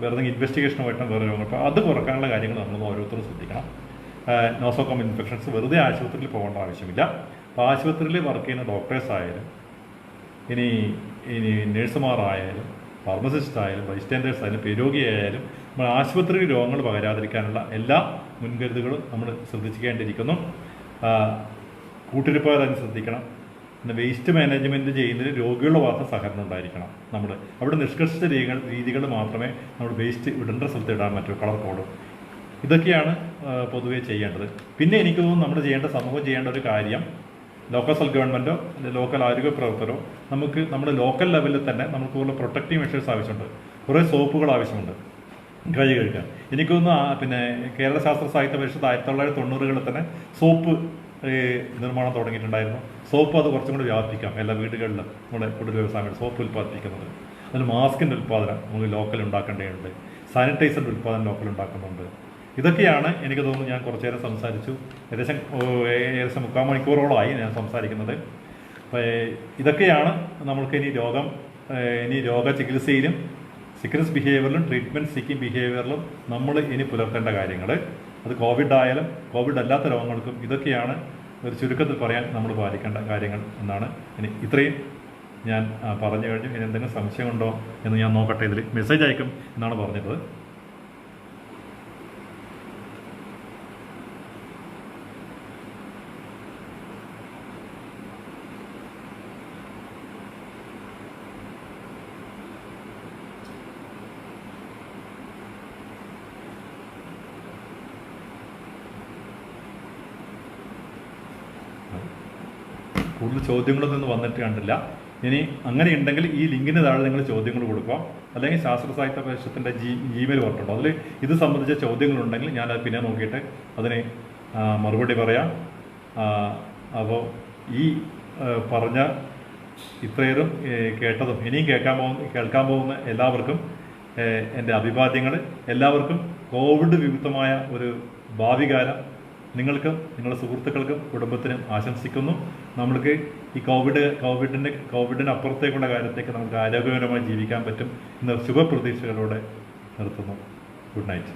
വേറെ ഇൻവെസ്റ്റിഗേഷനുമായിട്ടും വേറെ രോഗങ്ങൾ. അപ്പോൾ അത് കുറക്കാനുള്ള കാര്യങ്ങൾ നമ്മൾ ഓരോരുത്തരും ശ്രദ്ധിക്കണം. നോസോക്കോമൽ ഇൻഫെക്ഷൻസ് വെറുതെ ആശുപത്രിയിൽ പോകേണ്ട ആവശ്യമില്ല. അപ്പോൾ ആശുപത്രിയിൽ വർക്ക് ചെയ്യുന്ന ഡോക്ടേഴ്സ് ആയാലും ഇനി നേഴ്സുമാരായാലും ഫാർമസിസ്റ്റ് ആയാലും ബൈസ്റ്റാൻഡേഴ്സ് ആയാലും രോഗിയായാലും നമ്മൾ ആശുപത്രി രോഗങ്ങൾ പകരാതിരിക്കാനുള്ള എല്ലാ മുൻകരുതലുകളും നമ്മൾ ശ്രദ്ധിക്കേണ്ടിയിരിക്കുന്നു. കൂട്ടിരിപ്പുകാർ അതിന് ശ്രദ്ധിക്കണം. പിന്നെ വേസ്റ്റ് മാനേജ്മെൻറ്റ് ചെയ്യുന്നതിൽ രോഗികളുടെ ഭാഗത്ത് സഹകരണം ഉണ്ടായിരിക്കണം. നമ്മൾ അവിടെ നിഷ്കർഷിച്ച രീതികൾ മാത്രമേ നമ്മൾ വേസ്റ്റ് ഇടേണ്ട സ്ഥലത്ത് ഇടാൻ പറ്റൂ. കളർ കോഡ് ഇതൊക്കെയാണ് പൊതുവേ ചെയ്യേണ്ടത്. പിന്നെ എനിക്ക് തോന്നുന്നു നമ്മൾ സമൂഹം ചെയ്യേണ്ട ഒരു കാര്യം, ലോക്കൽ സെൽഫ് ഗവൺമെൻറ്റോ ലോക്കൽ ആരോഗ്യ പ്രവർത്തകരോ നമുക്ക് നമ്മുടെ ലോക്കൽ ലെവലിൽ തന്നെ നമുക്ക് കൂടുതൽ പ്രൊട്ടക്റ്റീവ് മെഷേഴ്സ് ആവശ്യമുണ്ട്. കുറേ സോപ്പുകൾ ആവശ്യമുണ്ട് കൈ കഴുകാൻ. എനിക്കൊന്ന് പിന്നെ കേരള ശാസ്ത്ര സാഹിത്യ പരിഷത്ത് 1990-കളിൽ തന്നെ സോപ്പ് നിർമ്മാണം തുടങ്ങിയിട്ടുണ്ടായിരുന്നു. സോപ്പ് അത് കുറച്ചും കൂടി വ്യാപിപ്പിക്കാം എല്ലാ വീടുകളിലും. നമ്മുടെ കൂടുതൽ വ്യവസായങ്ങൾ സോപ്പ് ഉൽപ്പാദിപ്പിക്കുന്നത്, അതിന് മാസ്കിൻ്റെ ഉൽപ്പാദനം നമുക്ക് ലോക്കൽ ഉണ്ടാക്കേണ്ടതുണ്ട്. സാനിറ്റൈസറിൻ്റെ ഉൽപ്പാദനം ലോക്കൽ ഉണ്ടാക്കുന്നുണ്ട്. ഇതൊക്കെയാണ് എനിക്ക് തോന്നുന്നു. ഞാൻ കുറച്ചു നേരം സംസാരിച്ചു. ഏകദേശം 3/4 മണിക്കൂറോളമായി ഞാൻ സംസാരിക്കുന്നത്. ഇതൊക്കെയാണ് നമ്മൾക്ക് ഇനി രോഗചികിത്സയിലും സിക്നസ് ബിഹേവിയറിലും ട്രീറ്റ്മെൻറ്റ് സീക്കിംഗ് ബിഹേവിയറിലും നമ്മൾ ഇനി പുലർത്തേണ്ട കാര്യങ്ങൾ. അത് കോവിഡ് ആയാലും കോവിഡ് അല്ലാത്ത രോഗങ്ങൾക്കും ഇതൊക്കെയാണ് ഒരു ചുരുക്കത്തിൽ പറയാൻ നമ്മൾ പാലിക്കേണ്ട കാര്യങ്ങൾ എന്നാണ്. ഇത്രയും ഞാൻ പറഞ്ഞു കഴിഞ്ഞു. ഇനി എന്തെങ്കിലും സംശയമുണ്ടോ എന്ന് ഞാൻ നോക്കട്ടെ. ഇതിൽ മെസ്സേജ് അയക്കും എന്നാണ് പറഞ്ഞത്. കൂടുതൽ ചോദ്യങ്ങളൊന്നും വന്നിട്ട് കണ്ടില്ല. ഇനി അങ്ങനെ ഉണ്ടെങ്കിൽ ഈ ലിങ്കിന് താഴെ നിങ്ങൾ ചോദ്യങ്ങൾ കൊടുക്കുക. അല്ലെങ്കിൽ ശാസ്ത്ര സാഹിത്യ പരിഷത്തിൻ്റെ ജിമെയിൽ പറഞ്ഞിട്ടുണ്ടോ, അതിൽ ഇത് സംബന്ധിച്ച ചോദ്യങ്ങളുണ്ടെങ്കിൽ ഞാൻ അത് പിന്നെ നോക്കിയിട്ട് അതിന് മറുപടി പറയാം. അപ്പോൾ ഈ പറഞ്ഞ ഇത്രയേറും കേട്ടതും ഇനിയും കേൾക്കാൻ പോകുന്ന എല്ലാവർക്കും എൻ്റെ അഭിവാദ്യങ്ങൾ. എല്ലാവർക്കും കോവിഡ് വിമുക്തമായ ഒരു ഭാവി കാലം നിങ്ങൾക്കും നിങ്ങളുടെ സുഹൃത്തുക്കൾക്കും കുടുംബത്തിനും ആശംസിക്കുന്നു. നമ്മൾക്ക് ഈ കോവിഡിന് അപ്പുറത്തേക്കുള്ള കാര്യത്തേക്ക് നമുക്ക് ആരോഗ്യകരമായി ജീവിക്കാൻ പറ്റും എന്ന ശുഭപ്രതീക്ഷകളോടെ നിർത്തുന്നു. Good night.